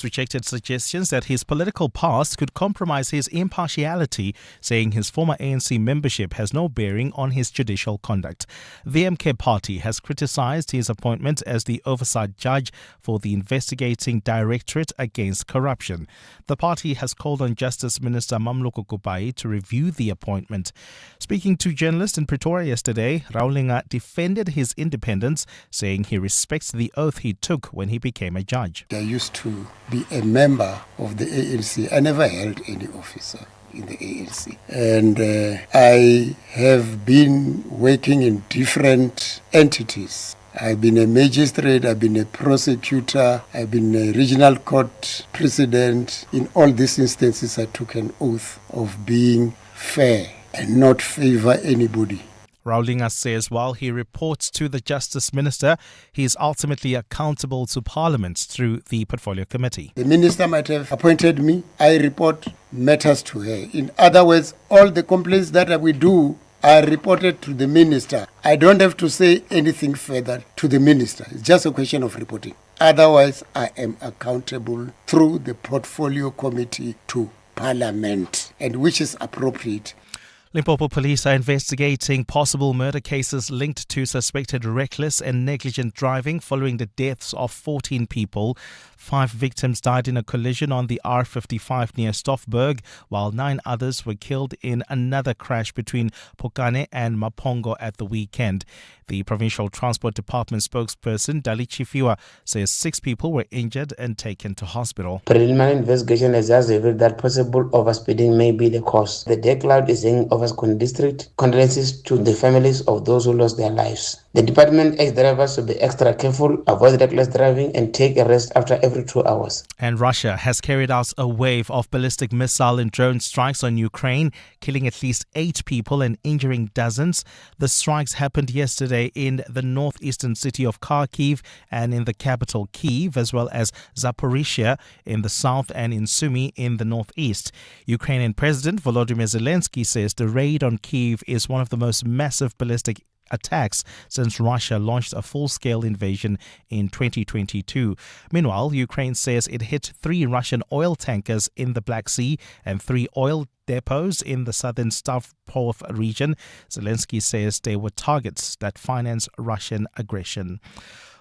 Rejected suggestions that his political past could compromise his impartiality, saying his former ANC membership has no bearing on his judicial conduct. The MK party has criticized his appointment as the oversight judge for the investigating Directorate Against Corruption. The party has called on Justice Minister Mamloko Kupai to review the appointment. Speaking to journalists in Pretoria yesterday, Madlanga defended his independence, saying he respects the oath he took when he became a judge. I used to be a member of the ANC. I never held any office in the ANC. And I have been working in different entities. I've been a magistrate, I've been a prosecutor, I've been a regional court president. In all these instances, I took an oath of being fair and not favor anybody. Madlanga says while he reports to the Justice Minister, he is ultimately accountable to Parliament through the Portfolio Committee. The Minister might have appointed me. I report matters to her. In other words, all the complaints that we do are reported to the Minister. I don't have to say anything further to the Minister. It's just a question of reporting. Otherwise, I am accountable through the Portfolio Committee to Parliament, and which is appropriate. Limpopo police are investigating possible murder cases linked to suspected reckless and negligent driving following the deaths of 14 people. 5 victims died in a collision on the R55 near Stoffberg, while 9 others were killed in another crash between Pokane and Mapongo at the weekend. The Provincial Transport Department spokesperson, Dali Chifiwa, says 6 people were injured and taken to hospital. Preliminary investigation has just revealed that possible overspeeding may be the cause. The Dear Cloud is saying Overscon District condolences to the families of those who lost their lives. The department urges drivers to be extra careful, avoid reckless driving and take a rest after every 2 hours. And Russia has carried out a wave of ballistic missile and drone strikes on Ukraine, killing at least 8 people and injuring dozens. The strikes happened yesterday in the northeastern city of Kharkiv and in the capital Kyiv, as well as Zaporizhia in the south and in Sumy in the northeast. Ukrainian President Volodymyr Zelensky says the raid on Kyiv is one of the most massive ballistic attacks since Russia launched a full-scale invasion in 2022. Meanwhile, Ukraine says it hit 3 Russian oil tankers in the Black Sea and 3 oil depots in the southern Stavropol region. Zelensky says they were targets that finance Russian aggression.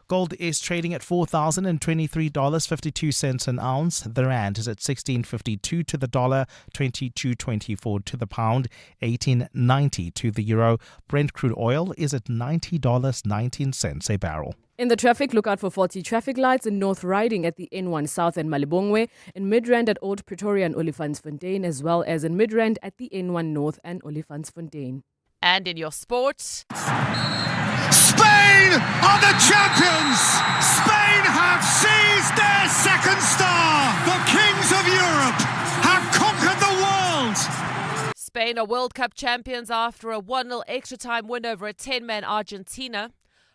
Gold is trading at $4,023.52 an ounce. The rand is at 16.52 to the dollar, 22.24 to the pound, 18.90 to the euro. Brent crude oil is at $90.19 a barrel. In the traffic, look out for faulty traffic lights in North Riding at the N1 South and Malibongwe, in Midrand at Old Pretoria and Olifantsfontein, as well as in Midrand at the N1 North and Olifantsfontein. And in your sport, Spain are the champions! Spain have seized their second star! The kings of Europe have conquered the world! Spain are World Cup champions after a 1-0 extra time win over a 10-man Argentina.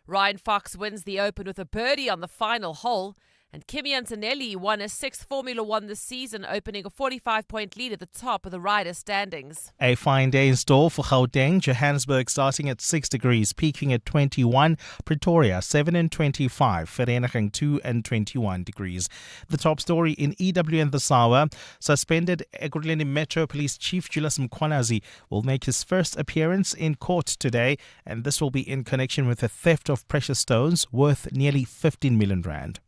Ryan Fox wins the Open with a birdie on the final hole. And Kimi Antonelli won a 6th Formula One this season, opening a 45-point lead at the top of the rider standings. A fine day in store for Gauteng. Johannesburg starting at 6 degrees, peaking at 21. Pretoria 7 and 25. Vereeniging 2 and 21 degrees. The top story in EWN this hour. Suspended Ekurhuleni Metro Police Chief Julius Mkhwanazi will make his first appearance in court today, and this will be in connection with the theft of precious stones worth nearly 15 million rand.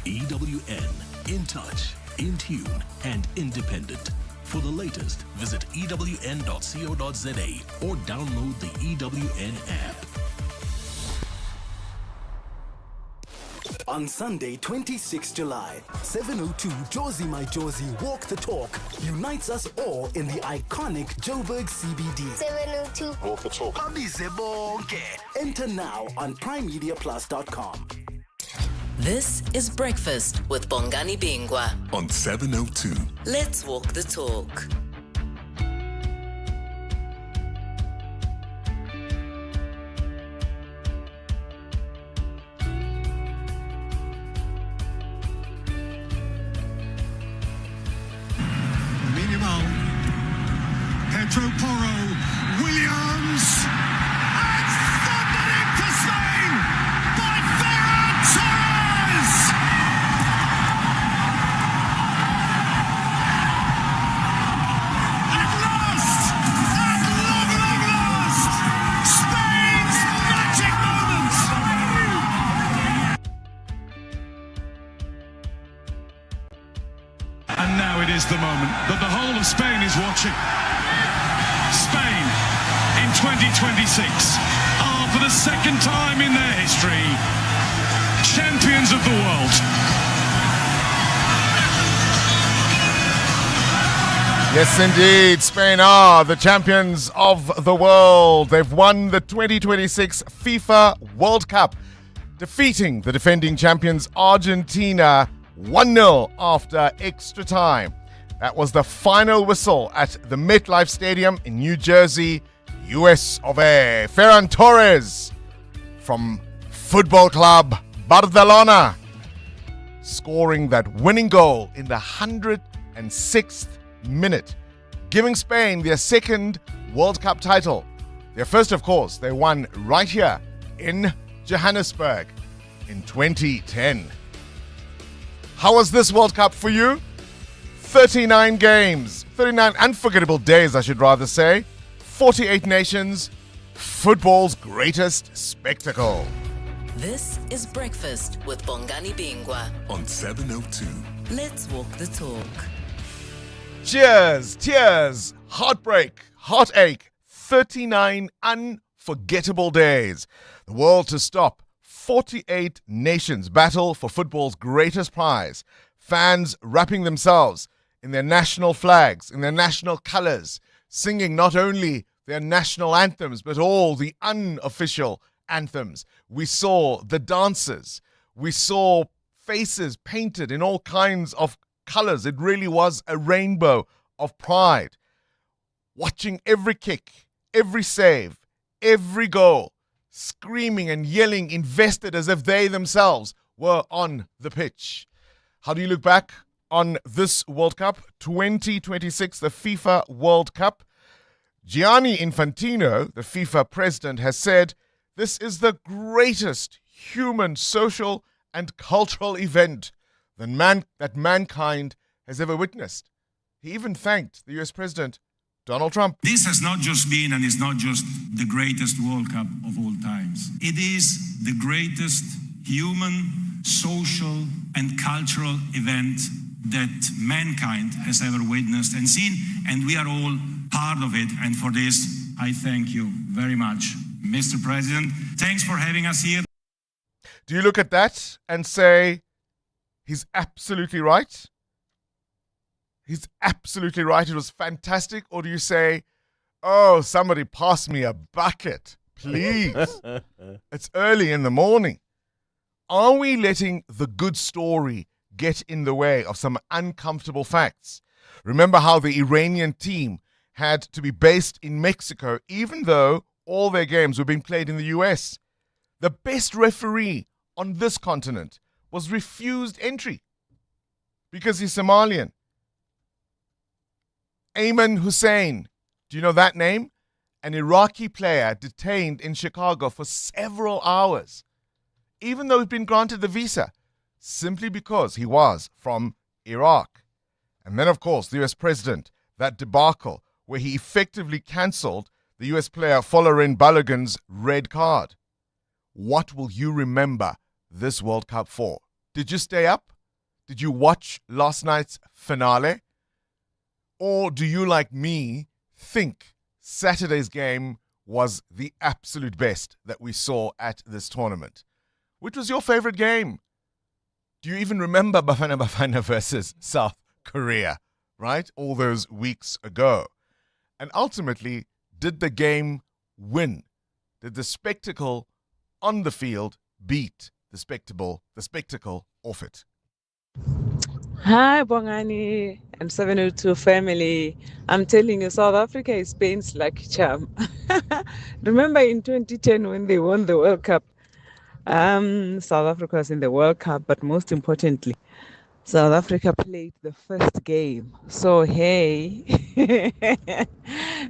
EWN, in touch, in tune, and independent. For the latest, visit ewn.co.za or download the EWN app. On Sunday, 26 July, 7:02 Josie My Josie Walk the Talk unites us all in the iconic Joburg CBD. 7:02 Walk the Talk. Enter now on primemediaplus.com. This is Breakfast with Bongani Bingwa On 702. Let's walk the talk. Minimal. Pedro Porro. Williams. And thundered into Spain by Ferran Torres! And now it is the moment that the whole of Spain is watching. Spain in 2026 are, for the second time in their history, champions of the world. Yes, indeed. Spain are the champions of the world. They've won the 2026 FIFA World Cup, defeating the defending champions Argentina 1-0 after extra time. That was the final whistle at the MetLife Stadium in New Jersey, US of A. Ferran Torres from Football Club Barcelona scoring that winning goal in the 106th minute, giving Spain their second World Cup title. Their first, of course, they won right here in Johannesburg in 2010. How was this World Cup for you? 39 games, 39 unforgettable days, I should rather say. 48 nations, football's greatest spectacle. This is Breakfast with Bongani Bingwa On 702. Let's walk the talk. Cheers, tears, heartbreak, heartache, 39 unforgettable days. The world to stop. 48 nations battle for football's greatest prize. Fans wrapping themselves in their national flags, in their national colors, singing not only their national anthems, but all the unofficial anthems. We saw the dancers. We saw faces painted in all kinds of colors. It really was a rainbow of pride. Watching every kick, every save, every goal, screaming and yelling, invested as if they themselves were on the pitch. How do you look back on this World Cup 2026, the FIFA World Cup? Gianni Infantino, the FIFA president, has said this is the greatest human, social, and cultural event that mankind has ever witnessed. He even thanked the US President Donald Trump. This has not just been and is not just the greatest World Cup of all times. It is the greatest human, social, and cultural event that mankind has ever witnessed and seen, and we are all part of it. And for this, I thank you very much, Mr. President. Thanks for having us here. Do you look at that and say, he's absolutely right? He's absolutely right. It was fantastic. Or do you say, oh, somebody pass me a bucket, please? It's early in the morning. Are we letting the good story get in the way of some uncomfortable facts? Remember how the Iranian team had to be based in Mexico, even though all their games were being played in the US. The best referee on this continent was refused entry because he's Somalian. Ayman Hussein, do you know that name? An Iraqi player detained in Chicago for several hours, even though he'd been granted the visa, simply because he was from Iraq. And then, of course, the US president, that debacle where he effectively cancelled the US player Folarin Balogun's red card. What will you remember this World Cup for? Did you stay up? Did you watch last night's finale? Or do you, like me, think Saturday's game was the absolute best that we saw at this tournament? Which was your favorite game? Do you even remember Bafana Bafana versus South Korea, right? All those weeks ago. And ultimately, did the game win? Did the spectacle on the field beat the spectacle off it? Hi, Bongani and 702 family. I'm telling you, South Africa is Spain's lucky charm. Remember in 2010 when they won the World Cup? South Africa was in the World Cup, but most importantly, South Africa played the first game. So, hey,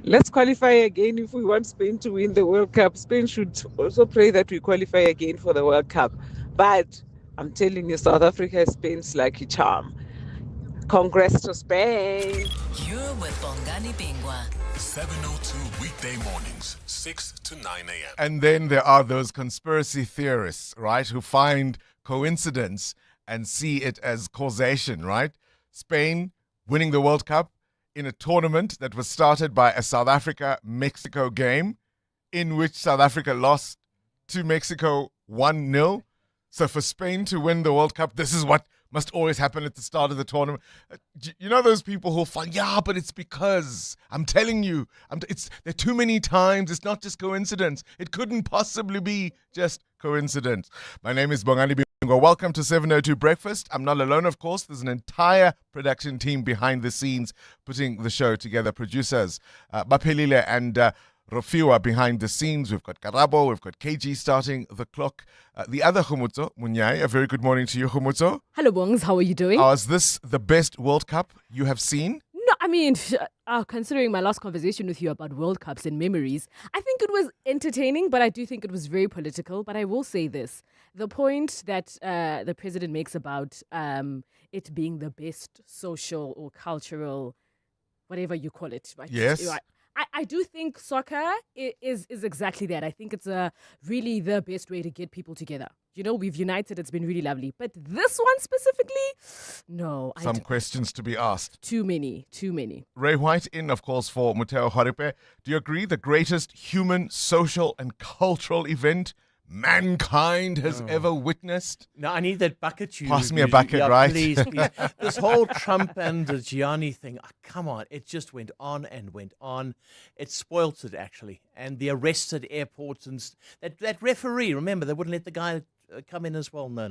let's qualify again if we want Spain to win the World Cup. Spain should also pray that we qualify again for the World Cup. But I'm telling you, South Africa is Spain's lucky charm. Congrats to Spain. You're with Bongani Bingwa. 702 weekday mornings, 6 to 9 a.m. And then there are those conspiracy theorists, right, who find coincidence and see it as causation, right? Spain winning the World Cup in a tournament that was started by a South Africa-Mexico game in which South Africa lost to Mexico 1-0. So for Spain to win the World Cup, this is what must always happen at the start of the tournament. You know those people who'll find, yeah, but it's because, I'm telling you, there are too many times, it's not just coincidence. It couldn't possibly be just coincidence. My name is Bongani Bingwa. Welcome to 702 Breakfast. I'm not alone, of course. There's an entire production team behind the scenes putting the show together. Producers, Baphelile and Rofiwa behind the scenes. We've got Karabo, we've got KG starting the clock. The other Khumutso, Munyai, a very good morning to you, Khumutso. Hello, Bongs. How are you doing? Is this the best World Cup you have seen? No, I mean, considering my last conversation with you about World Cups and memories, I think it was entertaining, but I do think it was very political. But I will say this. The point that the president makes about it being the best social or cultural, whatever you call it. Right? Yes. I do think soccer is exactly that. I think it's really the best way to get people together. You know, we've united. It's been really lovely. But this one specifically, no. Some questions to be asked. Too many. Ray White in, of course, for Muteo Horipe. Do you agree the greatest human, social and cultural event mankind has ever witnessed? No, I need that bucket. Pass me a bucket, right? Please. This whole Trump and the Gianni thing, come on. It just went on and went on. It spoilt it, actually. And the arrests at airports and that referee, remember, they wouldn't let the guy come in as well. No.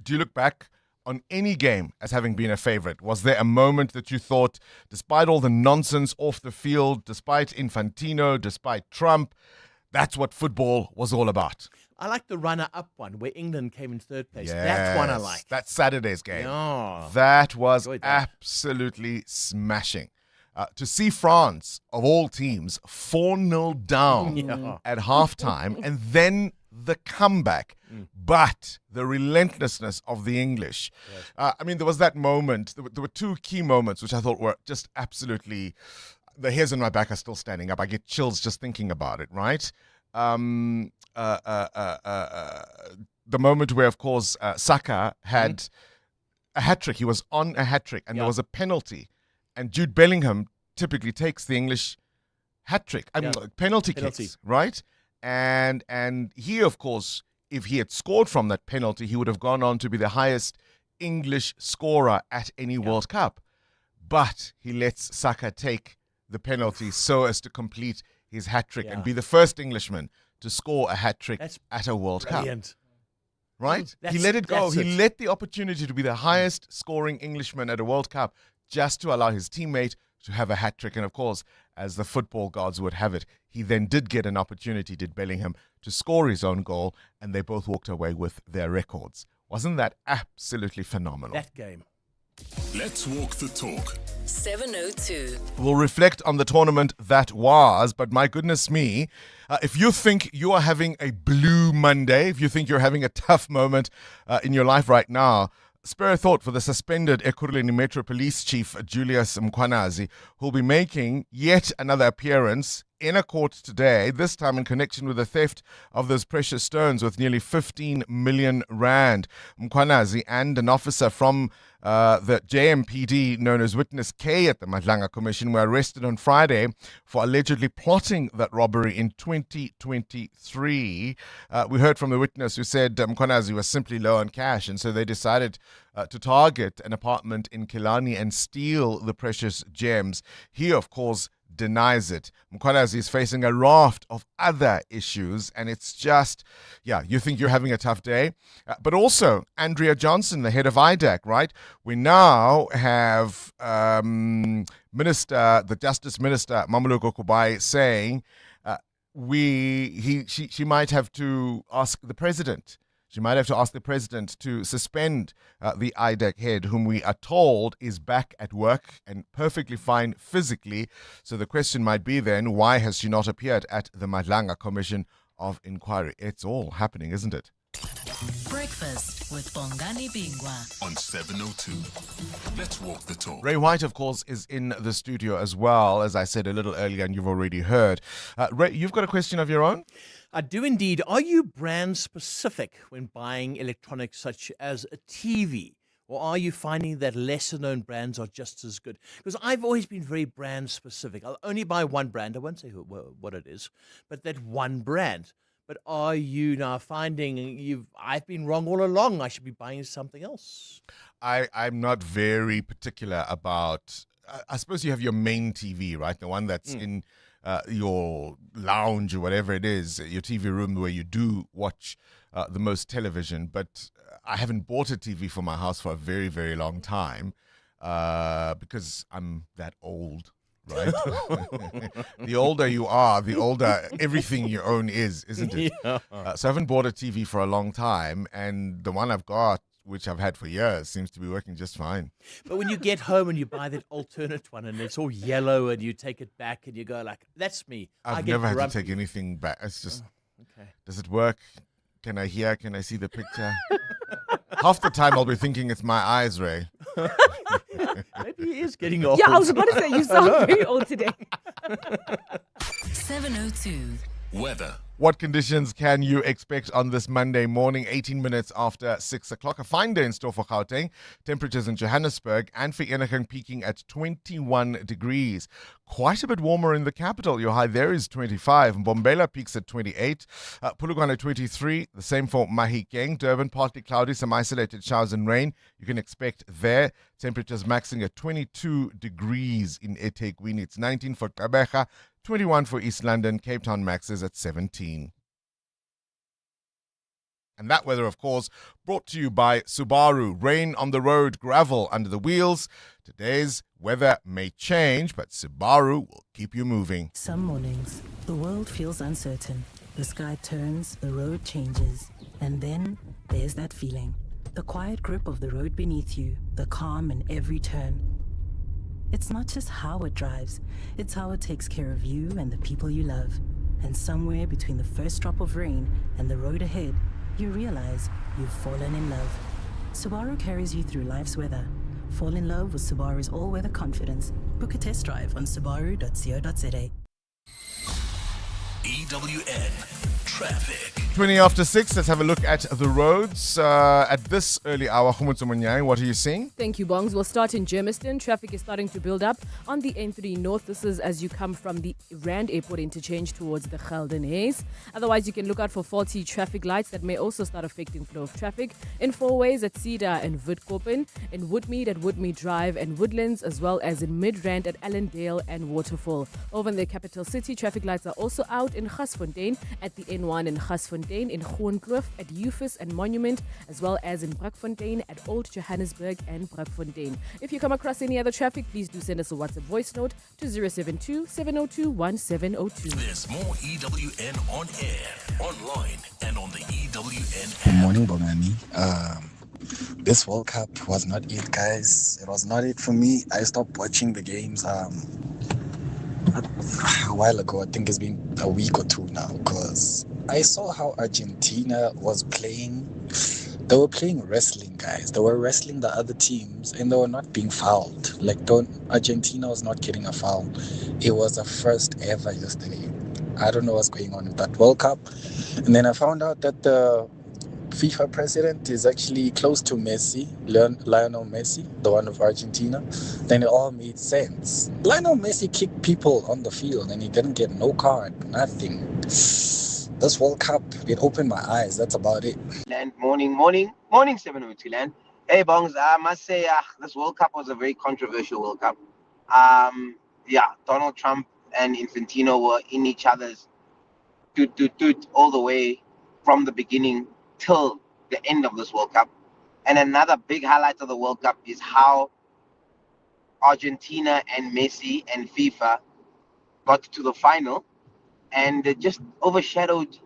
Do you look back on any game as having been a favorite? Was there a moment that you thought, despite all the nonsense off the field, despite Infantino, despite Trump, that's what football was all about? I like the runner-up one where England came in third place. Yes, that's one I like. That's Saturday's game. Yeah. That was absolutely smashing. To see France, of all teams, 4-0 down at halftime and then the comeback, but the relentlessness of the English. Yes. I mean, there was that moment. There were two key moments which I thought were just absolutely... The hairs on my back are still standing up. I get chills just thinking about it, right? The moment where, of course, Saka had a hat-trick. He was on a hat-trick, and there was a penalty. And Jude Bellingham typically takes the English hat-trick. I mean, penalty kicks, right? And he, of course, if he had scored from that penalty, he would have gone on to be the highest English scorer at any World Cup. But he lets Saka take the penalty so as to complete his hat-trick and be the first Englishman to score a hat-trick at a World Cup. Right? He let it go. He let the opportunity to be the highest scoring Englishman at a World Cup just to allow his teammate to have a hat-trick. And of course, as the football gods would have it, he then did get an opportunity, did Bellingham, to score his own goal, and they both walked away with their records. Wasn't that absolutely phenomenal? That game. Let's walk the talk. 702. We'll reflect on the tournament that was, but my goodness me, if you think you are having a blue Monday, if you think you're having a tough moment in your life right now, spare a thought for the suspended Ekurhuleni Metro Police Chief Julius Mkhwanazi, who'll be making yet another appearance in a court today, this time in connection with the theft of those precious stones worth nearly 15 million rand. Mkhwanazi and an officer from the JMPD known as Witness K at the Madlanga Commission were arrested on Friday for allegedly plotting that robbery in 2023. We heard from the witness who said Mkhwanazi was simply low on cash, and so they decided to target an apartment in Killarney and steal the precious gems. He, of course, denies it. Mkhwanazi is facing a raft of other issues, and it's just, you think you're having a tough day. But also, Andrea Johnson, the head of IDAC, right? We now have the Justice Minister, Mamuluko Kubai, saying she might have to ask the president. She might have to ask the president to suspend the IDAC head, whom we are told is back at work and perfectly fine physically. So the question might be then, why has she not appeared at the Madlanga Commission of Inquiry? It's all happening, isn't it? Breakfast with Bongani Bingwa on 702. Let's walk the talk. Ray White, of course, is in the studio as well, as I said a little earlier, and you've already heard. Ray, you've got a question of your own? I do indeed. Are you brand specific when buying electronics such as a TV Or are you finding that lesser known brands are just as good? Because I've always been very brand specific. I'll only buy one brand. I won't say what it is, but that one brand. But are you now finding I've been wrong all along, I should be buying something else? I'm not very particular about, I suppose you have your main TV, right? The one that's in your lounge or whatever it is, your TV room where you do watch the most television. But I haven't bought a TV for my house for a very, very long time because I'm that old. Right? The older you are, the older everything you own is, isn't it? Yeah. So I haven't bought a TV for a long time, and the one I've got, which I've had for years, seems to be working just fine. But when you get home and you buy that alternate one and it's all yellow and you take it back and you go like, that's me. I've never had to take anything back. It's just, okay. Does it work? Can I hear? Can I see the picture? Half the time I'll be thinking it's my eyes, Ray. Maybe he is getting old. Yeah, I was about to say, you sound very old today. 702. Weather. What conditions can you expect on this Monday morning, 18 minutes after 6 o'clock? A fine day in store for Gauteng. Temperatures in Johannesburg and Vereeniging peaking at 21 degrees. Quite a bit warmer in the capital. Your high there is 25. Mbombela peaks at 28. Polokwane 23. The same for Mahikeng. Durban partly cloudy, some isolated showers and rain. You can expect there. Temperatures maxing at 22 degrees in eThekwini. It's 19 for Gqeberha. 21 for East London. Cape Town maxes at 17. And that weather, of course, brought to you by Subaru. Rain on the road, gravel under the wheels. Today's weather may change, but Subaru will keep you moving. Some mornings, the world feels uncertain. The sky turns, the road changes. And then there's that feeling. The quiet grip of the road beneath you, the calm in every turn. It's not just how it drives, it's how it takes care of you and the people you love. And somewhere between the first drop of rain and the road ahead, you realize you've fallen in love. Subaru carries you through life's weather. Fall in love with Subaru's all-weather confidence. Book a test drive on subaru.co.za. EWN Traffic. 20 after 6, let's have a look at the roads. At this early hour, Khumutso Munyai, what are you seeing? Thank you, Bongs. We'll start in Germiston. Traffic is starting to build up on the N3 North. This is as you come from the Rand Airport interchange towards the Gelden Haze. Otherwise, you can look out for faulty traffic lights that may also start affecting flow of traffic in four ways at Cedar and Witkoppen, in Woodmead at Woodmead Drive and Woodlands, as well as in Midrand at Allendale and Waterfall. Over in the capital city, traffic lights are also out in Gasfontein at the N1 in Gasfontein, in Groenkloof at Eufus and Monument, as well as in Brakfontein at Old Johannesburg and Brakfontein. If you come across any other traffic, please do send us a WhatsApp voice note to 072-702-1702. There's more EWN on air, online, and on the EWN Good app. morning, Bongani. This World Cup was not it, guys. It was not it for me. I stopped watching the games a while ago. I think it's been a week or two now, because I saw how Argentina was playing. They were playing wrestling, guys. They were wrestling the other teams, and they were not being fouled. Argentina was not getting a foul. It was the first ever yesterday. I don't know what's going on in that World Cup. And then I found out that the FIFA president is actually close to Messi, Lionel Messi, the one of Argentina. Then it all made sense. Lionel Messi kicked people on the field and he didn't get no card, nothing. This World Cup, it opened my eyes. That's about it. Land, morning, 702 Land. Hey, Bongs, I must say this World Cup was a very controversial World Cup. Donald Trump and Infantino were in each other's toot all the way from the beginning till the end of this World Cup. And another big highlight of the World Cup is how Argentina and Messi and FIFA got to the final, and it just overshadowed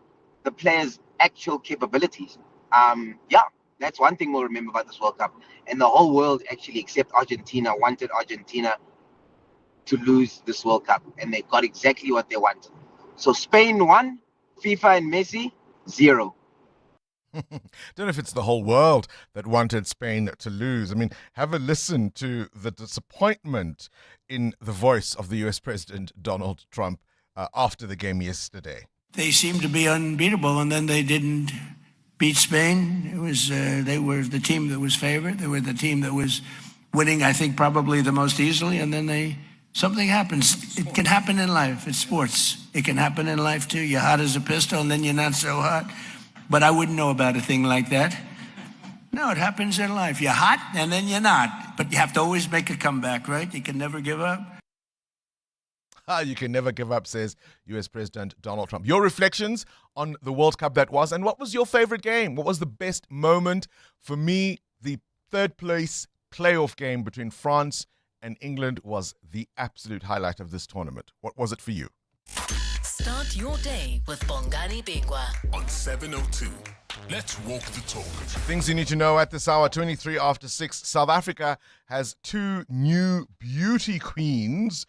the players' actual capabilities. That's one thing we'll remember about this World Cup. And the whole world, actually, except Argentina, wanted Argentina to lose this World Cup, and they got exactly what they wanted. So Spain won, FIFA and Messi, 0. Don't know if it's the whole world that wanted Spain to lose. I mean, have a listen to the disappointment in the voice of the US President Donald Trump after the game yesterday. They seemed to be unbeatable, and then they didn't beat Spain. It was they were the team that was favored. They were the team that was winning, I think, probably the most easily. And then something happens. It can happen in life. It's sports. It can happen in life too. You're hot as a pistol, and then you're not so hot. But I wouldn't know about a thing like that. No, it happens in life. You're hot, and then you're not. But you have to always make a comeback, right? You can never give up. You can never give up, says US President Donald Trump. Your reflections on the World Cup that was, and what was your favorite game? What was the best moment? For me, the third place playoff game between France and England was the absolute highlight of this tournament. What was it for you? Start your day with Bongani Bingwa on 702. Let's walk the talk. Things you need to know at this hour, 23 after 6. South Africa has 2 new beauty queens.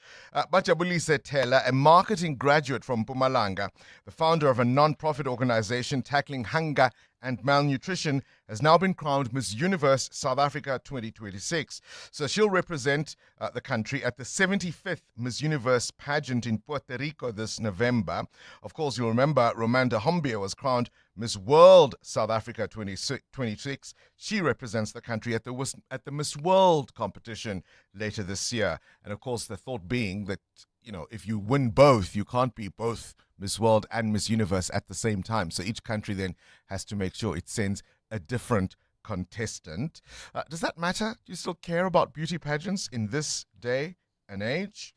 Bajabulise Tela, a marketing graduate from Mpumalanga, the founder of a non-profit organization tackling hunger and malnutrition, has now been crowned Miss Universe South Africa 2026. So she'll represent the country at the 75th Miss Universe pageant in Puerto Rico this November. Of course, you'll remember Romanda Hombia was crowned Miss World South Africa 2026. She represents the country at the Miss World competition later this year. And of course, the thought being that, you know, if you win both, you can't be both Miss World and Miss Universe at the same time. So each country then has to make sure it sends a different contestant. Does that matter? Do you still care about beauty pageants in this day and age?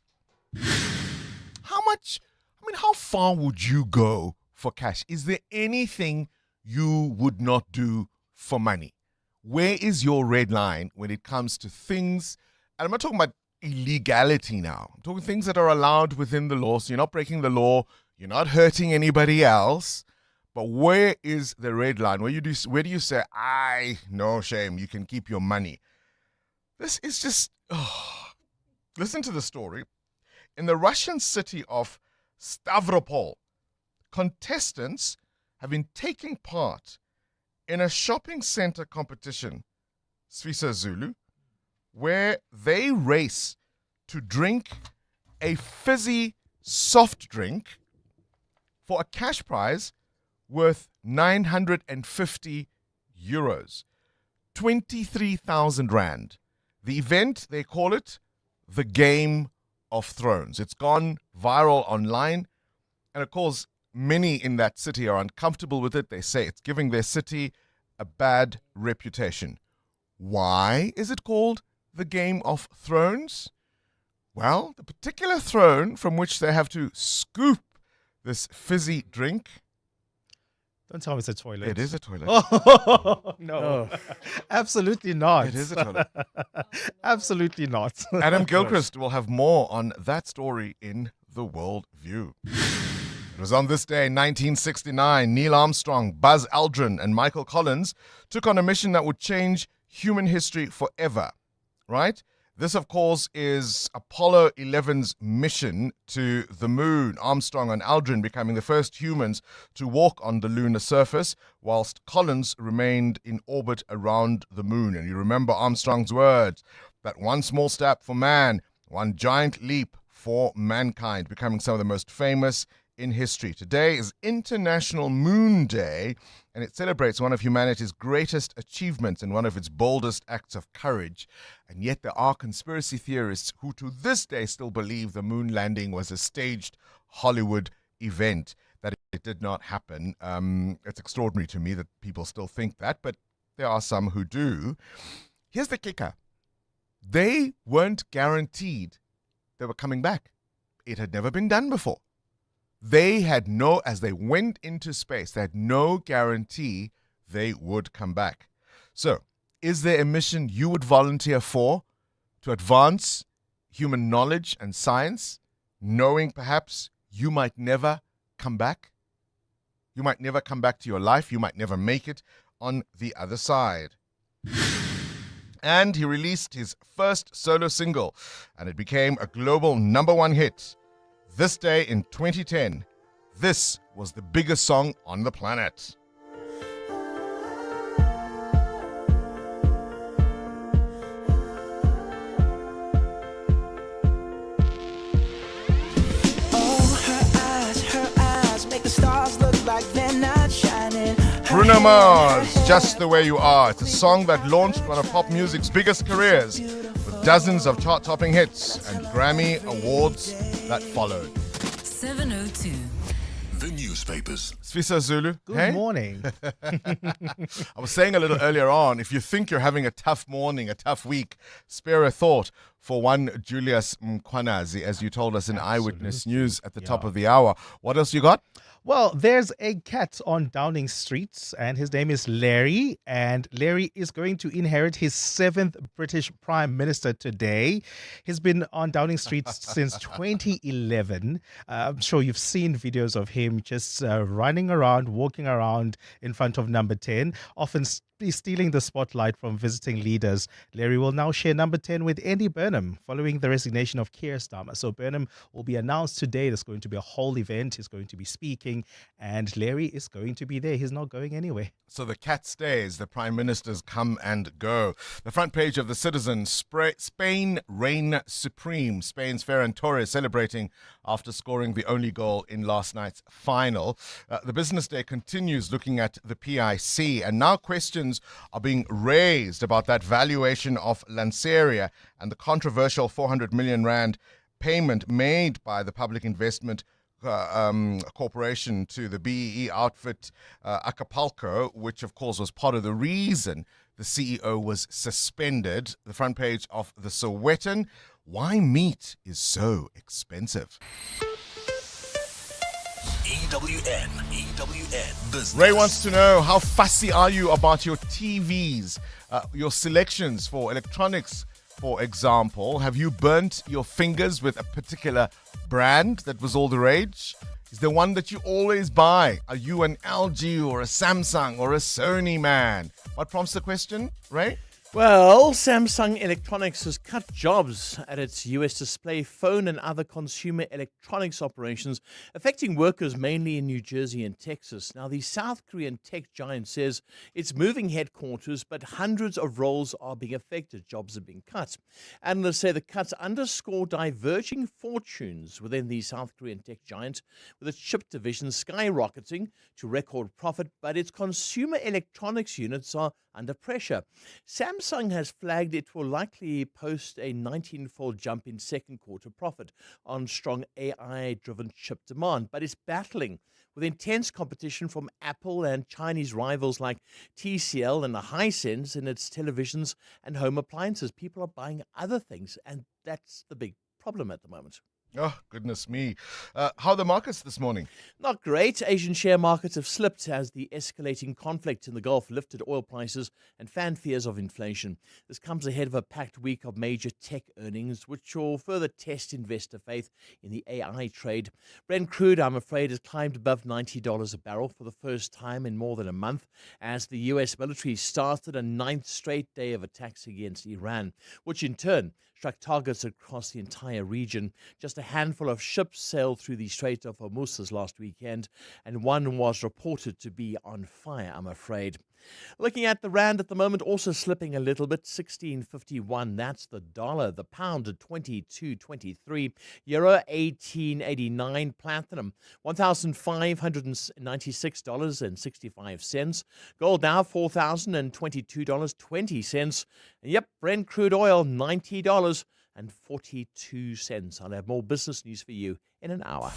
How far would you go for cash? Is there anything you would not do for money? Where is your red line when it comes to things? And I'm not talking about illegality now. I'm talking things that are allowed within the law. So you're not breaking the law. You're not hurting anybody else. But where is the red line? Where do you say, no shame, you can keep your money? This is just, listen to the story. In the Russian city of Stavropol, contestants have been taking part in a shopping center competition, Svisa Zulu, where they race to drink a fizzy soft drink for a cash prize worth 950 euros, 23,000 rand. The event, they call it the Game of Thrones. It's gone viral online, and of course, many in that city are uncomfortable with it. They say it's giving their city a bad reputation. Why is it called the Game of Thrones? Well, the particular throne from which they have to scoop this fizzy drink. Don't tell me it's a toilet. It is a toilet. Oh, no. Absolutely not. It is a toilet. Absolutely not. Adam Gilchrist will have more on that story in The World View. It was on this day in 1969, Neil Armstrong, Buzz Aldrin, and Michael Collins took on a mission that would change human history forever, right? This, of course, is Apollo 11's mission to the moon. Armstrong and Aldrin becoming the first humans to walk on the lunar surface, whilst Collins remained in orbit around the moon. And you remember Armstrong's words, that one small step for man, one giant leap for mankind, becoming some of the most famous in history. Today is International Moon Day, and it celebrates one of humanity's greatest achievements and one of its boldest acts of courage. And yet there are conspiracy theorists who to this day still believe the moon landing was a staged Hollywood event, that it did not happen. It's extraordinary to me that people still think that, but there are some who do. Here's the kicker. They weren't guaranteed they were coming back. It had never been done before. They had as they went into space, they had no guarantee they would come back. So, is there a mission you would volunteer for to advance human knowledge and science, knowing perhaps you might never come back? You might never come back to your life. You might never make it on the other side. And he released his first solo single, and it became a global #1 hit. This day in 2010, this was the biggest song on the planet. Bruno Mars, Just the Way You Are. It's a song that launched one of pop music's biggest careers with dozens of chart-topping hits and Grammy awards that followed. 702. The newspapers. Sfisa Zulu. Good morning. I was saying a little earlier on, if you think you're having a tough morning, a tough week, spare a thought for one Julius Mkwanazi, as you told us in Eyewitness News at the top of the hour. What else you got? Well, there's a cat on Downing Street, and his name is Larry. And Larry is going to inherit his 7th British Prime Minister today. He's been on Downing Street since 2011. I'm sure you've seen videos of him just running around, walking around in front of number 10, often stealing the spotlight from visiting leaders. Larry will now share number 10 with Andy Burnham following the resignation of Keir Starmer. So Burnham will be announced today. There's going to be a whole event. He's going to be speaking, and Larry is going to be there. He's not going anywhere. So the cat stays. The prime ministers come and go. The front page of The Citizen, Spain reign supreme. Spain's Ferran Torres celebrating after scoring the only goal in last night's final. The Business Day continues looking at the PIC, and now questions are being raised about that valuation of Lanceria and the controversial 400 million rand payment made by the Public Investment Corporation to the BEE outfit Acapulco, which of course was part of the reason the CEO was suspended. The front page of the Sowetan, why meat is so expensive. EWN Business. Ray wants to know, how fussy are you about your TVs, your selections for electronics, for example? Have you burnt your fingers with a particular brand that was all the rage? Is there one that you always buy? Are you an LG or a Samsung or a Sony man? What prompts the question, Ray? Well, Samsung Electronics has cut jobs at its US display, phone and other consumer electronics operations, affecting workers mainly in New Jersey and Texas. Now, the South Korean tech giant says it's moving headquarters, but hundreds of roles are being affected. Jobs are being cut. Analysts say the cuts underscore diverging fortunes within the South Korean tech giant, with its chip division skyrocketing to record profit, but its consumer electronics units are under pressure. Samsung has flagged it will likely post a 19-fold jump in second quarter profit on strong AI-driven chip demand, but it's battling with intense competition from Apple and Chinese rivals like TCL and the Hisense in its televisions and home appliances. People are buying other things, and that's the big problem at the moment. Oh, goodness me. How are the markets this morning? Not great. Asian share markets have slipped as the escalating conflict in the Gulf lifted oil prices and fanned fears of inflation. This comes ahead of a packed week of major tech earnings, which will further test investor faith in the AI trade. Brent crude, I'm afraid, has climbed above $90 a barrel for the first time in more than a month as the U.S. military started a 9th straight day of attacks against Iran, which in turn struck targets across the entire region. Just a handful of ships sailed through the Strait of Hormuz last weekend, and one was reported to be on fire, I'm afraid. Looking at the rand at the moment, also slipping a little bit, 16.51. That's the dollar. The pound at 22.23. Euro 18.89. Platinum $1,596.65. Gold now $4,022.20. And yep, Brent crude oil $90.42. I'll have more business news for you in an hour.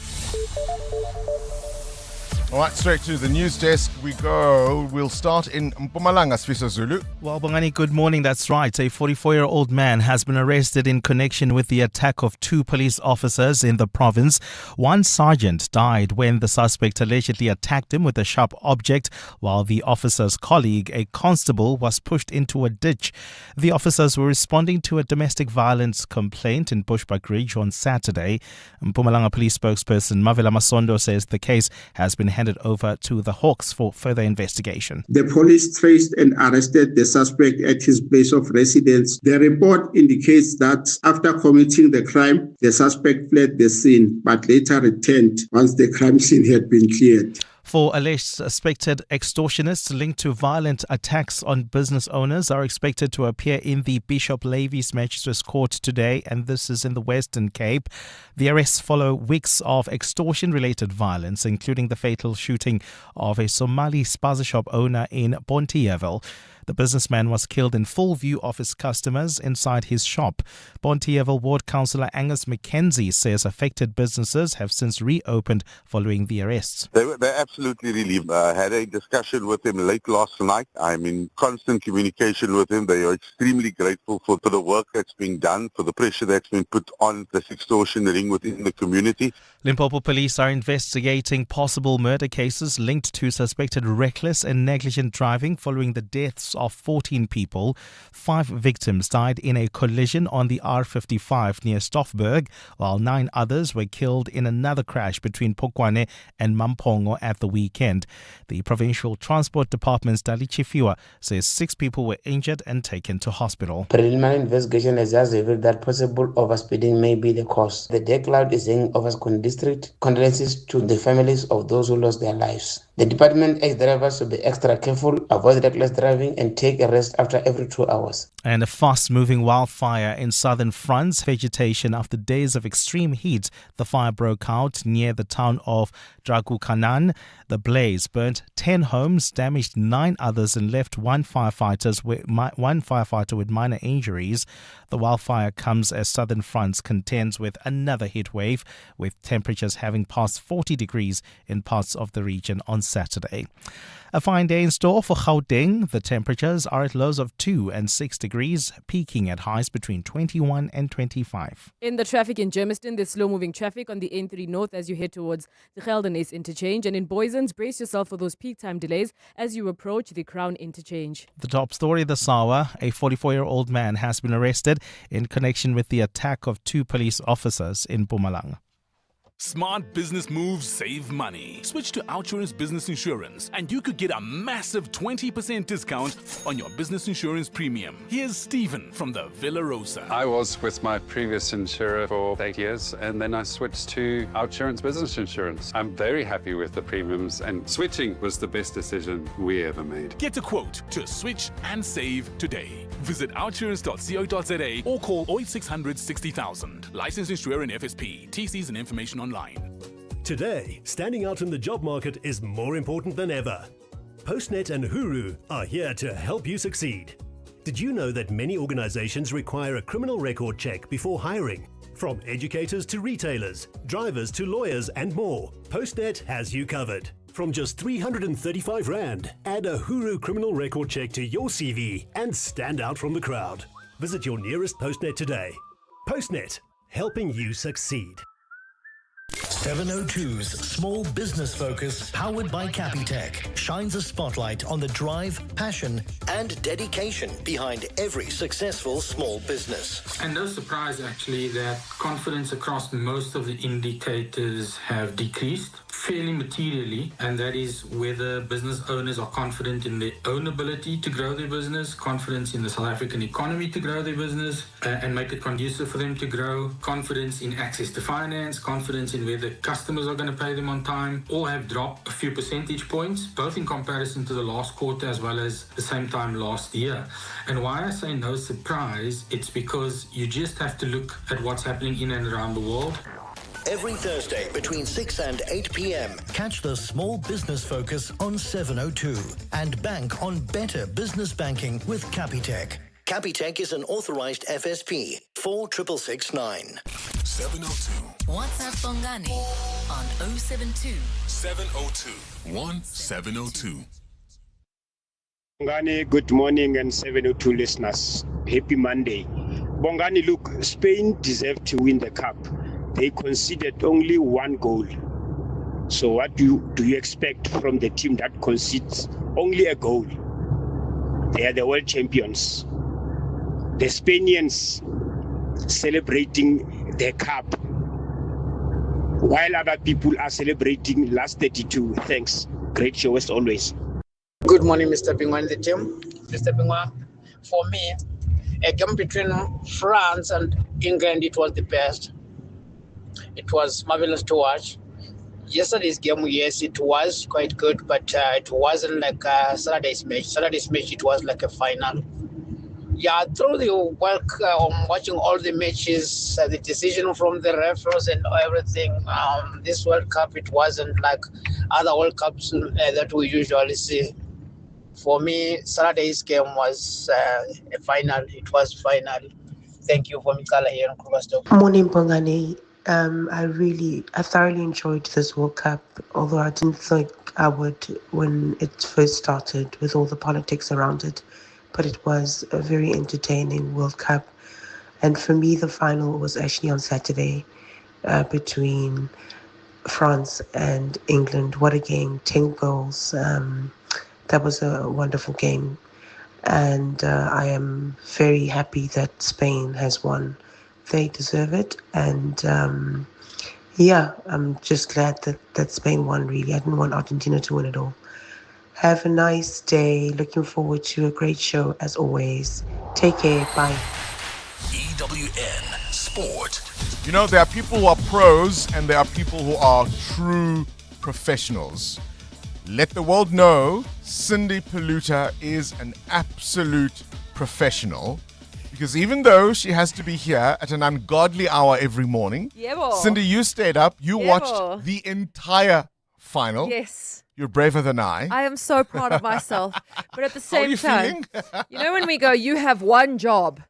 All right, straight to the news desk we go. We'll start in Mpumalanga, Sfisa Zulu. Well, Bongani, good morning. That's right. A 44-year-old man has been arrested in connection with the attack of 2 police officers in the province. One sergeant died when the suspect allegedly attacked him with a sharp object, while the officer's colleague, a constable, was pushed into a ditch. The officers were responding to a domestic violence complaint in Bushbuck Ridge on Saturday. Mpumalanga police spokesperson Mavela Masondo says the case has been handed over to the Hawks for further investigation. The police traced and arrested the suspect at his place of residence. The report indicates that after committing the crime, the suspect fled the scene but later returned once the crime scene had been cleared. 4 alleged suspected extortionists linked to violent attacks on business owners are expected to appear in the Bishop Levy's Magistrates Court today, and this is in the Western Cape. The arrests follow weeks of extortion-related violence, including the fatal shooting of a Somali spaza shop owner in Bonteheuwel. The businessman was killed in full view of his customers inside his shop. Bonteheuwel Ward Councillor Angus McKenzie says affected businesses have since reopened following the arrests. They're absolutely relieved. I had a discussion with him late last night. I'm in constant communication with him. They are extremely grateful for the work that's being done, for the pressure that's been put on this extortion ring within the community. Limpopo police are investigating possible murder cases linked to suspected reckless and negligent driving following the deaths of 14 people. 5 victims died in a collision on the R55 near Stoffberg, while 9 others were killed in another crash between Pokwane and Mampongo at the weekend. The Provincial Transport Department's Dali Chifiwa says 6 people were injured and taken to hospital. Preliminary investigation has just revealed that possible overspeeding may be the cause. The Deck Cloud is saying Overscon District condolences to the families of those who lost their lives. The department asks drivers to be extra careful, avoid reckless driving, and take a rest after every 2 hours. And a fast-moving wildfire in southern France vegetation after days of extreme heat. The fire broke out near the town of Dragukanan. The blaze burnt 10 homes, damaged 9 others, and left one firefighter with minor injuries. The wildfire comes as southern France contends with another heat wave, with temperatures having passed 40 degrees in parts of the region on Saturday. A fine day in store for Gauteng. The temperatures are at lows of 2 and 6 degrees, peaking at highs between 21 and 25. In the traffic in Germiston, there's slow-moving traffic on the N3 North as you head towards the Geldenhuys interchange. And in Boysens, brace yourself for those peak time delays as you approach the Crown interchange. The top story this hour, a 44-year-old man has been arrested in connection with the attack of 2 police officers in Mpumalanga. Smart business moves save money. Switch to Outsurance Business Insurance and you could get a massive 20% discount on your business insurance premium. Here's Stephen from the Villa Rosa. I was with my previous insurer for 8 years and then I switched to Outsurance Business Insurance. I'm very happy with the premiums and switching was the best decision we ever made. Get a quote to switch and save today. Visit outsurance.co.za or call 0800 60,000. Licensed insurer and FSP. TCs and information online. Today, standing out in the job market is more important than ever. Postnet and Huru are here to help you succeed. Did you know that many organizations require a criminal record check before hiring? From educators to retailers, drivers to lawyers and more, Postnet has you covered. From just 335 Rand, add a Huru criminal record check to your CV and stand out from the crowd. Visit your nearest Postnet today. Postnet, helping you succeed. 702's Small Business Focus, powered by Capitec, shines a spotlight on the drive, passion, and dedication behind every successful small business. And no surprise, actually, that confidence across most of the indicators have decreased fairly materially, and that is whether business owners are confident in their own ability to grow their business, confidence in the South African economy to grow their business and make it conducive for them to grow, confidence in access to finance, confidence in whether customers are going to pay them on time, all have dropped a few percentage points, both in comparison to the last quarter as well as the same time last year. And why I say no surprise, it's because you just have to look at what's happening in and around the world. Every Thursday between 6 and 8 p.m. Catch the Small Business Focus on 702 and bank on better business banking with Capitec. Capitec is an authorized FSP 46669. 702. WhatsApp Bongani on 072 702 1702. Bongani, good morning, and 702 listeners. Happy Monday. Bongani, look, Spain deserved to win the cup. They conceded only 1 goal. So what do you expect from the team that concedes only a goal? They are the world champions. The Spaniards celebrating their cup, while other people are celebrating last 32. Thanks. Great show as always. Good morning, Mr. Bingwa and the team. Mr. Bingwa, for me, a game between France and England, it was the best. It was marvelous to watch. Yesterday's game, yes, it was quite good, but it wasn't like Saturday's match. Saturday's match, it was like a final. Yeah, through the work, watching all the matches, the decision from the referees and everything, this World Cup, it wasn't like other World Cups that we usually see. For me, Saturday's game was a final. It was final. Thank you for Mikala here in Krugersdorp. Morning, Bongani. I thoroughly enjoyed this World Cup, although I didn't think I would when it first started with all the politics around it. But it was a very entertaining World Cup. And for me, the final was actually on Saturday between France and England. What a game, 10 goals. That was a wonderful game. And I am very happy that Spain has won. They deserve it. And I'm just glad that Spain won, really. I didn't want Argentina to win at all. Have a nice day. Looking forward to a great show as always. Take care. Bye. EWN Sport. You know, there are people who are pros and there are people who are true professionals. Let the world know Cindy Paluta is an absolute professional, because even though she has to be here at an ungodly hour every morning, Cindy, you stayed up, you watched the entire final. Yes. You're braver than I. I am so proud of myself. But at the same time, you know when we go, you have one job.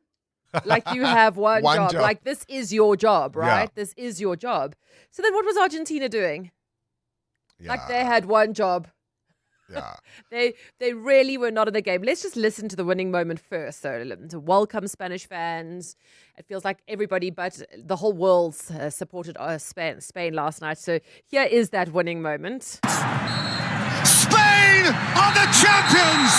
Like you have one job. Like this is your job, right? Yeah. This is your job. So then what was Argentina doing? Yeah. Like they had one job. Yeah. They really were not in the game. Let's just listen to the winning moment first. So to welcome Spanish fans. It feels like everybody but the whole world supported Spain last night. So here is that winning moment. Spain are the champions!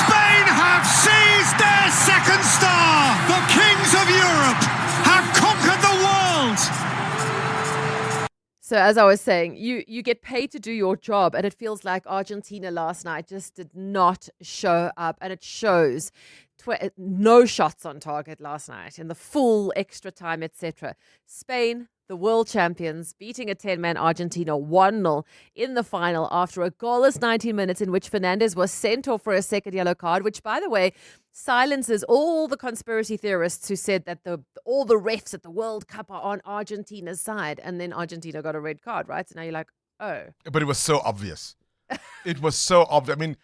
Spain have seized their second star! The kings of Europe have conquered the world! So as I was saying, you get paid to do your job, and it feels like Argentina last night just did not show up, and it shows. No shots on target last night in the full extra time, etc. Spain, the world champions, beating a 10-man Argentina 1-0 in the final after a goalless 19 minutes in which Fernandes was sent off for a second yellow card, which, by the way, silences all the conspiracy theorists who said that all the refs at the World Cup are on Argentina's side, and then Argentina got a red card, right? So now you're like, oh. But it was so obvious. It was so obvious. I mean,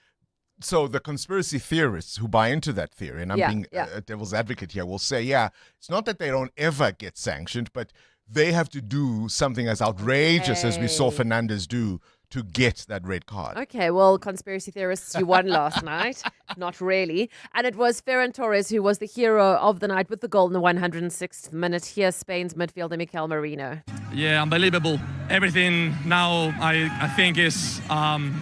so the conspiracy theorists who buy into that theory, and I'm being a devil's advocate here, will say, it's not that they don't ever get sanctioned, but they have to do something as outrageous as we saw Fernandes do to get that red card. Okay, well, conspiracy theorists, you won last night. Not really. And it was Ferran Torres who was the hero of the night with the goal in the 106th minute. Here's Spain's midfielder, Mikel Merino. Yeah, unbelievable. Everything now, I think, is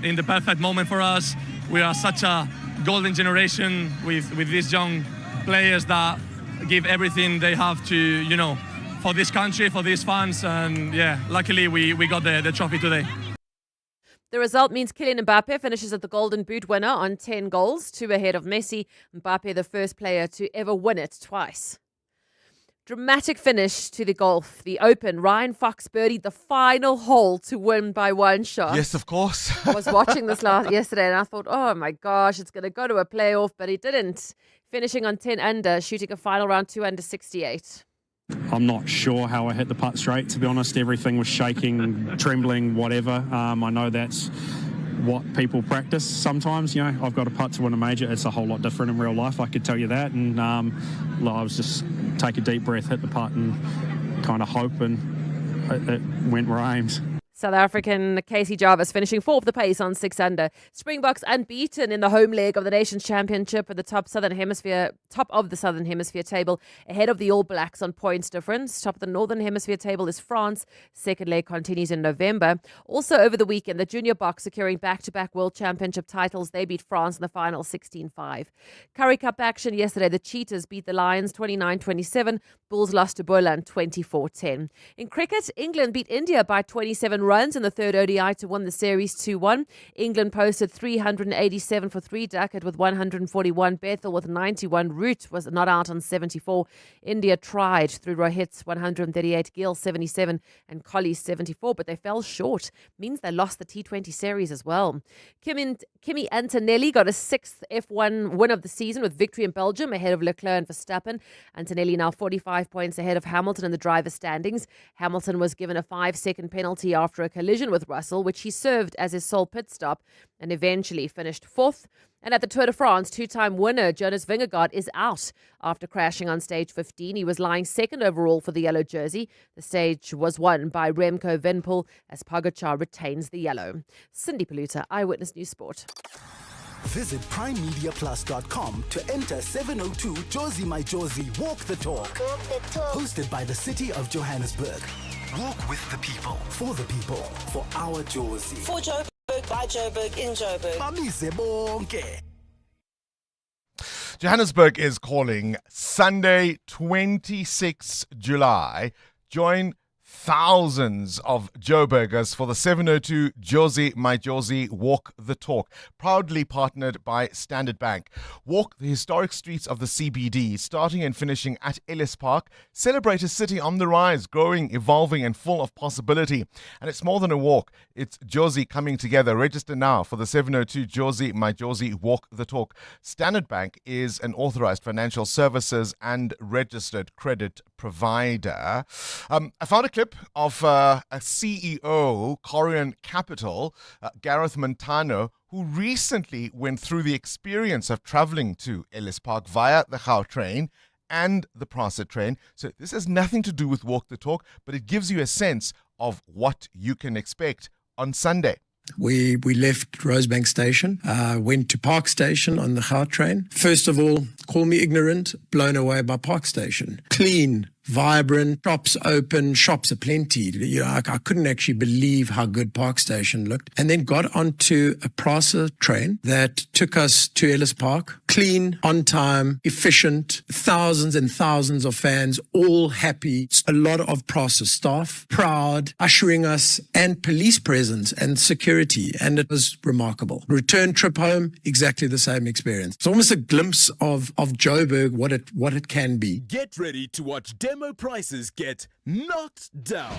in the perfect moment for us. We are such a golden generation with these young players that give everything they have to, for this country, for these fans. And luckily we got the trophy today. The result means Kylian Mbappe finishes as the Golden Boot winner on 10 goals, 2 ahead of Messi. Mbappe, the first player to ever win it twice. Dramatic finish to the golf, the Open. Ryan Fox birdied the final hole to win by 1 shot. Yes, of course. I was watching this yesterday and I thought, oh my gosh, it's going to go to a playoff, but he didn't. Finishing on 10 under, shooting a final round 2 under 68. I'm not sure how I hit the putt straight, to be honest. Everything was shaking, trembling, whatever. I know that's what people practice sometimes. I've got a putt to win a major. It's a whole lot different in real life, I could tell you that. And I was just take a deep breath, hit the putt and kind of hope, and it went where I aimed. South African Casey Jarvis finishing 4th the pace on 6 under. Springboks unbeaten in the home leg of the Nations Championship at the top of the Southern Hemisphere table, ahead of the All Blacks on points difference. Top of the Northern Hemisphere table is France. Second leg continues in November. Also over the weekend, the Junior Boks securing back-to-back World Championship titles. They beat France in the final 16-5. Currie Cup action yesterday. The Cheetahs beat the Lions 29-27. Bulls lost to Boland 24-10. In cricket, England beat India by 27 runs in the third ODI to win the series 2-1. England posted 387 for 3. Duckett with 141. Bethel with 91. Root was not out on 74. India tried through Rohit's 138, Gill 77 and Colley's 74, but they fell short. Means they lost the T20 series as well. Kimi Antonelli got a 6th F1 win of the season with victory in Belgium ahead of Leclerc and Verstappen. Antonelli now 45 points ahead of Hamilton in the driver's standings. Hamilton was given a 5-second penalty after a collision with Russell, which he served as his sole pit stop and eventually finished 4th. And at the Tour de France, 2-time winner Jonas Vingegaard is out after crashing on stage 15. He was lying 2nd overall for the yellow jersey. The stage was won by Remco Evenepoel as Pogacar retains the yellow. Cindy Paluta, Eyewitness News Sport. Visit primemediaplus.com to enter 702 Josie My Josie Walk the Talk. Hosted by the City of Johannesburg. Walk with the people, for our Josie. For Joburg, by Joburg, in Joburg. Bamise bonke. Johannesburg is calling Sunday, 26 July. Join thousands of Joburgers for the 702 Josie My Josie Walk the Talk, proudly partnered by Standard Bank. Walk the historic streets of the CBD, starting and finishing at Ellis Park. Celebrate a city on the rise, growing, evolving and full of possibility. And it's more than a walk, it's Josie coming together. Register now for the 702 Josie My Josie Walk the Talk. Standard Bank is an authorized financial services and registered credit provider. I found a clip of a CEO, Corian Capital, Gareth Montano, who recently went through the experience of traveling to Ellis Park via the Gautrain and the Transit train. So this has nothing to do with Walk the Talk, but it gives you a sense of what you can expect on Sunday. We left Rosebank Station, went to Park Station on the Gautrain. First of all, call me ignorant, blown away by Park Station. Clean, vibrant, shops open, shops aplenty. You know, I couldn't actually believe how good Park Station looked. And then got onto a Prasa train that took us to Ellis Park. Clean, on time, efficient, thousands and thousands of fans, all happy. A lot of Prasa staff, proud, ushering us, and police presence and security. And it was remarkable. Return trip home, exactly the same experience. It's almost a glimpse of Joburg, what it can be. Get ready to watch demo prices get knocked down.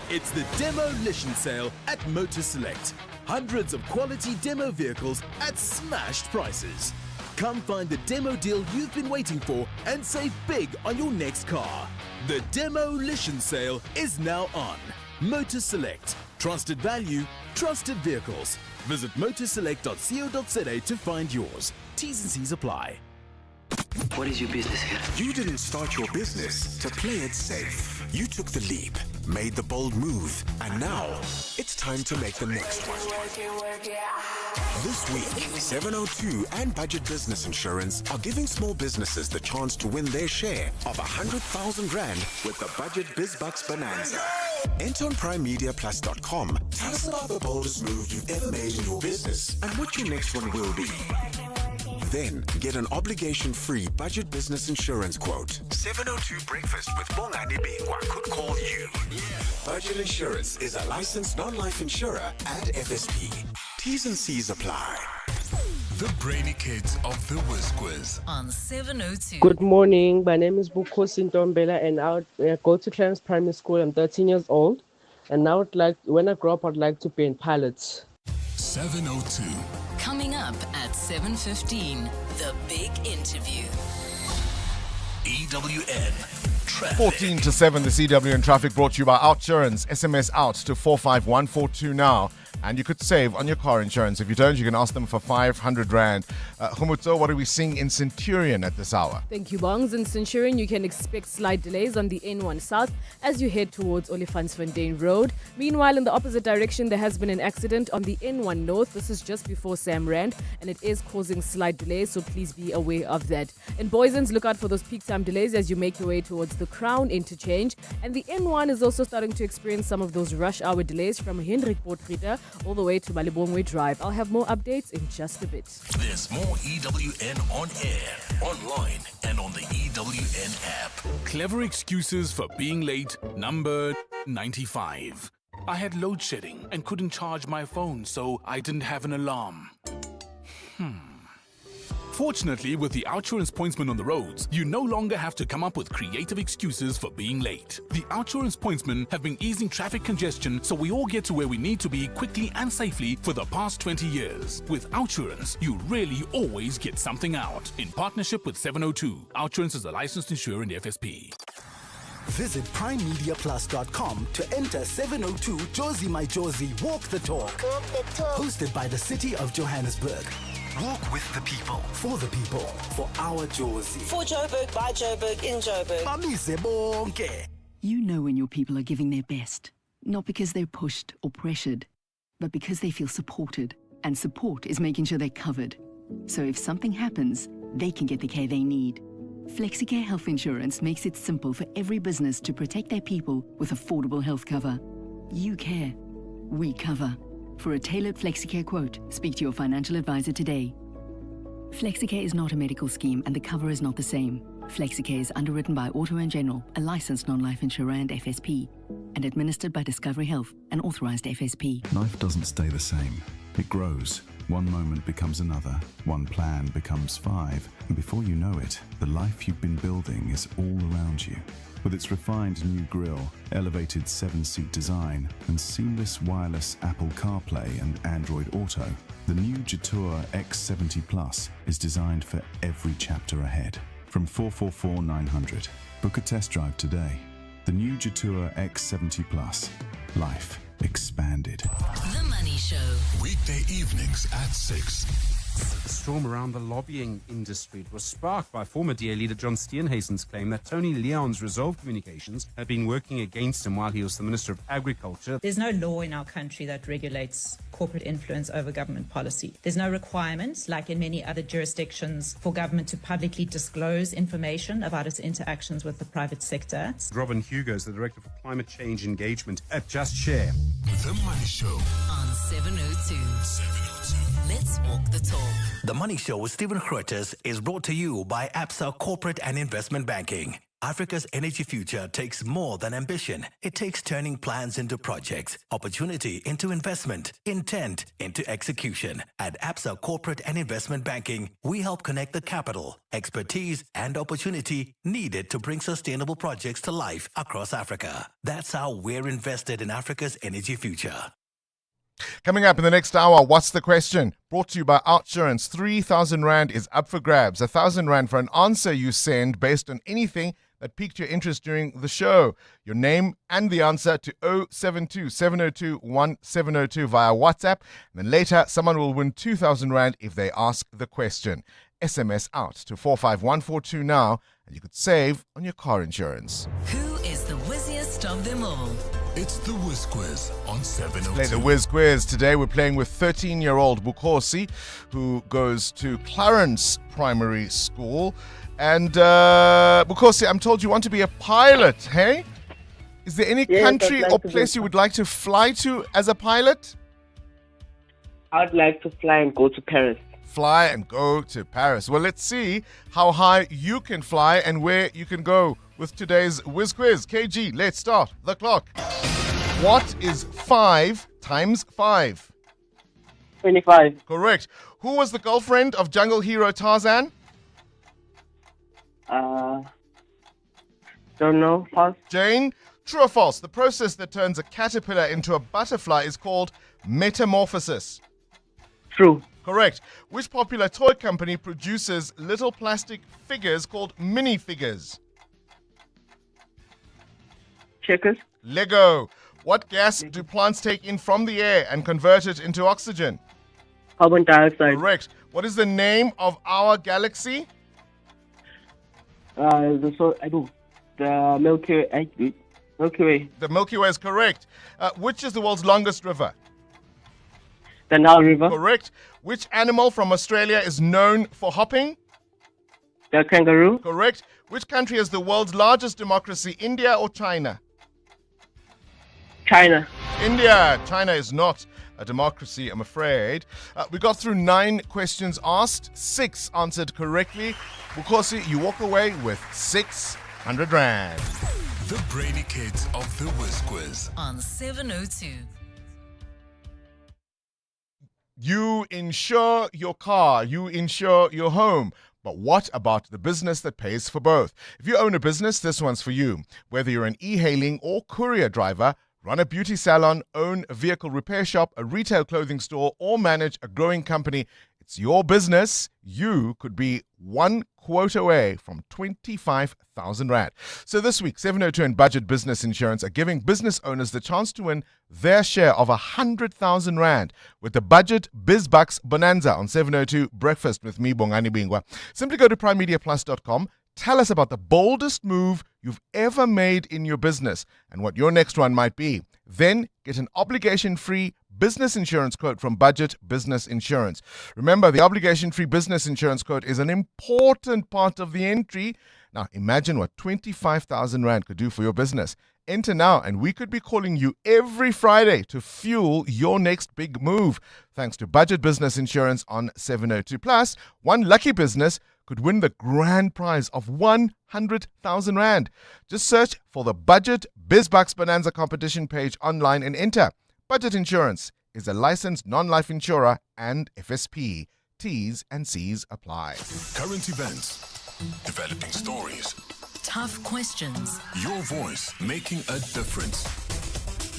It's the demolition sale at Motor Select. Hundreds of quality demo vehicles at smashed prices. Come find the demo deal you've been waiting for and save big on your next car. The demolition sale is now on. Motor Select. Trusted value, trusted vehicles. Visit motorselect.co.za to find yours. T's and C's apply. What is your business here? You didn't start your business to play it safe. You took the leap, made the bold move, and now it's time to make the next one. This week, 702 and Budget Business Insurance are giving small businesses the chance to win their share of 100,000 Rand with the Budget BizBucks Bonanza. Enter on primemediaplus.com. Tell us about the boldest move you've ever made in your business and what your next one will be. Then get an obligation-free Budget Business Insurance quote. 702 Breakfast with Bongani Bingwa could call you. Budget Insurance is a licensed non-life insurer and FSP. T's and C's apply. The Brainy Kids of the Whiz Quiz on 702. Good morning. My name is Bukosi Ntombela and I go to Clarence Primary School. I'm 13 years old. And now when I grow up, I'd like to be in pilots. 702. Coming up at 7:15, the big interview. EWN Traffic. 14 to 7, the CWN Traffic brought to you by Outsurance. SMS out to 45142 now. And you could save on your car insurance. If you don't, you can ask them for 500 Rand. Humutso, what are we seeing in Centurion at this hour? Thank you, Bongs. In Centurion, you can expect slight delays on the N1 South as you head towards Olifantsfontein Road. Meanwhile, in the opposite direction, there has been an accident on the N1 North. This is just before Sam Rand, and it is causing slight delays, so please be aware of that. In Boysens, look out for those peak time delays as you make your way towards the Crown interchange. And the N1 is also starting to experience some of those rush hour delays from Hendrik Potgieter all the way to Malibongwe Drive. I'll have more updates in just a bit. There's more EWN on air, online, and on the EWN app. Clever excuses for being late, number 95. I had load shedding and couldn't charge my phone, so I didn't have an alarm. Fortunately, with the Outsurance pointsman on the roads, you no longer have to come up with creative excuses for being late. The Outsurance pointsmen have been easing traffic congestion so we all get to where we need to be quickly and safely for the past 20 years. With Outsurance, you really always get something out. In partnership with 702, Outsurance is a licensed insurer in the FSP. Visit primemediaplus.com to enter 702 Josie My Josie Walk the Talk. Hosted by the City of Johannesburg. Walk with the people, for our Josie. For Joburg, by Joburg, in Joburg. Bamise bonke. You know when your people are giving their best, not because they're pushed or pressured, but because they feel supported. And support is making sure they're covered. So if something happens, they can get the care they need. FlexiCare Health Insurance makes it simple for every business to protect their people with affordable health cover. You care. We cover. For a tailored FlexiCare quote, speak to your financial advisor today. FlexiCare is not a medical scheme and the cover is not the same. FlexiCare is underwritten by Auto & General, a licensed non-life insurer and FSP, and administered by Discovery Health, an authorized FSP. Life doesn't stay the same. It grows. One moment becomes another. One plan becomes 5. And before you know it, the life you've been building is all around you. With its refined new grille, elevated 7-seat design, and seamless wireless Apple CarPlay and Android Auto, the new Jetour X70 Plus is designed for every chapter ahead. From 444-900. Book a test drive today. The new Jetour X70 Plus. Life expanded. The Money Show. Weekday evenings at 6. The storm around the lobbying industry was sparked by former DA leader John Steenhuisen's claim that Tony Leon's resolved communications had been working against him while he was the Minister of Agriculture. There's no law in our country that regulates corporate influence over government policy. There's no requirement, like in many other jurisdictions, for government to publicly disclose information about its interactions with the private sector. Robin Hugo is the Director for Climate Change Engagement at Just Share. The Money Show on 702. Let's walk the talk. The Money Show with Stephen Grootes is brought to you by Absa Corporate and Investment Banking. Africa's energy future takes more than ambition. It takes turning plans into projects, opportunity into investment, intent into execution. At Absa Corporate and Investment Banking, we help connect the capital, expertise, and opportunity needed to bring sustainable projects to life across Africa. That's how we're invested in Africa's energy future. Coming up in the next hour, what's the question? Brought to you by Outsurance. 3,000 Rand is up for grabs. 1,000 Rand for an answer you send based on anything that piqued your interest during the show. Your name and the answer to 072 702 1702 via WhatsApp. And then later, someone will win 2,000 Rand if they ask the question. SMS out to 45142 now, and you could save on your car insurance. Who is the whizziest of them all? It's the Whiz Quiz on 702. Play the Whiz Quiz. Today we're playing with 13-year-old Bongani, who goes to Clarence Primary School. And Bongani, I'm told you want to be a pilot, hey? Is there any country or place you would like to fly to as a pilot? I'd like to fly and go to Paris. Fly and go to Paris. Well, let's see how high you can fly and where you can go with today's Whiz Quiz. KG, let's start the clock. What is 5 times 5? 25. Correct. Who was the girlfriend of jungle hero Tarzan? Don't know. Pass. Jane, true or false? The process that turns a caterpillar into a butterfly is called metamorphosis. True. Correct. Which popular toy company produces little plastic figures called minifigures? Checkers. Lego. What gas do plants take in from the air and convert it into oxygen? Carbon dioxide. Correct. What is the name of our galaxy? The Milky Way. Milky Way. The Milky Way is correct. Which is the world's longest river? The Nile River. Correct. Which animal from Australia is known for hopping? The kangaroo. Correct. Which country is the world's largest democracy, India or China? China. India. China is not a democracy, I'm afraid. We got through 9 questions asked, 6 answered correctly. Bongani, you walk away with 600 Rand. The Brainy Kids of the Whiz Quiz. On 702. You insure your car, you insure your home. But what about the business that pays for both? If you own a business, this one's for you. Whether you're an e-hailing or courier driver, run a beauty salon, own a vehicle repair shop, a retail clothing store, or manage a growing company, it's your business. You could be one quote away from 25,000 Rand. So this week, 702 and Budget Business Insurance are giving business owners the chance to win their share of 100,000 Rand with the Budget BizBucks Bonanza on 702 Breakfast with me, Bongani Bingwa. Simply go to primemediaplus.com. Tell us about the boldest move you've ever made in your business and what your next one might be. Then get an obligation-free business insurance quote from Budget Business Insurance. Remember, the obligation-free business insurance quote is an important part of the entry. Now, imagine what 25,000 Rand could do for your business. Enter now, and we could be calling you every Friday to fuel your next big move. Thanks to Budget Business Insurance on 702 Plus, one lucky business could win the grand prize of 100,000 Rand. Just search for the Budget BizBucks Bonanza competition page online and enter. Budget Insurance is a licensed non-life insurer and FSP. T's and C's apply. Current events, developing stories, Tough questions. your voice making a difference.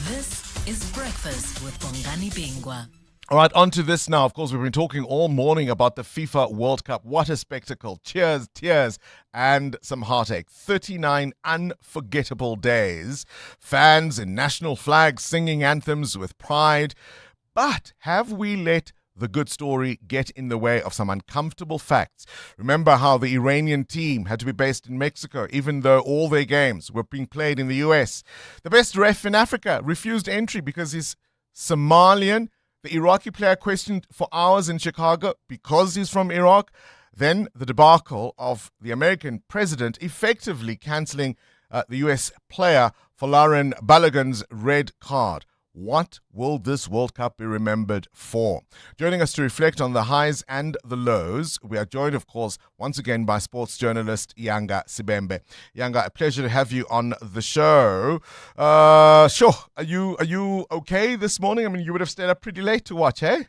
This is Breakfast with Bongani Bingwa. All right, on to this now. Of course, we've been talking all morning about the FIFA World Cup. What a spectacle. Cheers, tears, and some heartache. 39 unforgettable days. Fans in national flags singing anthems with pride. But have we let the good story get in the way of some uncomfortable facts? Remember how the Iranian team had to be based in Mexico, even though all their games were being played in the US. The best ref in Africa refused entry because he's Somalian. The Iraqi player questioned for hours in Chicago because he's from Iraq. Then the debacle of the American president effectively cancelling the US player for Lauren Balogun's red card. What will this World Cup be remembered for? Joining us to reflect on the highs and the lows, we are joined, of course, once again by sports journalist Yanga Sibembe. Yanga, a pleasure to have you on the show. Sure, are you okay this morning? I mean, you would have stayed up pretty late to watch, eh?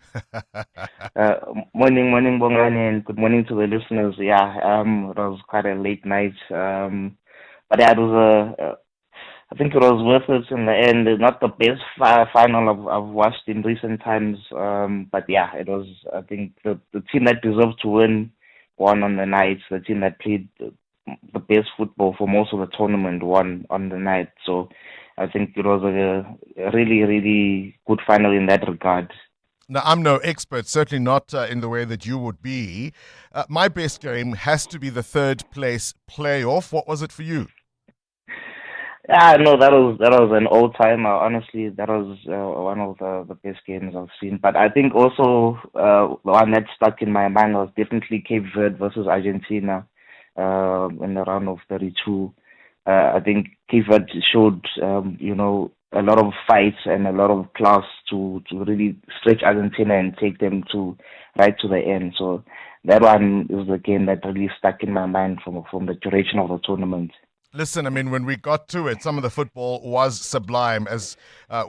Morning, Bongani, and good morning to the listeners. Yeah, it was quite a late night, but yeah, it was I think it was worth it in the end. It's not the best final I've watched in recent times, but yeah, it was. I think the team that deserved to win won on the night. The team that played the best football for most of the tournament won on the night. So I think it was a really, really good final in that regard. Now, I'm no expert, certainly not in the way that you would be. My best game has to be the third place playoff. What was it for you? Yeah, no, that was an old timer. Honestly, that was one of the best games I've seen. But I think also the one that stuck in my mind was definitely Cape Verde versus Argentina in the round of 32. I think Cape Verde showed, a lot of fights and a lot of class to really stretch Argentina and take them right to the end. So that one is the game that really stuck in my mind from the duration of the tournament. Listen, I mean, when we got to it, some of the football was sublime. As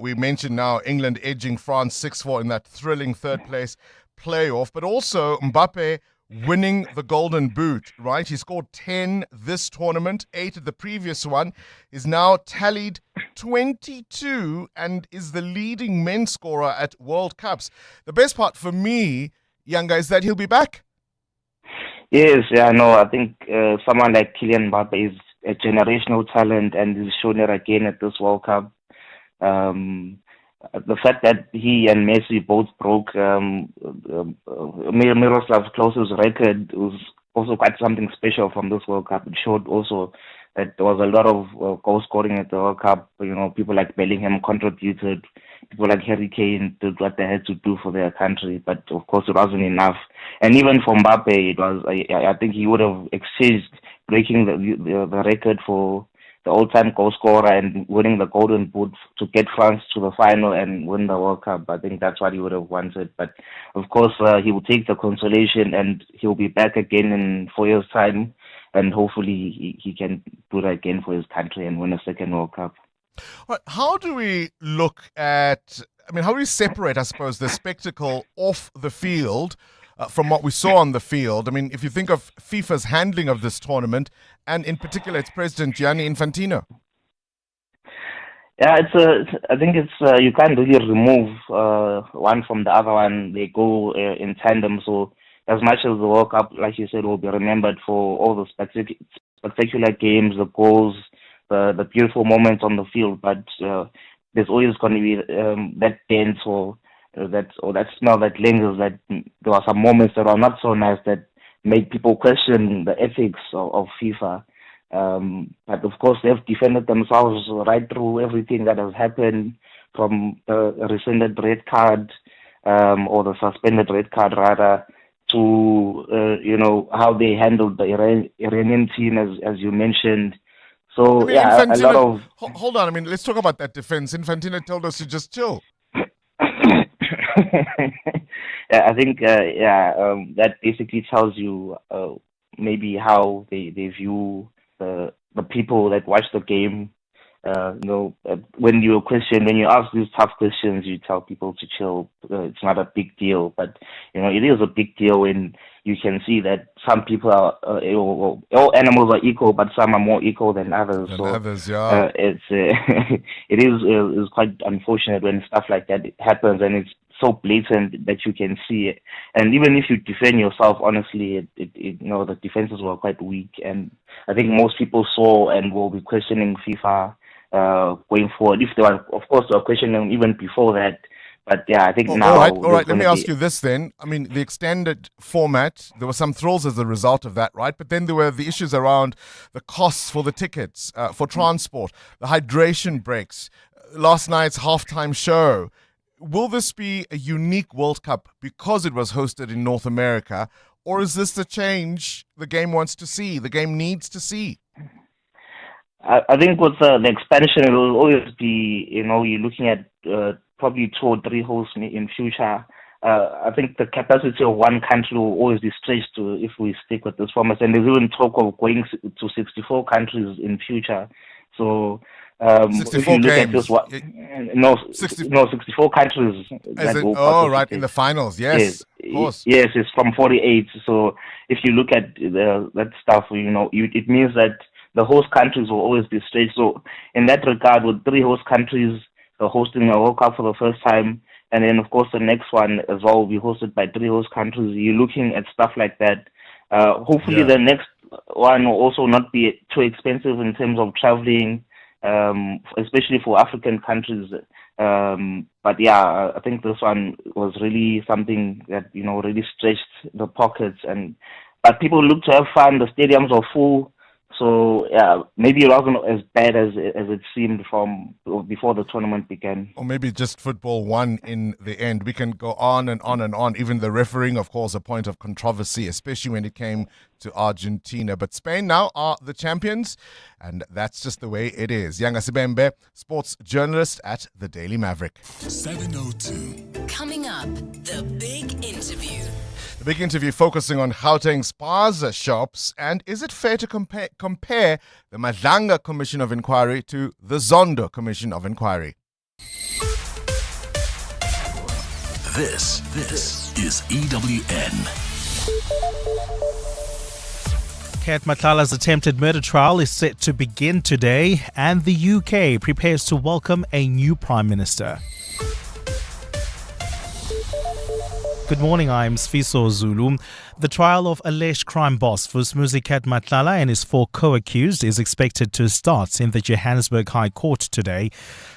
we mentioned now, England edging France 6-4 in that thrilling third place playoff. But also Mbappe winning the Golden Boot, right? He scored 10 this tournament, 8 at the previous one. Is now tallied 22 and is the leading men's scorer at World Cups. The best part for me, Yanga, is that he'll be back. Yes, yeah, no, I think someone like Kylian Mbappe is a generational talent and he's shown it again at this World Cup. The fact that he and Messi both broke Miroslav Klose's record was also quite something special from this World Cup. It showed also that there was a lot of goal scoring at the World Cup. People like Bellingham contributed. People like Harry Kane did what they had to do for their country. But of course, it wasn't enough. And even for Mbappe, it was. I think he would have exchanged breaking the record for the all-time goal scorer and winning the Golden Boot to get France to the final and win the World Cup. I think that's what he would have wanted. But of course, he will take the consolation and he'll be back again in 4 years' time and hopefully he can do that again for his country and win a second World Cup. Right. How do we look at, how do we separate, I suppose, the spectacle off the field from what we saw on the field? If you think of FIFA's handling of this tournament, and in particular its president, Gianni Infantino. Yeah, I think you can't really remove one from the other one. They go in tandem. So as much as the World Cup, like you said, will be remembered for all the spectacular games, the goals, the beautiful moments on the field, but there's always going to be that dent or that smell that lingers, that there are some moments that are not so nice that make people question the ethics of FIFA. But of course, they've defended themselves right through everything that has happened, from the rescinded red card, or the suspended red card rather, to how they handled the Iranian team, as you mentioned. So Infantino, a lot of. Hold on. Let's talk about that defense. Infantino told us to just chill. I think that basically tells you maybe how they view the people that watch the game. When you ask these tough questions, you tell people to chill. It's not a big deal, but it is a big deal when you can see that some people are all animals are equal, but some are more equal than others. It is quite unfortunate when stuff like that happens, and it's so blatant that you can see it. And even if you defend yourself, honestly, the defenses were quite weak, and I think most people saw and will be questioning FIFA going forward. If they were questioning even before that. But I think now. All right. Let me ask you this then. The extended format, there were some thrills as a result of that, right? But then there were the issues around the costs for the tickets, for transport, the hydration breaks, last night's halftime show. Will this be a unique World Cup because it was hosted in North America, or is this the change the game wants to see, the game needs to see? I think with the expansion, it will always be, you're looking at probably 2 or 3 hosts in future. I think the capacity of one country will always be stretched if we stick with this format. And there's even talk of going to 64 countries in future. So 64 if you look games. at this, 64 countries. In the finals, yes. Of course. Yes, it's from 48. So if you look at that stuff, it means that the host countries will always be stretched. So in that regard, with 3 host countries hosting a World Cup for the first time, and then of course the next one as well will be hosted by 3 host countries, you're looking at stuff like that. Hopefully the next one will also not be too expensive in terms of traveling, especially for African countries. But I think this one was really something that really stretched the pockets, but people look to have fun. The stadiums are full. So maybe it wasn't as bad as it seemed from before the tournament began. Or maybe just football won in the end. We can go on and on and on. Even the refereeing, of course, a point of controversy, especially when it came to Argentina. But Spain now are the champions, and that's just the way it is. Yanga Sibembe, sports journalist at the Daily Maverick. 702. Coming up, the big interview. The big interview focusing on Gauteng's Spaza shops, and is it fair to compare the Madlanga Commission of Inquiry to the Zondo Commission of Inquiry? This is EWN. Kat Matlala's attempted murder trial is set to begin today, and the UK prepares to welcome a new Prime Minister. Good morning, I'm Sfiso Zulu. The trial of alleged crime boss Vusmuzi Kat Matlala and his 4 co-accused is expected to start in the Johannesburg High Court today.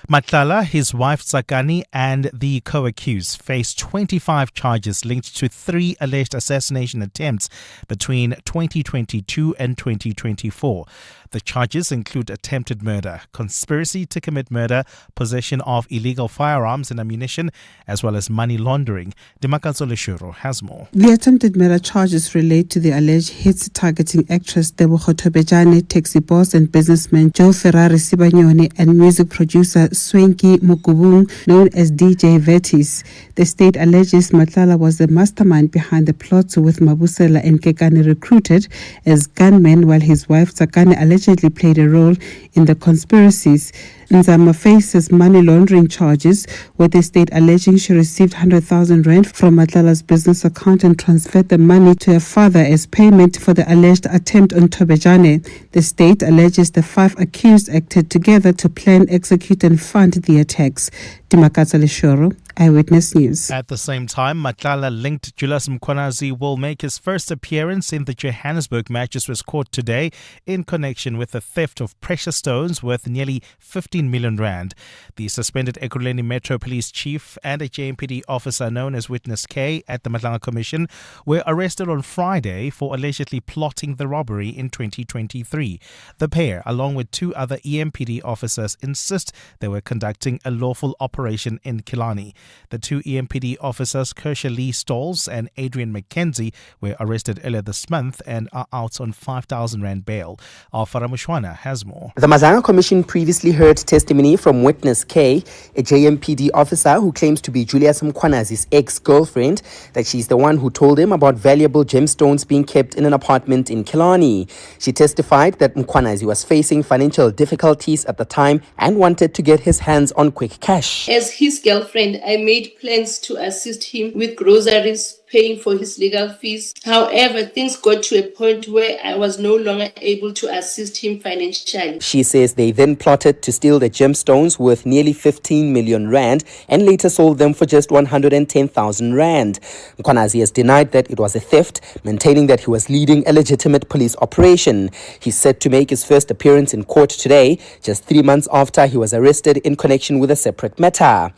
Matlala, his wife Tsakani and the co-accused face 25 charges linked to 3 alleged assassination attempts between 2022 and 2024. The charges include attempted murder, conspiracy to commit murder, possession of illegal firearms and ammunition, as well as money laundering. Dimakatso Timakatso Leshuro has more. The attempted murder charges relate to the alleged hits targeting actress Tebogo Tobejane, taxi boss and businessman Joe Ferrari Sibanyoni, and music producer Swenki Mukubung, known as DJ Vetis. The state alleges Madlanga was the mastermind behind the plots, with Mabusela and Kekane recruited as gunmen, while his wife Tsakane allegedly played a role in the conspiracies. Nzama faces money laundering charges, with the state alleging she received 100,000 rand from Madlanga's business account and transferred the money to her father as payment for the alleged attempt on Tobejane. The state alleges the 5 accused acted together to plan, execute and fund the attacks. Timakatso Leshuro, Eyewitness News. At the same time, Madlanga-linked Julius Mkhwanazi will make his first appearance in the Johannesburg Magistrates Court today in connection with the theft of precious stones worth nearly 15 million rand. The suspended Ekurhuleni Metro Police Chief and a JMPD officer known as Witness K at the Madlanga Commission were arrested on Friday for allegedly plotting the robbery in 2023. The pair, along with 2 other EMPD officers, insist they were conducting a lawful operation in Killarney. The 2 EMPD officers, Kershaw Lee Stalls and Adrian McKenzie, were arrested earlier this month and are out on 5,000 rand bail. Alfara Mushwana has more. The Madlanga Commission previously heard testimony from Witness K, a JMPD officer who claims to be Julius Mkhwanazi's ex-girlfriend, that she's the one who told him about valuable gemstones being kept in an apartment in Killarney. She testified that Mkhwanazi was facing financial difficulties at the time and wanted to get his hands on quick cash. As his girlfriend, I made plans to assist him with groceries, paying for his legal fees. However, things got to a point where I was no longer able to assist him financially. She says they then plotted to steal the gemstones worth nearly 15 million rand and later sold them for just 110,000 rand. Mkhwanazi has denied that it was a theft, maintaining that he was leading a legitimate police operation. He's set to make his first appearance in court today, just 3 months after he was arrested in connection with a separate matter.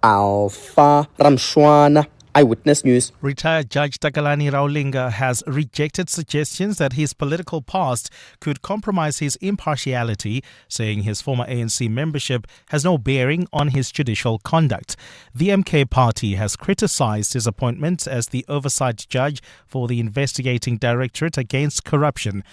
Alpha Ramshwana, Eyewitness News. Retired Judge Takalani Raulinga has rejected suggestions that his political past could compromise his impartiality, saying his former ANC membership has no bearing on his judicial conduct. The MK party has criticized his appointment as the oversight judge for the investigating Directorate Against Corruption.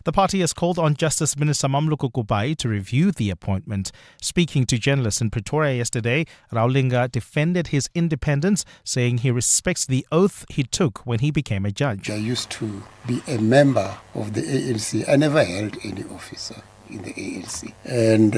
The party has called on Justice Minister Mamluko Kubai to review the appointment. Speaking to journalists in Pretoria yesterday, Raulinga defended his independence, saying he respects the oath he took when he became a judge. I used to be a member of the ANC. I never held any officer in the ANC. And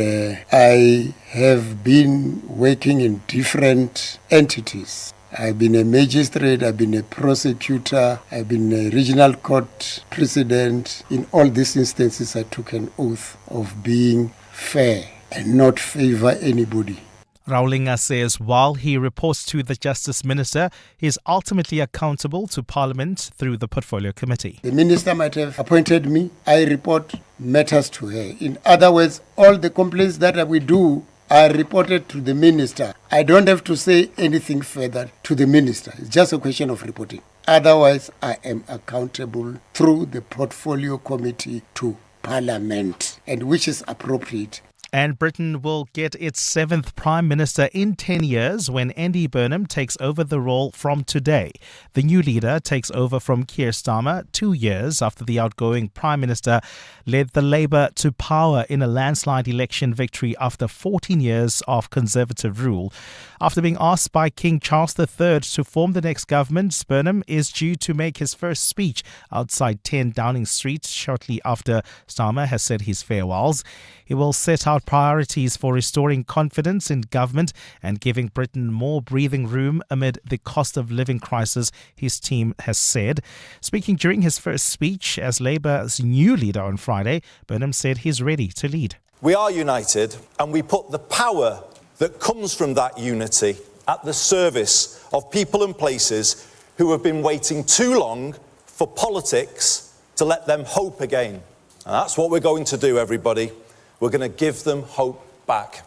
I have been working in different entities. I've been a magistrate, I've been a prosecutor, I've been a regional court president. In all these instances, I took an oath of being fair and not favor anybody. Raulinga says while he reports to the Justice Minister, he is ultimately accountable to Parliament through the Portfolio Committee. The Minister might have appointed me. I report matters to her. In other words, all the complaints that we do are reported to the Minister. I don't have to say anything further to the Minister. It's just a question of reporting. Otherwise, I am accountable through the Portfolio Committee to Parliament, and which is appropriate. And Britain will get its 7th Prime Minister in 10 years when Andy Burnham takes over the role from today. The new leader takes over from Keir Starmer 2 years after the outgoing Prime Minister led the Labour to power in a landslide election victory after 14 years of Conservative rule. After being asked by King Charles III to form the next government, Burnham is due to make his first speech outside 10 Downing Street shortly after Starmer has said his farewells. He will set out priorities for restoring confidence in government and giving Britain more breathing room amid the cost of living crisis, his team has said. Speaking during his first speech as Labour's new leader on Friday, Burnham said he's ready to lead. We are united, and we put the power that comes from that unity at the service of people and places who have been waiting too long for politics to let them hope again. And that's what we're going to do, everybody. We're going to give them hope back.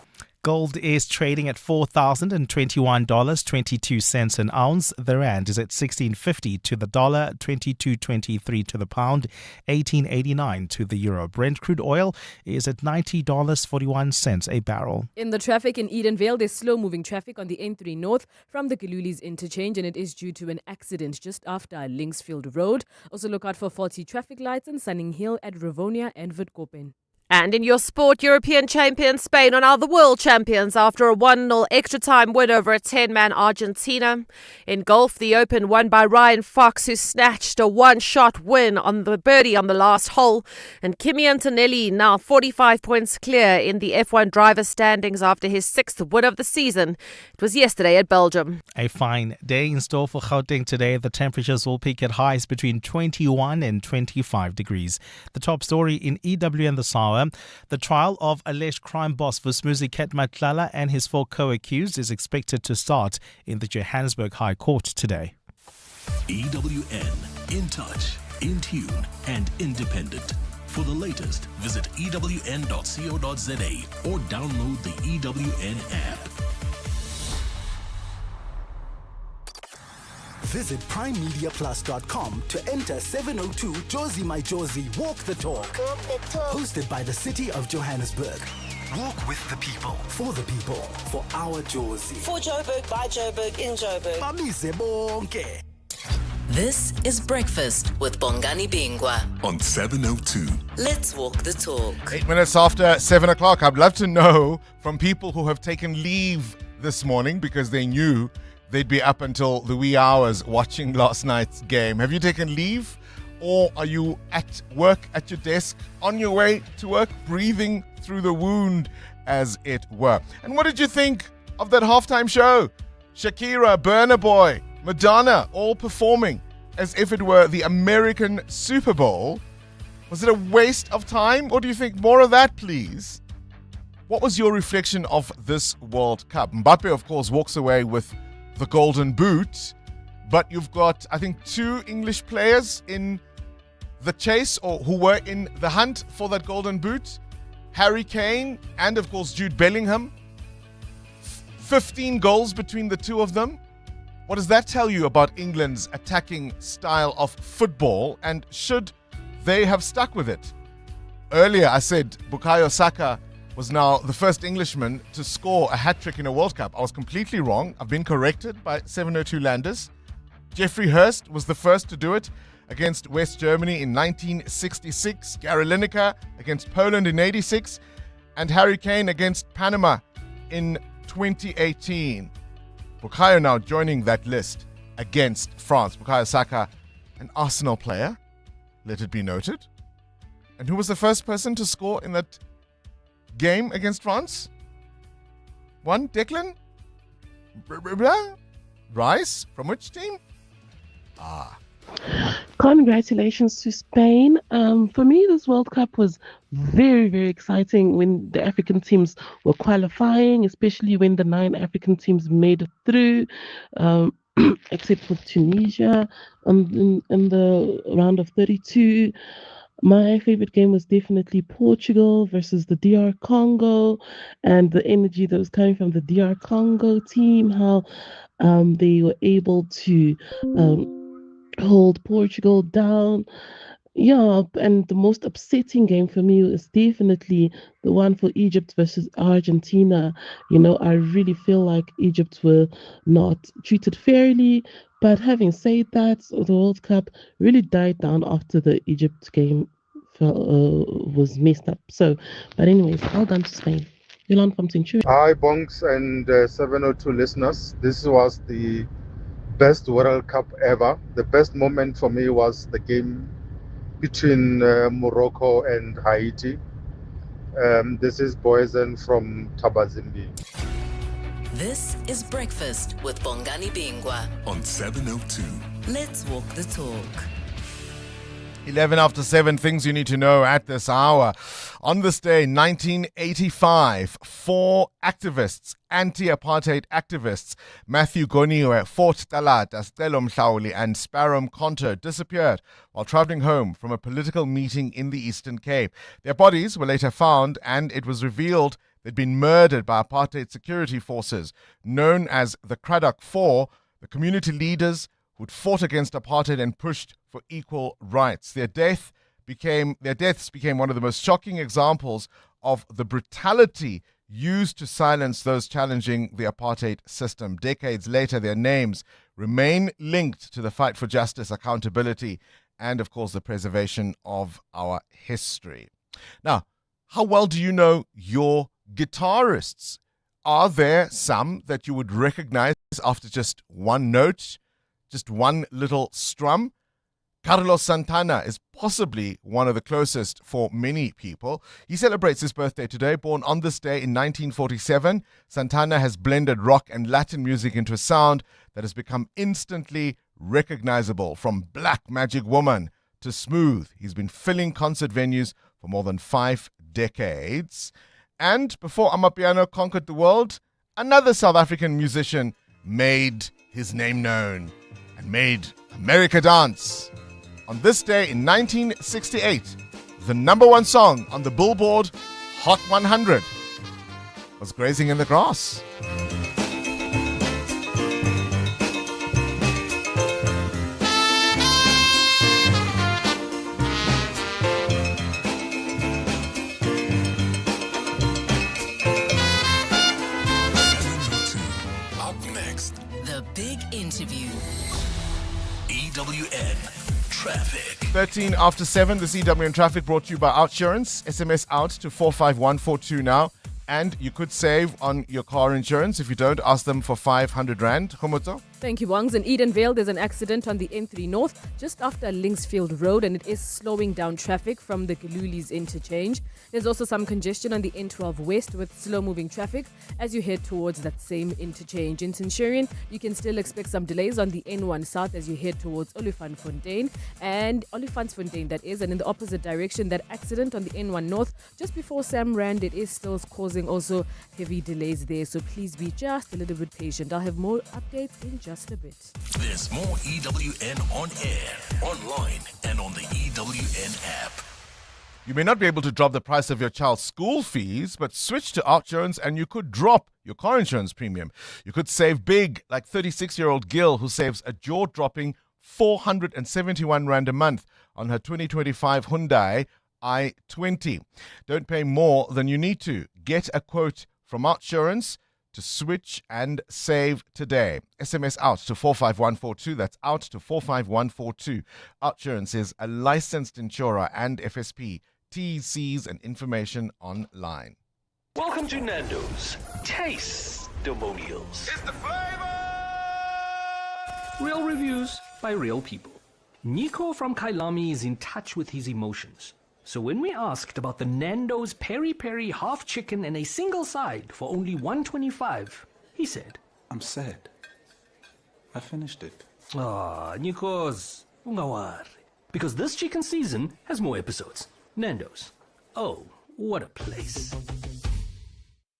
Gold is trading at $4,021.22 an ounce. The rand is at 16.50 to the dollar, 22.23 to the pound, 18.89 to the euro. Brent crude oil is at $90.41 a barrel. In the traffic in Edenvale, there's slow-moving traffic on the N3 North from the Galulis interchange, and it is due to an accident just after Linksfield Road. Also look out for faulty traffic lights in Sunning Hill at Rivonia and Witkoppen. And in your sport, European champions Spain are now the world champions after a 1-0 extra-time win over a 10-man Argentina. In golf, the Open won by Ryan Fox, who snatched a one-shot win on the birdie on the last hole. And Kimi Antonelli now 45 points clear in the F1 driver standings after his 6th win of the season. It was yesterday at Belgium. A fine day in store for Gauteng today. The temperatures will peak at highs between 21 and 25 degrees. The top story in EWN this hour. The trial of alleged crime boss Vusmuzi Matlala and his 4 co-accused is expected to start in the Johannesburg High Court today. EWN, in touch, in tune, and independent. For the latest, visit ewn.co.za or download the EWN app. Visit primemediaplus.com to enter 702 Josie My Josie Walk the Talk. Hosted by the City of Johannesburg. Walk with the people, for our Josie. For Joburg, by Joburg, in Joburg. Bamise bonke. This is Breakfast with Bongani Bingwa on 702. Let's walk the talk. 8 minutes after 7 o'clock. I'd love to know from people who have taken leave this morning because they knew they'd be up until the wee hours watching last night's game. Have you taken leave? Or are you at work, at your desk, on your way to work, breathing through the wound, as it were? And what did you think of that halftime show? Shakira, Burna Boy, Madonna, all performing as if it were the American Super Bowl. Was it a waste of time? Or do you think more of that, please? What was your reflection of this World Cup? Mbappe, of course, walks away with the Golden Boot, but you've got, I think, 2 English players in the chase, or who were in the hunt for that Golden Boot. Harry Kane and, of course, Jude Bellingham. 15 goals between the two of them. What does that tell you about England's attacking style of football, and should they have stuck with it? Earlier, I said Bukayo Saka was now the first Englishman to score a hat-trick in a World Cup. I was completely wrong. I've been corrected by 702 Landers. Jeffrey Hurst was the first to do it against West Germany in 1966. Gary Lineker against Poland in 86. And Harry Kane against Panama in 2018. Bukayo now joining that list against France. Bukayo Saka, an Arsenal player, let it be noted. And who was the first person to score in that game against France? One, Declan? Rice? From which team? Congratulations to Spain. For me, this World Cup was very, very exciting when the African teams were qualifying, especially when the 9 African teams made it through, except for Tunisia in the round of 32. My favorite game was definitely Portugal versus the DR Congo, and the energy that was coming from the DR Congo team, how they were able to hold Portugal down. Yeah, and the most upsetting game for me is definitely the one for Egypt versus Argentina. You know, I really feel like Egypt were not treated fairly. But having said that, the World Cup really died down after the Egypt game was messed up. So, but anyways, well done to Spain. Milan from Centurion. Hi, Bonks and 702 listeners. This was the best World Cup ever. The best moment for me was the game between Morocco and Haiti. This is Boyzen from Tabazimbi. This is Breakfast with Bongani Bingwa on 702. Let's walk the talk. 11 after 7, things you need to know at this hour. On this day, 1985, 4 activists, anti-apartheid activists, Matthew Goniwe, Fort Talata, Stelo Mhlauli, and Sparrow Mkhonto disappeared while traveling home from a political meeting in the Eastern Cape. Their bodies were later found, and it was revealed they'd been murdered by apartheid security forces known as the Cradock Four, the community leaders who'd fought against apartheid and pushed for equal rights. Their deaths became one of the most shocking examples of the brutality used to silence those challenging the apartheid system. Decades later, their names remain linked to the fight for justice, accountability, and, of course, the preservation of our history. Now, how well do you know your guitarists? Are there some that you would recognize after just one note, just one little strum? Carlos Santana is possibly one of the closest for many people. He celebrates his birthday today. Born on this day in 1947, Santana has blended rock and Latin music into a sound that has become instantly recognizable. From Black Magic Woman to Smooth, he's been filling concert venues for more than 5 decades. And before Amapiano conquered the world, another South African musician made his name known and made America dance. On this day in 1968, the #1 song on the Billboard Hot 100 was Grazing in the Grass. Up next, The Big Interview. EWN Traffic. 13 after 7, this EWN Traffic brought to you by Outsurance. SMS out to 45142 now. And you could save on your car insurance. If you don't, ask them for 500 Rand. Khomotso? Thank you, Wangs. In Edenvale, there's an accident on the N3 North just after Linksfield Road, and it is slowing down traffic from the Gilulis interchange. There's also some congestion on the N12 West with slow-moving traffic as you head towards that same interchange. In Centurion, you can still expect some delays on the N1 South as you head towards Olifantsfontein, that is. And in the opposite direction, that accident on the N1 North just before Sam Rand, it is still causing also heavy delays there. So please be just a little bit patient. I'll have more updates in just a bit. There's more EWN on air, online, and on the EWN app. You may not be able to drop the price of your child's school fees, but switch to Outsurance and you could drop your car insurance premium. You could save big, like 36-year-old Gil, who saves a jaw-dropping 471 Rand a month on her 2025 Hyundai i20. Don't pay more than you need to. Get a quote from Outsurance to switch and save today. SMS out to 45142. That's out to 45142. Outsurance is a licensed insurer and FSP. TCs and information online. Welcome to Nando's Taste-Demonials. It's the flavor! Real reviews by real people. Nico from Kailami is in touch with his emotions. So when we asked about the Nando's Peri Peri half chicken and a single side for only $125, he said, I'm sad. I finished it. Ah, Nikos, ungawari. Because this chicken season has more episodes. Nando's. Oh, what a place.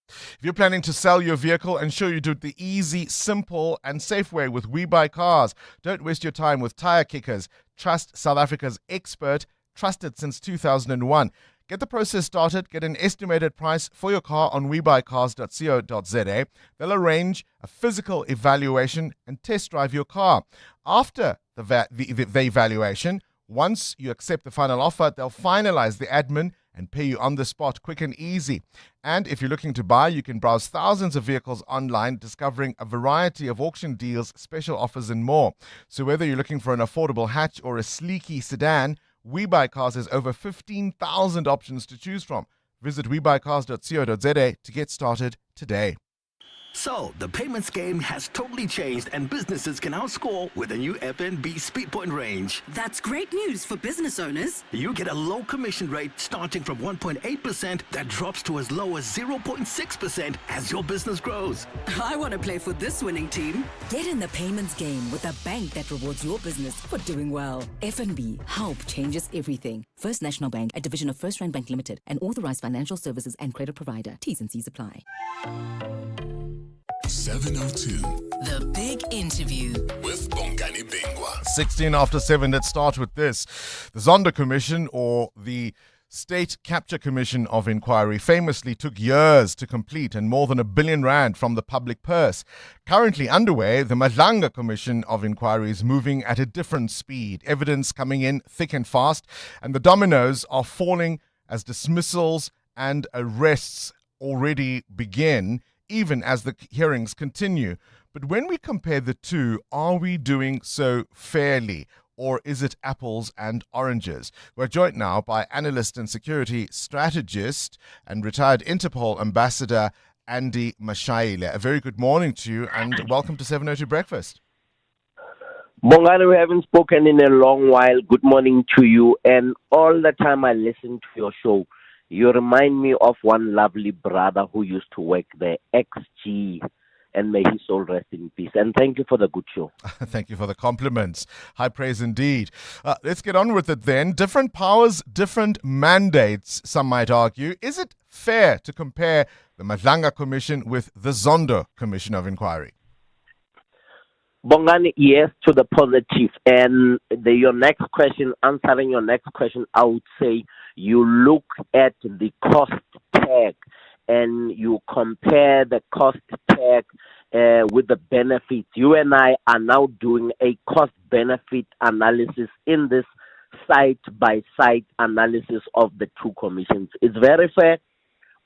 If you're planning to sell your vehicle, ensure you do it the easy, simple, and safe way with We Buy Cars. Don't waste your time with tire kickers. Trust South Africa's expert, trusted since 2001. Get the process started. Get an estimated price for your car on webuycars.co.za. They'll arrange a physical evaluation and test drive your car. After the evaluation, once you accept the final offer, they'll finalize the admin and pay you on the spot, quick and easy. And if you're looking to buy, you can browse thousands of vehicles online, discovering a variety of auction deals, special offers, and more. So whether you're looking for an affordable hatch or a sleeky sedan, We Buy Cars has over 15,000 options to choose from. Visit webuycars.co.za to get started today. So, the payments game has totally changed and businesses can now score with the new FNB Speedpoint range. That's great news for business owners. You get a low commission rate starting from 1.8% that drops to as low as 0.6% as your business grows. I want to play for this winning team. Get in the payments game with a bank that rewards your business for doing well. FNB, help changes everything. First National Bank, a division of First Rand Bank Limited, an authorized financial services and credit provider. T's and C's apply. 702. The Big Interview with Bongani Bingwa. 16 after 7, let's start with this. The Zondo Commission, or the State Capture Commission of Inquiry famously took years to complete and more than R1 billion from the public purse. Currently underway, the Madlanga Commission of Inquiry is moving at a different speed. Evidence coming in thick and fast, and the dominoes are falling as dismissals and arrests already begin, even as the hearings continue. But when we compare the two, are we doing so fairly? Or is it apples and oranges? We're joined now by analyst and security strategist and retired Interpol ambassador Andy Mashaile. A very good morning to you and welcome to 702 Breakfast. Bongani, we haven't spoken in a long while. Good morning to you. And all the time I listen to your show, you remind me of one lovely brother who used to work there, XG. And may his soul rest in peace. And thank you for the good show. Thank you for the compliments. High praise indeed. Let's get on with it then. Different powers, different mandates, some might argue. Is it fair to compare the Madlanga Commission with the Zondo Commission of Inquiry? Bongani, yes, to the positive. And your next question, answering your next question, I would say you look at the cost tag and you compare the cost tag with the benefits. You and I are now doing a cost-benefit analysis in this site-by-site analysis of the two commissions. It's very fair.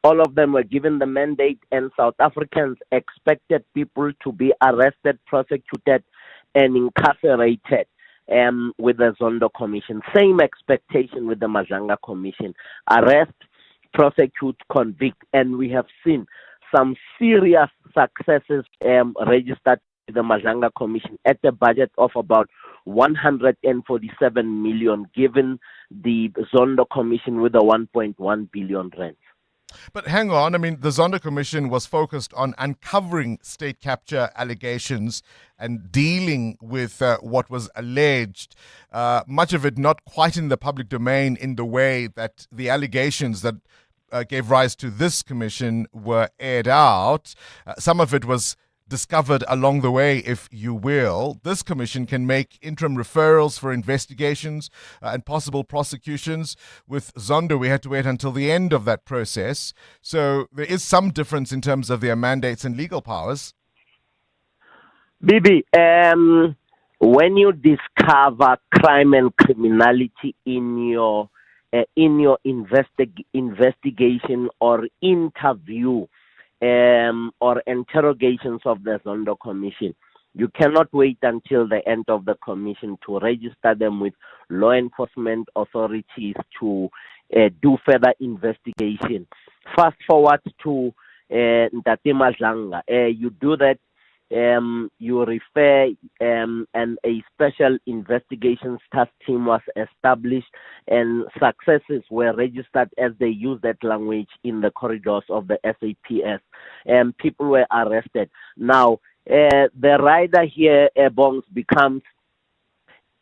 All of them were given the mandate, and South Africans expected people to be arrested, prosecuted, and incarcerated with the Zondo Commission. Same expectation with the Madlanga Commission. Arrest, prosecute, convict, and we have seen some serious successes registered with the Madlanga Commission at a budget of about 147 million, given the Zondo Commission with a 1.1 billion rand. But hang on, I mean, the Zondo Commission was focused on uncovering state capture allegations and dealing with what was alleged, much of it not quite in the public domain in the way that the allegations that gave rise to this commission were aired out. Some of it was discovered along the way, if you will. This commission can make interim referrals for investigations and possible prosecutions. With Zondo, we had to wait until the end of that process. So there is some difference in terms of their mandates and legal powers. Bibi, when you discover crime and criminality in your investigation or interview or interrogations of the Zondo Commission, you cannot wait until the end of the commission to register them with law enforcement authorities to do further investigation. Fast forward to Ntate Madlanga. You do that. You refer and a special investigations task team was established and successes were registered as they used that language in the corridors of the SAPS and people were arrested. Now, the rider here, Bongs, becomes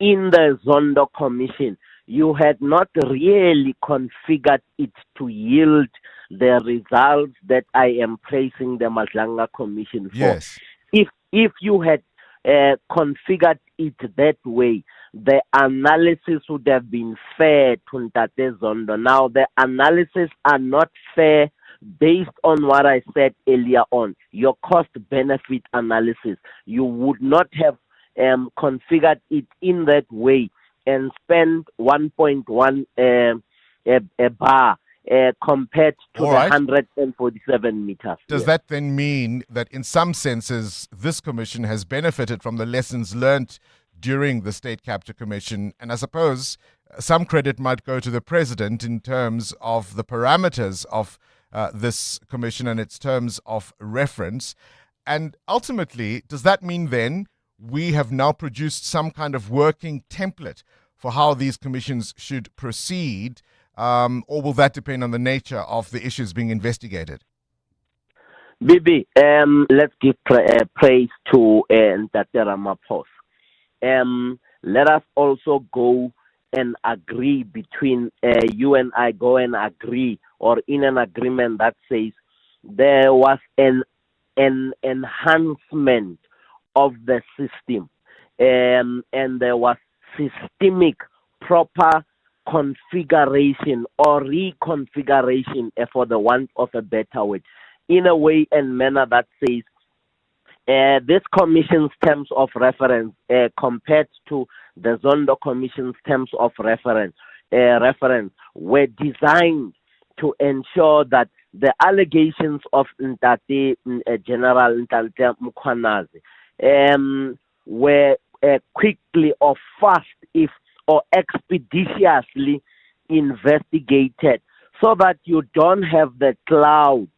in the Zondo Commission. You had not really configured it to yield the results that I am praising the Madlanga Commission for. Yes. If you had configured it that way, the analysis would have been fair to Ntate Zondo. Now, the analysis are not fair based on what I said earlier on, your cost-benefit analysis. You would not have configured it in that way and spend 1.1 bar compared to the 147 meters. Does that then mean that in some senses this commission has benefited from the lessons learnt during the State Capture Commission? And I suppose some credit might go to the president in terms of the parameters of this commission and its terms of reference. And ultimately, does that mean then we have now produced some kind of working template for how these commissions should proceed? Or will that depend on the nature of the issues being investigated? Bibi, let's give praise to Ntate Ramaphosa. Let us also go and agree between you and I, go and agree or in an agreement that says there was an enhancement of the system and there was systemic proper configuration or reconfiguration, for the want of a better word, in a way and manner that says this commission's terms of reference compared to the Zondo Commission's terms of reference were designed to ensure that the allegations of Ntate General Ntate Mkhwanazi were quickly or fast or expeditiously investigated, so that you don't have the cloud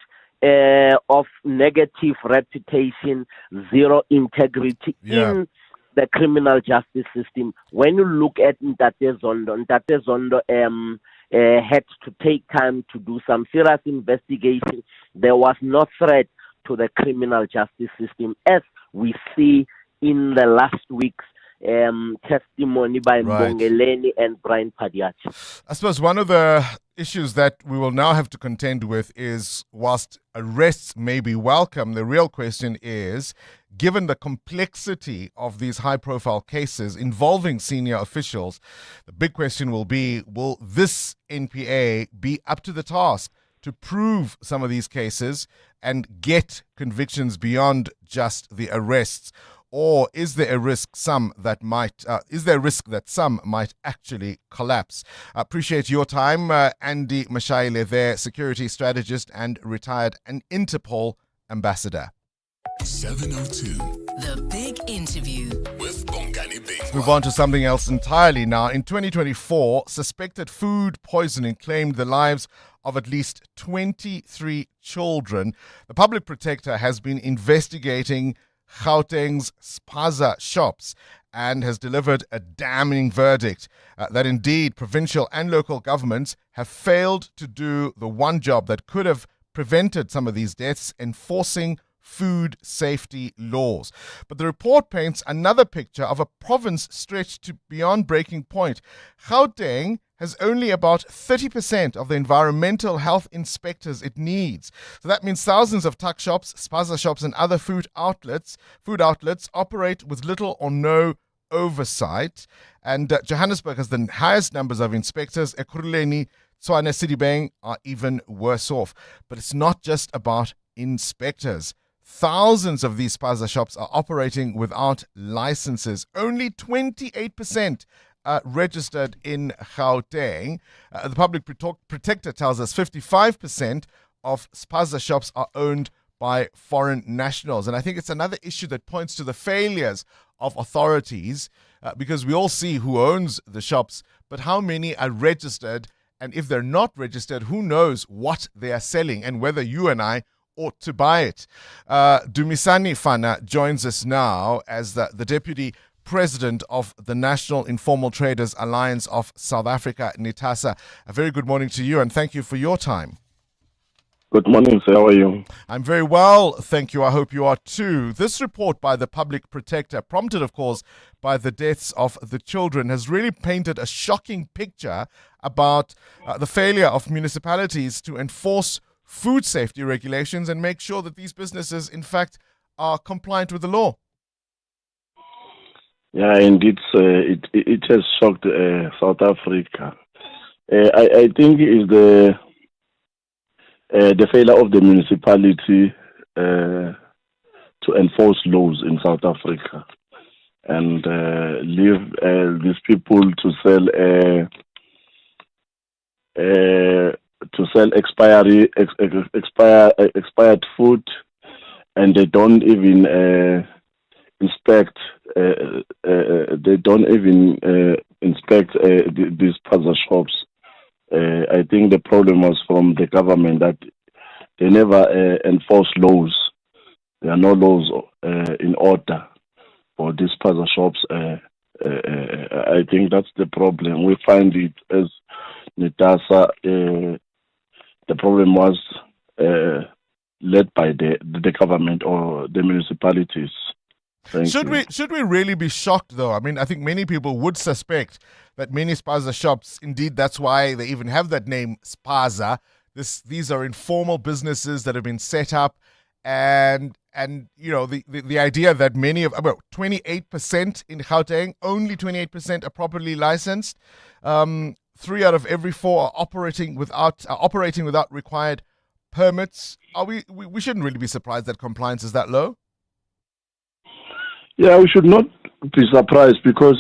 of negative reputation, zero integrity in the criminal justice system. When you look at Ntate Zondo had to take time to do some serious investigation. There was no threat to the criminal justice system, as we see in the last week's testimony by Mbongeleni and Brian Padiachi. I suppose one of the issues that we will now have to contend with is, whilst arrests may be welcome, the real question is, given the complexity of these high-profile cases involving senior officials, the big question will be, will this NPA be up to the task to prove some of these cases and get convictions beyond just the arrests? Or is there a risk that some might actually collapse? I appreciate your time, Andy Mashaile, there, security strategist and retired Interpol ambassador. 702. The Big Interview With Bongani Bingwa. Let's move on to something else entirely now. In 2024, suspected food poisoning claimed the lives of at least 23 children. The public protector has been investigating Gauteng's spaza shops and has delivered a damning verdict that indeed provincial and local governments have failed to do the one job that could have prevented some of these deaths: enforcing food safety laws. But the report paints another picture of a province stretched to beyond breaking point. Gauteng has only about 30% of the environmental health inspectors it needs. So that means thousands of tuck shops, spaza shops, and other food outlets operate with little or no oversight. And Johannesburg has the highest numbers of inspectors. Ekurhuleni, Tshwane, Citybang are even worse off. But it's not just about inspectors. Thousands of these spaza shops are operating without licenses. Only 28% registered in Gauteng. The public protector tells us 55% of spaza shops are owned by foreign nationals. And I think it's another issue that points to the failures of authorities, because we all see who owns the shops, but how many are registered? And if they're not registered, who knows what they are selling and whether you and I ought to buy it. Dumisani Fana joins us now as the Deputy President of the National Informal Traders Alliance of South Africa, NITASA. A very good morning to you, and thank you for your time. Good morning, sir. How are you? I'm very well, thank you. I hope you are too. This report by the Public Protector, prompted, of course, by the deaths of the children, has really painted a shocking picture about the failure of municipalities to enforce food safety regulations and make sure that these businesses, in fact, are compliant with the law. Yeah, indeed, it has shocked South Africa. I think it is the failure of the municipality to enforce laws in South Africa and leave these people to sell expired food, and they don't even inspect. They don't even inspect these spaza shops. I think the problem was from the government that they never enforce laws. There are no laws in order for these spaza shops. I think that's the problem. We find it as NITASA. The problem was led by the government or the municipalities. Should we really be shocked, though? I mean, I think many people would suspect that many spaza shops, indeed, that's why they even have that name, spaza. These are informal businesses that have been set up, and you know, the idea that many of about 28% in Gauteng, only 28% are properly licensed. 3 out of every 4 are operating without required permits. We shouldn't really be surprised that compliance is that low. Yeah, we should not be surprised because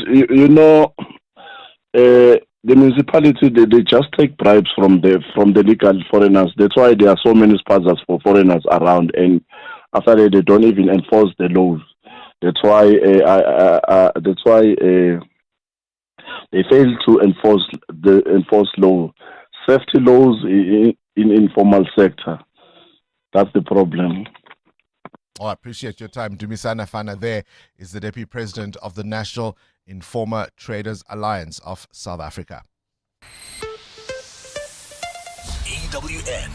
the municipality they just take bribes from the legal foreigners. That's why there are so many sponsors for foreigners around, and after that they don't even enforce the laws. That's why they fail to enforce law, safety laws in informal sector. That's the problem. I appreciate your time. Dumisana Fana there is the Deputy President of the National Informer Traders Alliance of South Africa. EWN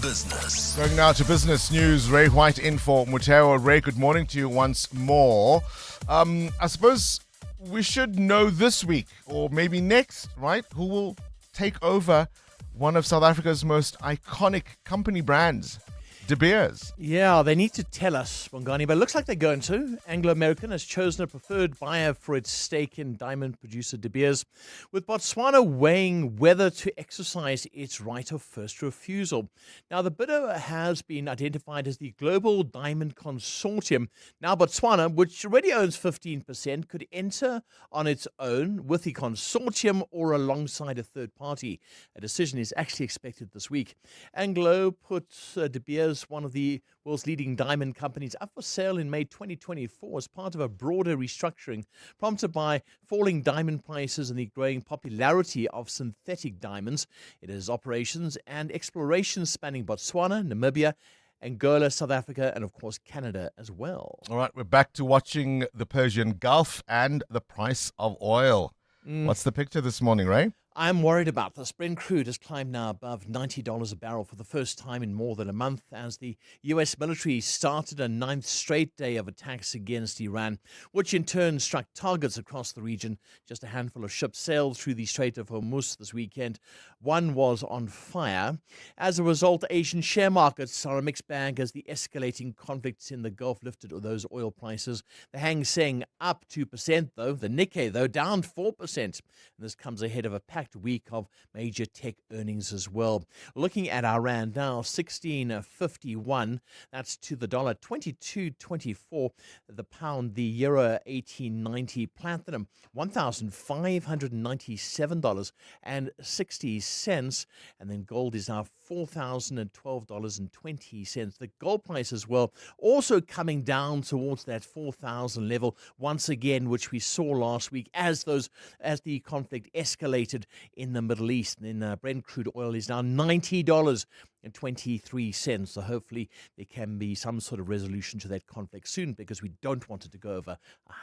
Business. Going now to business news. Ray White in for Muteo. Ray, good morning to you once more. I suppose we should know this week or maybe next, right, who will take over one of South Africa's most iconic company brands, De Beers. Yeah, they need to tell us, Bongani, but it looks like they're going to. Anglo American has chosen a preferred buyer for its stake in diamond producer De Beers, with Botswana weighing whether to exercise its right of first refusal. Now, the bidder has been identified as the Global Diamond Consortium. Now, Botswana, which already owns 15%, could enter on its own with the consortium or alongside a third party. A decision is actually expected this week. Anglo put De Beers, one of the world's leading diamond companies, up for sale in May 2024 as part of a broader restructuring prompted by falling diamond prices and the growing popularity of synthetic diamonds. It has operations and exploration spanning Botswana, Namibia, Angola, South Africa, and of course Canada as well. All right, we're back to watching the Persian Gulf and the price of oil. What's the picture this morning, Ray? I'm worried about this. Brent crude has climbed now above $90 a barrel for the first time in more than a month as the U.S. military started a 9th straight day of attacks against Iran, which in turn struck targets across the region. Just a handful of ships sailed through the Strait of Hormuz this weekend. One was on fire. As a result, Asian share markets are a mixed bag as the escalating conflicts in the Gulf lifted those oil prices. The Hang Seng up 2%, though. The Nikkei, though, down 4%. And this comes ahead of a packed week of major tech earnings as well. Looking at our rand now, 16.51. That's to the dollar, 22.24. The pound, the euro, 18.90. Platinum, $1,597.60. And then gold is now $4,012.20. The gold price as well, also coming down towards that 4,000 level once again, which we saw last week as the conflict escalated in the Middle East. And then Brent crude oil is now $90.23. So hopefully there can be some sort of resolution to that conflict soon, because we don't want it to go over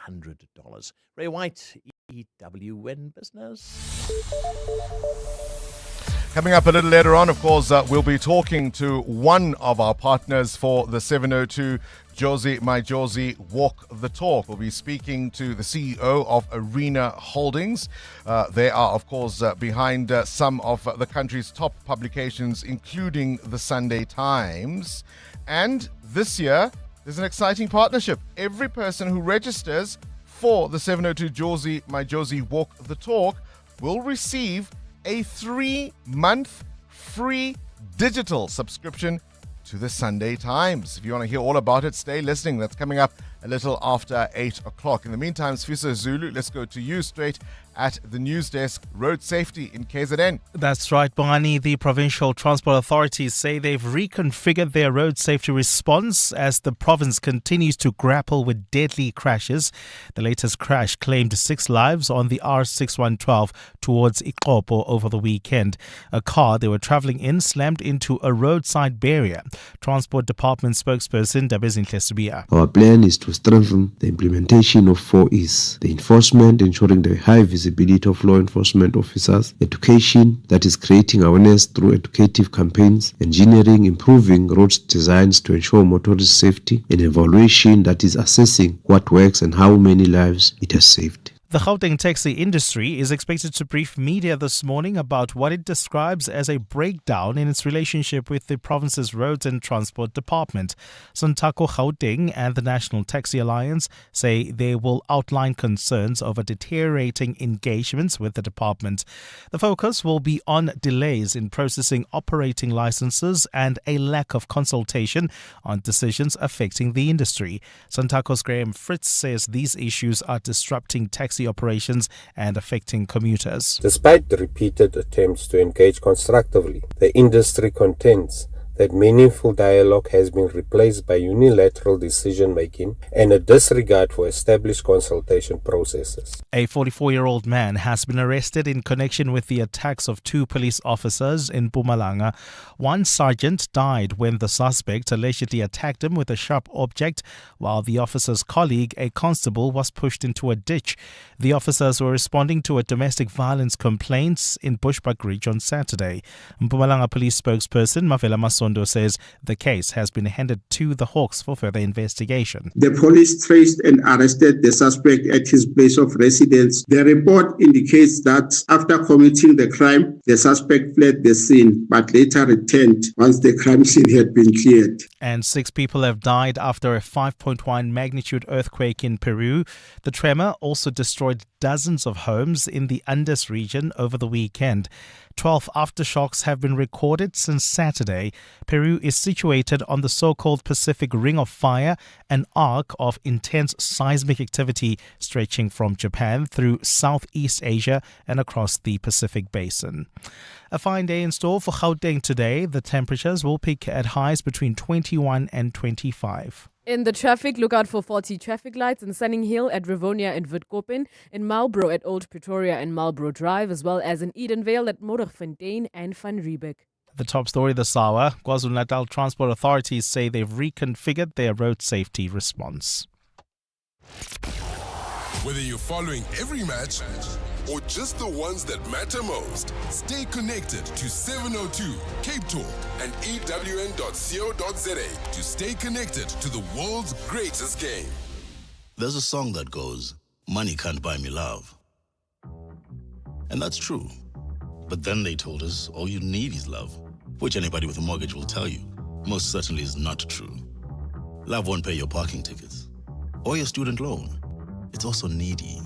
$100. Ray White, EWN Business. Coming up a little later on, of course, we'll be talking to one of our partners for the 702 Jozi My Jozi Walk the Talk. We'll be speaking to the CEO of Arena Holdings. They are, of course, behind some of the country's top publications, including the Sunday Times. And this year, there's an exciting partnership. Every person who registers for the 702 Jozi My Jozi Walk the Talk will receive a 3-month free digital subscription to the Sunday Times. If you want to hear all about it, stay listening. That's coming up a little after 8 o'clock. In the meantime, Sfiso Zulu, let's go to you straight at the news desk. Road safety in KZN. That's right, Bongani. The provincial transport authorities say they've reconfigured their road safety response as the province continues to grapple with deadly crashes. The latest crash claimed 6 lives on the R6112 towards Ikopo over the weekend. A car they were travelling in slammed into a roadside barrier. Transport Department spokesperson Dabezinhle Subia. Our plan is to strengthen the implementation of 4Es, the enforcement, ensuring the high visibility of law enforcement officers, education, that is creating awareness through educative campaigns, engineering, improving road designs to ensure motorist safety, and evaluation, that is assessing what works and how many lives it has saved. The Gauteng taxi industry is expected to brief media this morning about what it describes as a breakdown in its relationship with the province's Roads and Transport Department. Sontako Gauteng and the National Taxi Alliance say they will outline concerns over deteriorating engagements with the department. The focus will be on delays in processing operating licenses and a lack of consultation on decisions affecting the industry. Sontako's Graham Fritz says these issues are disrupting taxi operations and affecting commuters. Despite the repeated attempts to engage constructively, the industry contends that meaningful dialogue has been replaced by unilateral decision-making and a disregard for established consultation processes. A 44-year-old man has been arrested in connection with the attacks of 2 police officers in Mpumalanga. One sergeant died when the suspect allegedly attacked him with a sharp object, while the officer's colleague, a constable, was pushed into a ditch. The officers were responding to a domestic violence complaint in Bushbuck Ridge on Saturday. Mpumalanga police spokesperson Mavela Zondo says the case has been handed to the Hawks for further investigation. The police traced and arrested the suspect at his place of residence. The report indicates that after committing the crime, the suspect fled the scene but later returned once the crime scene had been cleared. And 6 people have died after a 5.1 magnitude earthquake in Peru. The tremor also destroyed dozens of homes in the Andes region over the weekend. 12 aftershocks have been recorded since Saturday. Peru is situated on the so-called Pacific Ring of Fire, an arc of intense seismic activity stretching from Japan through Southeast Asia and across the Pacific Basin. A fine day in store for Gauteng today. The temperatures will peak at highs between 21 and 25. In the traffic, look out for 40 traffic lights in Sunning Hill at Rivonia and Witkoppen, in Marlborough at Old Pretoria and Marlborough Drive, as well as in Edenvale at Moederfontein and Van Riebeek. The top story this hour, KwaZulu-Natal transport authorities say they've reconfigured their road safety response. Whether you're following every match or just the ones that matter most, stay connected to 702 Cape Talk and EWN.co.za to stay connected to the world's greatest game. There's a song that goes, "Money can't buy me love." And that's true. But then they told us all you need is love, which anybody with a mortgage will tell you most certainly is not true. Love won't pay your parking tickets or your student loan. It's also needy.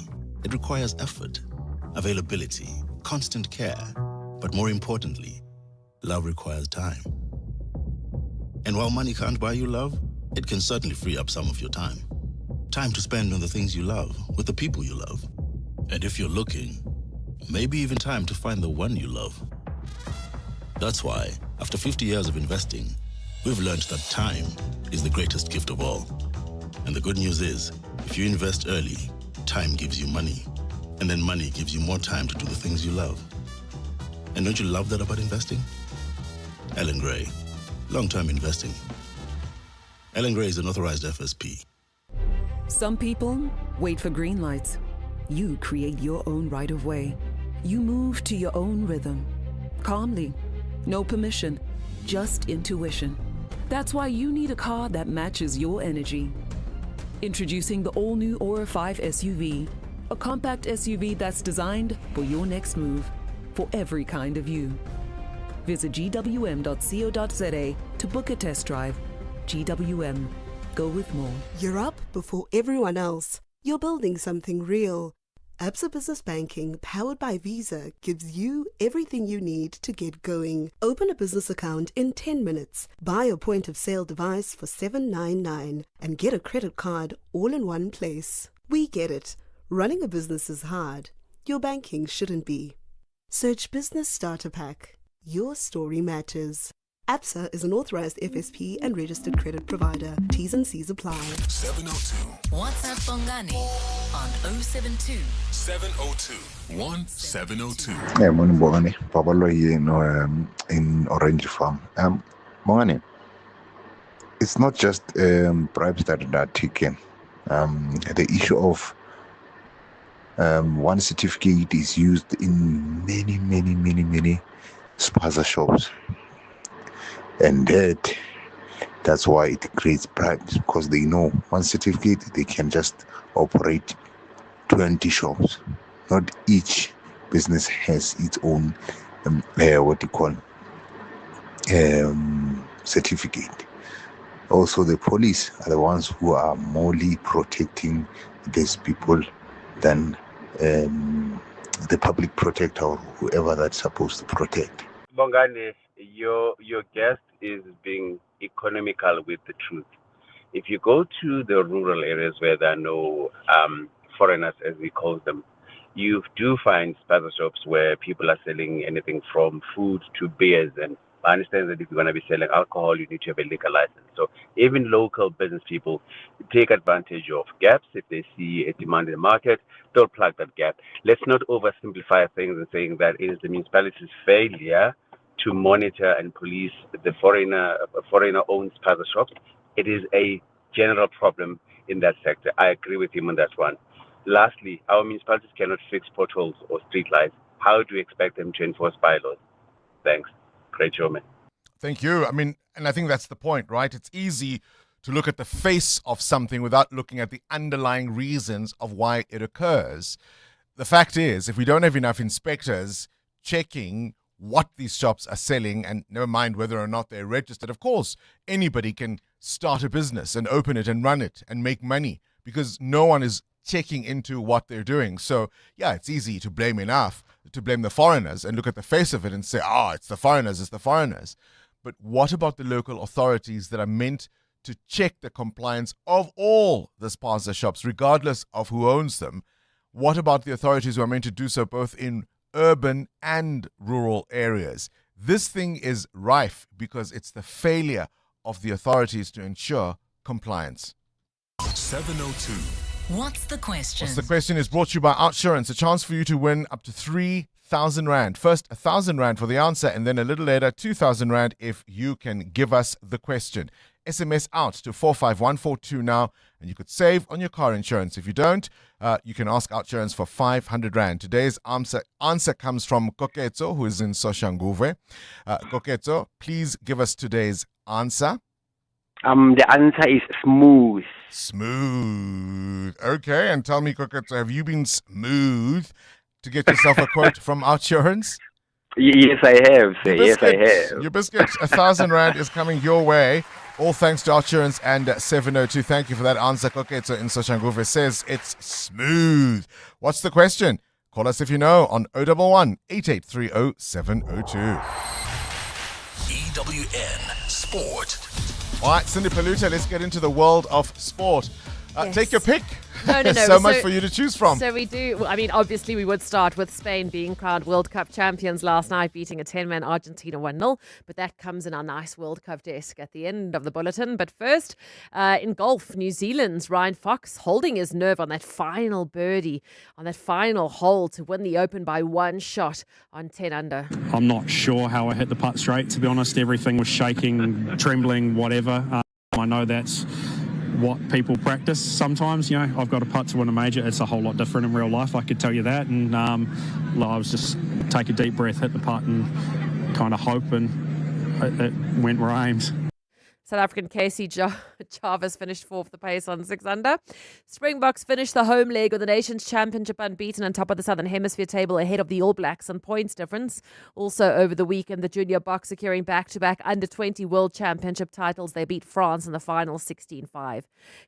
It requires effort, availability, constant care. But more importantly, love requires time. And while money can't buy you love, it can certainly free up some of your time. Time to spend on the things you love, with the people you love. And if you're looking, maybe even time to find the one you love. That's why, after 50 years of investing, we've learned that time is the greatest gift of all. And the good news is, if you invest early, time gives you money. And then money gives you more time to do the things you love. And don't you love that about investing? Ellen Gray, long-term investing. Ellen Gray is an authorized FSP. Some people wait for green lights. You create your own right of way. You move to your own rhythm. Calmly. No permission, just intuition. That's why you need a car that matches your energy. Introducing the all-new Aura 5 SUV, a compact SUV that's designed for your next move, for every kind of you. Visit gwm.co.za to book a test drive. GWM. Go with more. You're up before everyone else. You're building something real. Absa Business Banking, powered by Visa, gives you everything you need to get going. Open a business account in 10 minutes. Buy a point-of-sale device for $799 and get a credit card all in one place. We get it. Running a business is hard. Your banking shouldn't be. Search Business Starter Pack. Your story matters. Absa is an authorized FSP and registered credit provider. T's and C's apply. 702. WhatsApp Bongani on 072 702 1702. Hey, morning, Bongani. Pablo here in Orange Farm. Bongani, it's not just bribes that are taken. The issue of one certificate is used in many spaza shops. And that's why it creates bribes, because they know one certificate they can just operate 20 shops. Not each business has its own certificate. Also, the police are the ones who are morely protecting these people than the public protector or whoever that's supposed to protect. Bongani, your guest is being economical with the truth. If you go to the rural areas where there are no foreigners, as we call them, you do find spaza shops where people are selling anything from food to beers. And I understand that if you're going to be selling alcohol, you need to have a liquor license. So even local business people take advantage of gaps. If they see a demand in the market, they'll plug that gap. Let's not oversimplify things and saying that it is the municipality's failure to monitor and police the foreigner-owned spaza shops. It is a general problem in that sector. I agree with him on that one. Lastly, our municipalities cannot fix potholes or street lights. How do you expect them to enforce bylaws? Thanks. Great show, man. Thank you. I mean, and I think that's the point, right? It's easy to look at the face of something without looking at the underlying reasons of why it occurs. The fact is, if we don't have enough inspectors checking what these shops are selling, and never mind whether or not they're registered, of course, anybody can start a business and open it and run it and make money because no one is checking into what they're doing. So, yeah, it's easy to blame the foreigners and look at the face of it and say, it's the foreigners. But what about the local authorities that are meant to check the compliance of all the spaza shops, regardless of who owns them? What about the authorities who are meant to do so both in urban and rural areas? This thing is rife because it's the failure of the authorities to ensure compliance. 702. What's the question? What's The question is brought to you by Outsurance, a chance for you to win up to 3,000 Rand. First, 1,000 Rand for the answer, and then a little later, 2,000 Rand if you can give us the question. SMS out to 45142 now, and you could save on your car insurance. If you don't, you can ask Outsurance for 500 Rand. Today's answer comes from Koketso, who is in Soshanguve. Koketso, please give us today's answer. The answer is smooth. Smooth. Okay, and tell me, Koketso, have you been smooth to get yourself a quote from Outsurance? Yes, I have, sir. Yes, I have. Your biscuit, 1,000 Rand is coming your way. All thanks to Outsurance and 702. Thank you for that answer. Koketso in Soshanguve says it's smooth. What's the question? Call us if you know on 011 8830 702. EWN Sport. All right, Cindy Paluta, let's get into the world of sport. Yes. Take your pick. No. So much for you to choose from. So we do. Well, I mean, obviously, we would start with Spain being crowned World Cup champions last night, beating a 10-man Argentina 1-0. But that comes in our nice World Cup desk at the end of the bulletin. But first, in golf, New Zealand's Ryan Fox holding his nerve on that final birdie, on that final hole to win the Open by one shot on 10 under. I'm not sure how I hit the putt straight, to be honest. Everything was shaking, trembling, whatever. I know that's what people practice sometimes. You know, I've got a putt to win a major. It's a whole lot different in real life, I could tell you that. And I was just take a deep breath, hit the putt and kind of hope, and it went where I aimed. South African Casey Jarvis finished fourth the pace on 6 under. Springboks finished the home leg with the Nations Championship unbeaten on top of the Southern Hemisphere table ahead of the All Blacks on points difference. Also over the weekend, the Junior Boks securing back-to-back Under-20 World Championship titles. They beat France in the final 16-5.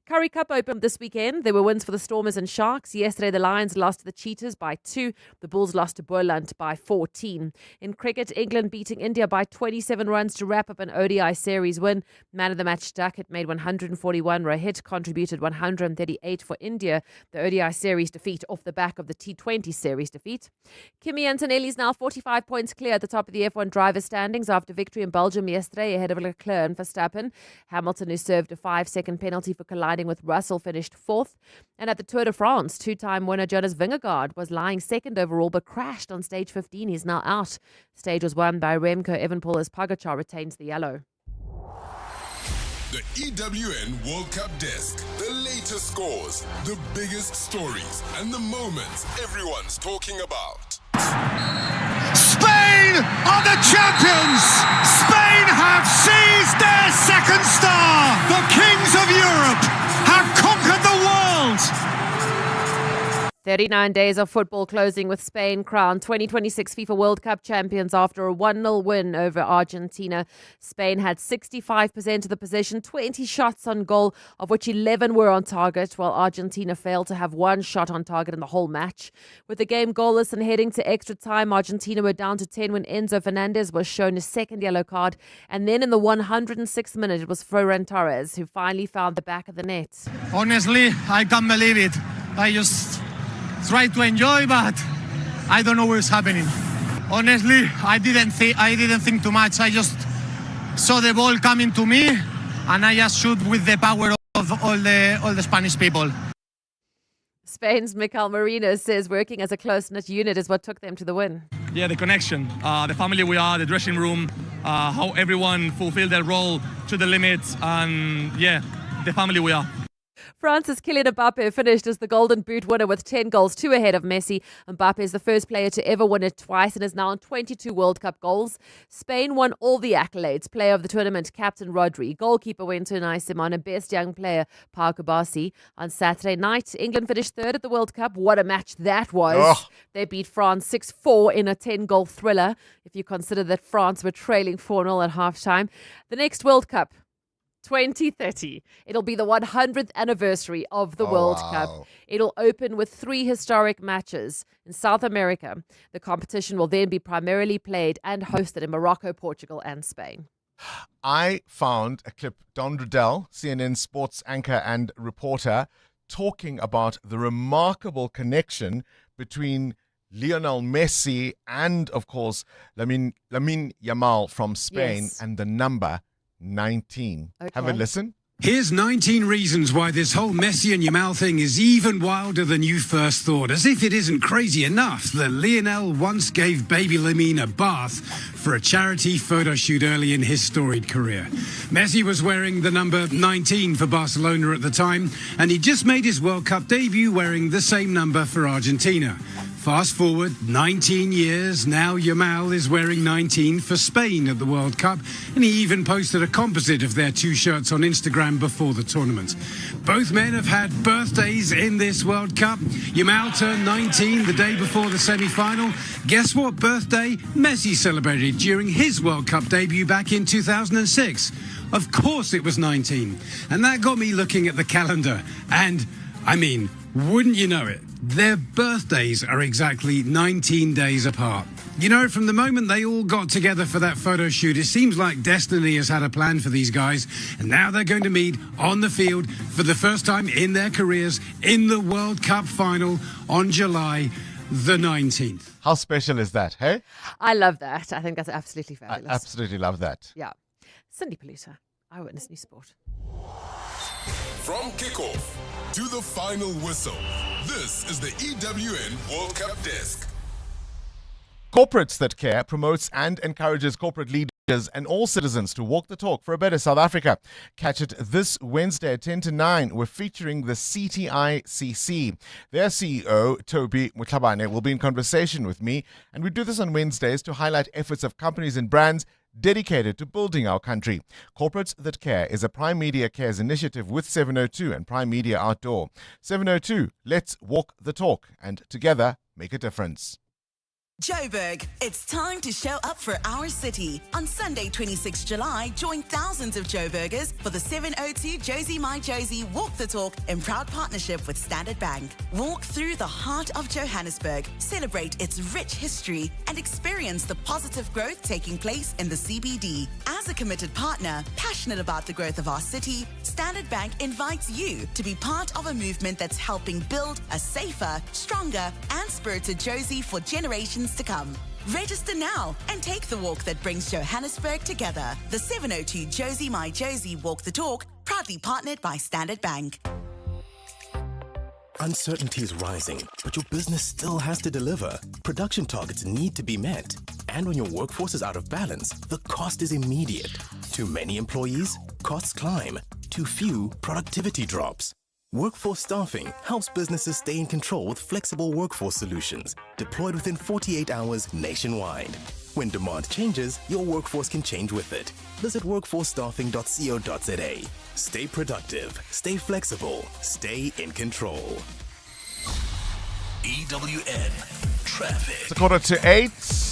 Currie Cup opened this weekend. There were wins for the Stormers and Sharks. Yesterday, the Lions lost to the Cheetahs by 2. The Bulls lost to Boland by 14. In cricket, England beating India by 27 runs to wrap up an ODI series win. Man of the match Duckett made 141. Rohit contributed 138 for India. The ODI series defeat off the back of the T20 series defeat. Kimi Antonelli is now 45 points clear at the top of the F1 driver standings after victory in Belgium yesterday ahead of Leclerc and Verstappen. Hamilton, who served a 5-second penalty for colliding with Russell, finished fourth. And at the Tour de France, two-time winner Jonas Vingegaard was lying second overall but crashed on stage 15. He's now out. Stage was won by Remco Evenepoel as Pogacar retains the yellow. The EWN World Cup Desk. The latest scores, the biggest stories, and the moments everyone's talking about. Spain are the champions! Spain have seized their second star! The kings of Europe have conquered the world! 39 days of football closing with Spain crowned 2026 FIFA World Cup champions after a 1-0 win over Argentina. Spain had 65% of the possession, 20 shots on goal, of which 11 were on target, while Argentina failed to have one shot on target in the whole match. With the game goalless and heading to extra time, Argentina were down to 10 when Enzo Fernandez was shown a second yellow card. And then in the 106th minute, it was Ferran Torres who finally found the back of the net. Honestly, I can't believe it. I just try to enjoy, but I don't know what's happening. Honestly, I didn't think too much. I just saw the ball coming to me, and I just shoot with the power of all the Spanish people. Spain's Mikel Merino says working as a close-knit unit is what took them to the win. Yeah, the connection, the family we are, the dressing room, how everyone fulfilled their role to the limit, and yeah, the family we are. France's Kylian Mbappe finished as the Golden Boot winner with 10 goals, 2 ahead of Messi. Mbappe is the first player to ever win it twice and is now on 22 World Cup goals. Spain won all the accolades. Player of the tournament, Captain Rodri. Goalkeeper went to Unai Simon and best young player, Pau Kubasi. On Saturday night, England finished third at the World Cup. What a match that was. Oh. They beat France 6-4 in a 10-goal thriller, if you consider that France were trailing 4-0 at halftime. The next World Cup, 2030. It'll be the 100th anniversary of the World Cup. It'll open with 3 historic matches in South America. The competition will then be primarily played and hosted in Morocco, Portugal, and Spain. I found a clip, Don Riddell, CNN sports anchor and reporter, talking about the remarkable connection between Lionel Messi and, of course, Lamine Yamal from Spain, Yes. and the number 19. Have a listen. Here's 19 reasons why this whole Messi and Yamal thing is even wilder than you first thought. As if it isn't crazy enough that Lionel once gave baby Lamine a bath for a charity photo shoot early in his storied career. Messi was wearing the number 19 for Barcelona at the time, and he just made his World Cup debut wearing the same number for Argentina. Fast forward 19 years, now Yamal is wearing 19 for Spain at the World Cup, and he even posted a composite of their 2 shirts on Instagram before the tournament. Both men have had birthdays in this World Cup. Yamal turned 19 the day before the semi-final. Guess what birthday Messi celebrated during his World Cup debut back in 2006? Of course it was 19. And that got me looking at the calendar. And, I mean, wouldn't you know it? Their birthdays are exactly 19 days apart. You know, from the moment they all got together for that photo shoot, it seems like destiny has had a plan for these guys. And now they're going to meet on the field for the first time in their careers in the World Cup final on July the 19th. How special is that, hey? I love that. I think that's absolutely fabulous. I absolutely love that. Yeah. Cindy Polita, Eyewitness News Sport. From kickoff to the final whistle, this is the EWN World Cup Desk. Corporates That Care promotes and encourages corporate leaders and all citizens to walk the talk for a better South Africa. Catch it this Wednesday at 10 to 9. We're featuring the CTICC. Their CEO, Toby Mutlabane, will be in conversation with me, and we do this on Wednesdays to highlight efforts of companies and brands dedicated to building our country. Corporates That Care is a Prime Media Cares initiative with 702 and Prime Media Outdoor. 702, let's walk the talk and together make a difference. Joburg, it's time to show up for our city. On Sunday, 26 July, join thousands of Joburgers for the 702 Josie My Josie Walk the Talk in proud partnership with Standard Bank. Walk through the heart of Johannesburg, celebrate its rich history, and experience the positive growth taking place in the CBD. As a committed partner, passionate about the growth of our city, Standard Bank invites you to be part of a movement that's helping build a safer, stronger, and spirited Josie for generations to come. Register now and take the walk that brings Johannesburg together. The 702 Josie My Josie Walk the Talk, proudly partnered by Standard Bank. Uncertainty is rising, but your business still has to deliver. Production targets need to be met. And when your workforce is out of balance, the cost is immediate. Too many employees? Costs climb. Too few? Productivity drops. Workforce Staffing helps businesses stay in control with flexible workforce solutions deployed within 48 hours nationwide. When demand changes, your workforce can change with it. Visit workforcestaffing.co.za. Stay productive, stay flexible, stay in control. EWN Traffic. It's 7:45.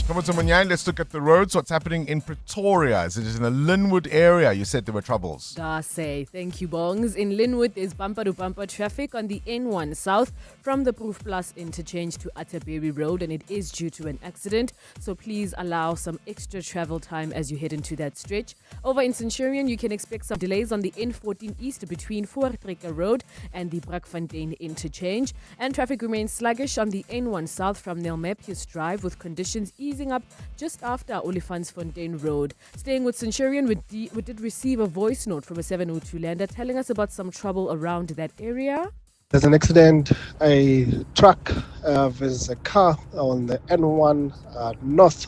Come on, Manyane, let's look at the roads. What's happening in Pretoria? Is it in the Linwood area? You said there were troubles. Thank you, Bongs. In Linwood, there's bumper-to-bumper traffic on the N1 South from the Proof Plus interchange to Atterbury Road, and it is due to an accident. So please allow some extra travel time as you head into that stretch. Over in Centurion, you can expect some delays on the N14 East between Voortrekker Road and the Brakfontein interchange. And traffic remains sluggish on the N1 South from Nelmepius Drive, with conditions easing up just after Olifantsfontein Road. Staying with Centurion, we did receive a voice note from a 702 lander telling us about some trouble around that area. There's an accident. A truck versus a car on the N1 North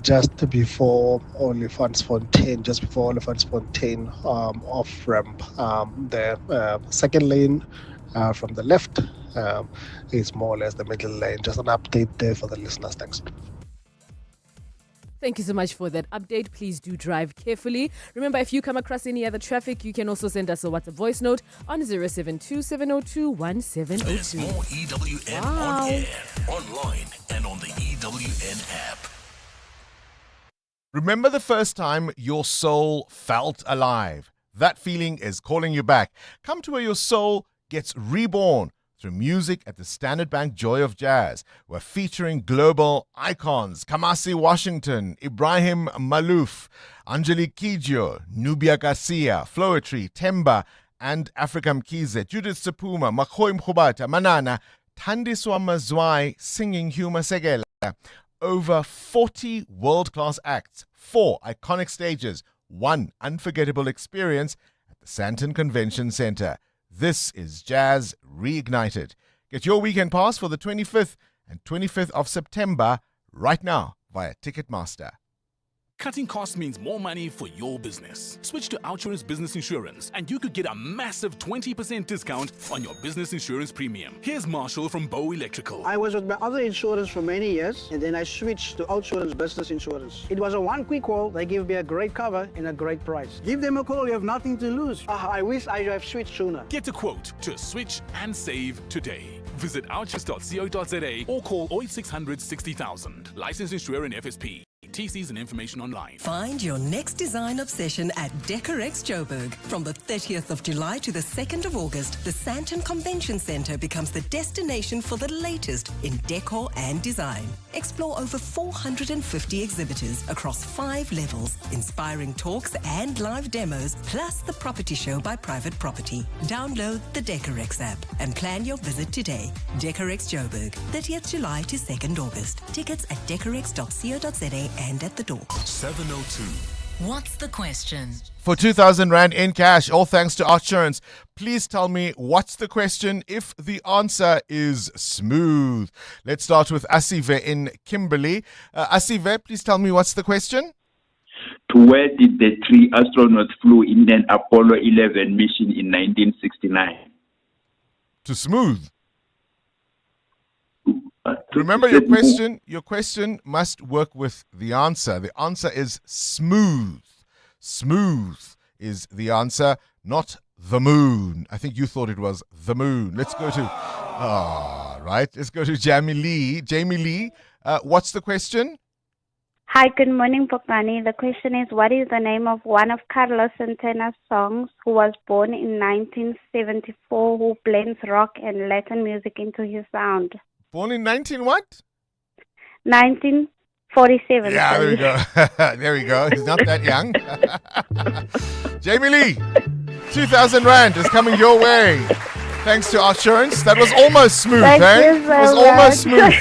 just before Olifantsfontein, off ramp. The second lane from the left is more or less the middle lane. Just an update there for the listeners. Thanks. Thank you so much for that update. Please do drive carefully. Remember, if you come across any other traffic, you can also send us a WhatsApp voice note on 072-702-1702. There's more EWN on air, online, and on the EWN app. Remember the first time your soul felt alive? That feeling is calling you back. Come to where your soul gets reborn through music at the Standard Bank Joy of Jazz. We're featuring global icons Kamasi Washington, Ibrahim Malouf, Angelique Kidjo, Nubia Garcia, Floetry, Temba, and Africa Mkize, Judith Sepuma, Makhoy Mkhubata, Manana, Thandiswa Mazwai singing Huma Segela. Over 40 world-class acts, 4 iconic stages, 1 unforgettable experience at the Sandton Convention Center. This is Jazz Reignited. Get your weekend pass for the 25th and 25th of September right now via Ticketmaster. Cutting costs means more money for your business. Switch to Outsurance Business Insurance and you could get a massive 20% discount on your business insurance premium. Here's Marshall from Bow Electrical. I was with my other insurance for many years and then I switched to Outsurance Business Insurance. It was a one quick call. They give me a great cover and a great price. Give them a call. You have nothing to lose. I wish I have switched sooner. Get a quote to switch and save today. Visit outsurance.co.za or call 0800 60000. Licensed insurer and FSP. TCs and information online. Find your next design obsession at Decorex Joburg. From the 30th of July to the 2nd of August, the Sandton Convention Center becomes the destination for the latest in decor and design. Explore over 450 exhibitors across 5 levels, inspiring talks and live demos, plus the property show by Private Property. Download the Decorex app and plan your visit today. Decorex Joburg, 30th July to 2nd August. Tickets at decorex.co.za and at the door. 702. What's the question? For 2,000 Rand in cash, all thanks to Outsurance. Please tell me what's the question if the answer is smooth. Let's start with Asive in Kimberley. Asive, please tell me what's the question? To where did the 3 astronauts flew in an Apollo 11 mission in 1969? To smooth. Remember your question must work with the answer. The answer is smooth. Smooth is the answer, not the moon. I think you thought it was the moon. Let's go to let's go to Jamie Lee. Jamie Lee, what's the question? Hi, good morning, Bongani. The question is, what is the name of one of Carlos Santana's songs, who was born in 1974, who blends rock and Latin music into his sound? Born in 19 what? 1947. Yeah, there we go. There we go. He's not that young. Jamie Lee, 2,000 Rand is coming your way. Thanks to Outsurance. That was almost smooth, Thank you it was almost smooth.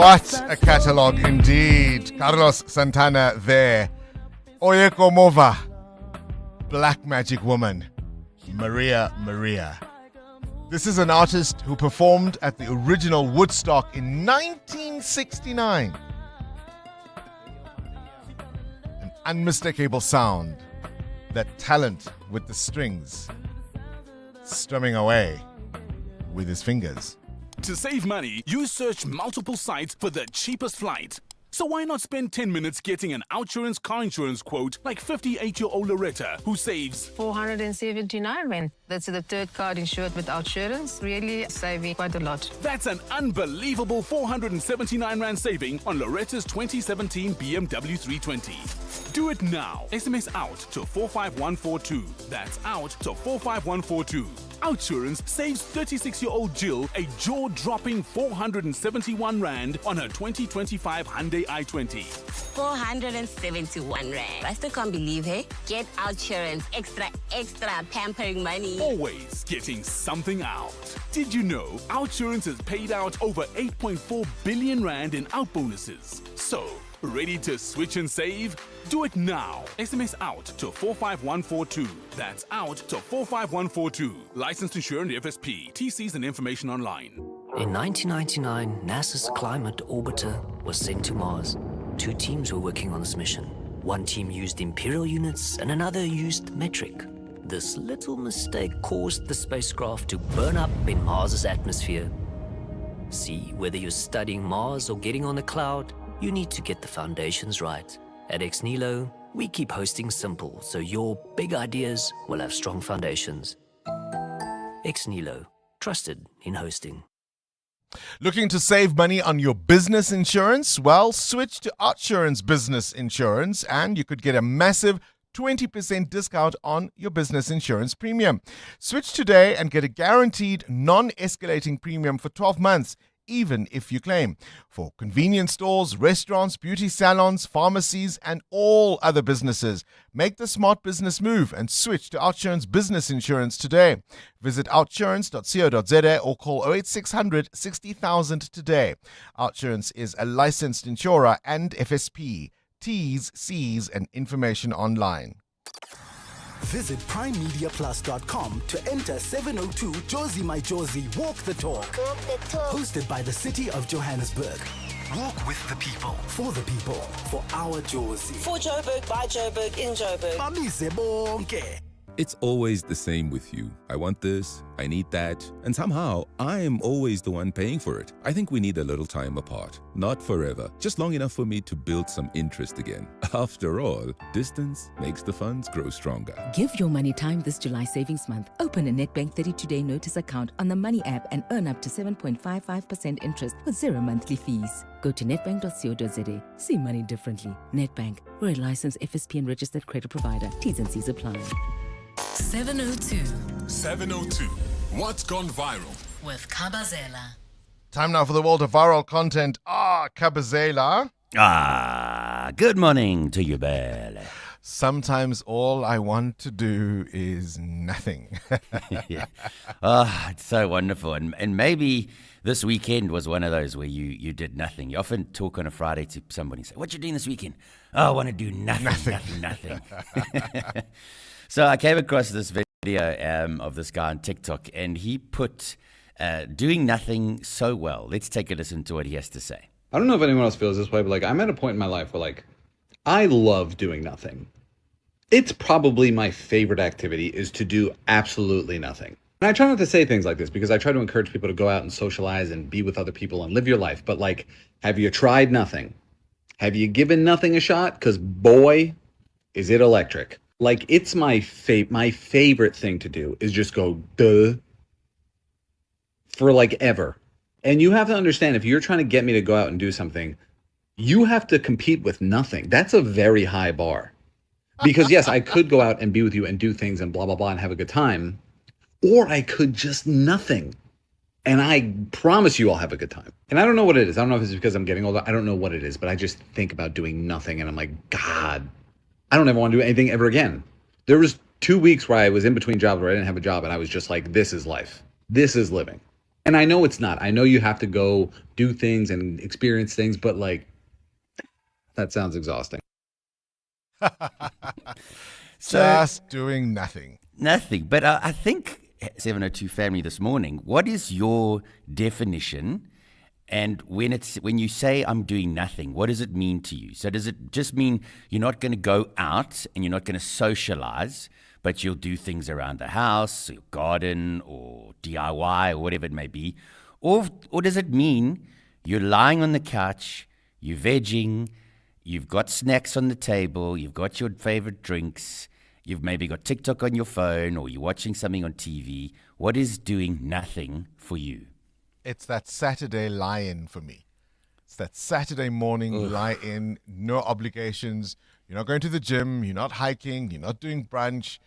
What a catalogue indeed. Carlos Santana there. Oyeko Mova. Black Magic Woman. Maria Maria. This is an artist who performed at the original Woodstock in 1969. An unmistakable sound. That talent with the strings. Strumming away with his fingers. To save money, you search multiple sites for the cheapest flight. So why not spend 10 minutes getting an Outsurance car insurance quote like 58-year-old Loretta, who saves 479 Rand. That's the third card insured with Outsurance, really saving quite a lot. That's an unbelievable 479 Rand saving on Loretta's 2017 BMW 320. Do it now. SMS out to 45142. That's out to 45142. Outsurance saves 36-year-old Jill a jaw-dropping 471 Rand on her 2025 Hyundai i20. 471 Rand. I still can't believe, hey? Get Outsurance. Extra pampering money. Always getting something out. Did you know Outsurance has paid out over 8.4 billion Rand in out bonuses? So, ready to switch and save? Do it now. SMS out to 45142. That's out to 45142. Licensed insured FSP. TCs and information online. In 1999, NASA's climate orbiter was sent to Mars. Two teams were working on this mission. One team used imperial units and another used metric. This little mistake caused the spacecraft to burn up in Mars's atmosphere. See, whether you're studying Mars or getting on the cloud, you need to get the foundations right. At Ex Nihilo, we keep hosting simple, so your big ideas will have strong foundations. Ex Nihilo, trusted in hosting. Looking to save money on your business insurance? Well, switch to Outsurance Business Insurance and you could get a massive 20% discount on your business insurance premium. Switch today and get a guaranteed non-escalating premium for 12 months, even if you claim. For convenience stores, restaurants, beauty salons, pharmacies, and all other businesses, make the smart business move and switch to Outsurance Business Insurance today. Visit outsurance.co.za or call 08600 60,000 today. Outsurance is a licensed insurer and FSP. T's, C's, and information online. Visit primemediaplus.com to enter 702 Josie My Josie Walk the Talk. Hosted by the City of Johannesburg. Walk with the people, for our Josie. For Joburg, by Joburg, in Joburg. Bamise bonke. It's always the same with you. I want this, I need that, and somehow I am always the one paying for it. I think we need a little time apart. Not forever, just long enough for me to build some interest again. After all, distance makes the funds grow stronger. Give your money time this July savings month. Open a Nedbank 32-day notice account on the Money app and earn up to 7.55% interest with 0 monthly fees. Go to nedbank.co.za. See money differently. Nedbank, we're a licensed FSP and registered credit provider. T's and C's apply. 702. 702. What's gone viral? With Kabazela. Time now for the world of viral content. Kabazela. Good morning to you, Belle. Sometimes all I want to do is nothing. Yeah. It's so wonderful. And maybe this weekend was one of those where you did nothing. You often talk on a Friday to somebody and say, what you doing this weekend? Oh, I want to do nothing. So I came across this video of this guy on TikTok, and he put doing nothing so well. Let's take a listen to what he has to say. I don't know if anyone else feels this way, but like I'm at a point in my life where like I love doing nothing. It's probably my favorite activity is to do absolutely nothing. And I try not to say things like this because I try to encourage people to go out and socialize and be with other people and live your life. But like, have you tried nothing? Have you given nothing a shot? Because boy, is it electric. Like it's my favorite thing to do is just go duh for like ever. And you have to understand, if you're trying to get me to go out and do something, you have to compete with nothing. That's a very high bar. Because yes, I could go out and be with you and do things and blah, blah, blah and have a good time. Or I could just nothing. And I promise you I'll have a good time. And I don't know what it is. I don't know if it's because I'm getting older. I don't know what it is. But I just think about doing nothing. And I'm like, God, I don't ever want to do anything ever again. There was 2 weeks where I was in between jobs where I didn't have a job. And I was just like, this is life. This is living. And I know it's not. I know you have to go do things and experience things. But like, that sounds exhausting. Just doing nothing. Nothing. But I think 702 family this morning, what is your definition? And when you say I'm doing nothing, what does it mean to you? So does it just mean you're not going to go out and you're not going to socialize, but you'll do things around the house, your garden, or DIY, or whatever it may be? Or does it mean you're lying on the couch, you're vegging, you've got snacks on the table, you've got your favorite drinks, you've maybe got TikTok on your phone, or you're watching something on TV? What is doing nothing for you? It's that Saturday lie-in for me. It's that Saturday morning lie-in, no obligations. You're not going to the gym, you're not hiking, you're not doing brunch.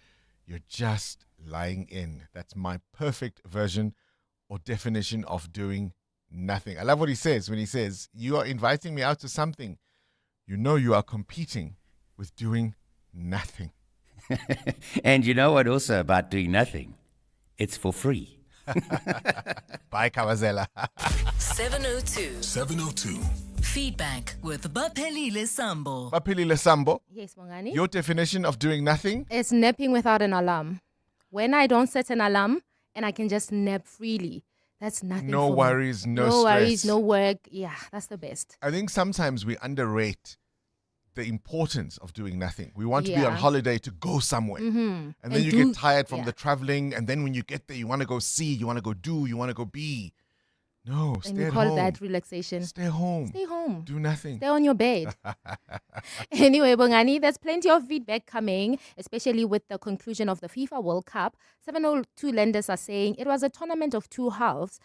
You're just lying in. That's my perfect version or definition of doing nothing. I love what he says when he says, you are inviting me out to something. You know you are competing with doing nothing. And you know what also about doing nothing? It's for free. Bye, Kawazela. 702. Feedback with Baphelile Sambo. Baphelile Sambo. Yes, Bongani. Your definition of doing nothing? It's napping without an alarm. When I don't set an alarm and I can just nap freely, that's nothing. No for worries, me. no No stress. worries, no work. Yeah, that's the best. I think sometimes we underrate the importance of doing nothing. We want to be on Yeah. holiday to go somewhere. Mm-hmm. And then you get tired from the traveling. And then when you get there, you want to go see, you want to go do, you want to go be. No, And stay we at call home. that relaxation. Stay home. Stay home. Do nothing. Stay on your bed. Anyway, Bongani, there's plenty of feedback coming, especially with the conclusion of the FIFA World Cup. 702 lenders are saying it was a tournament of two halves.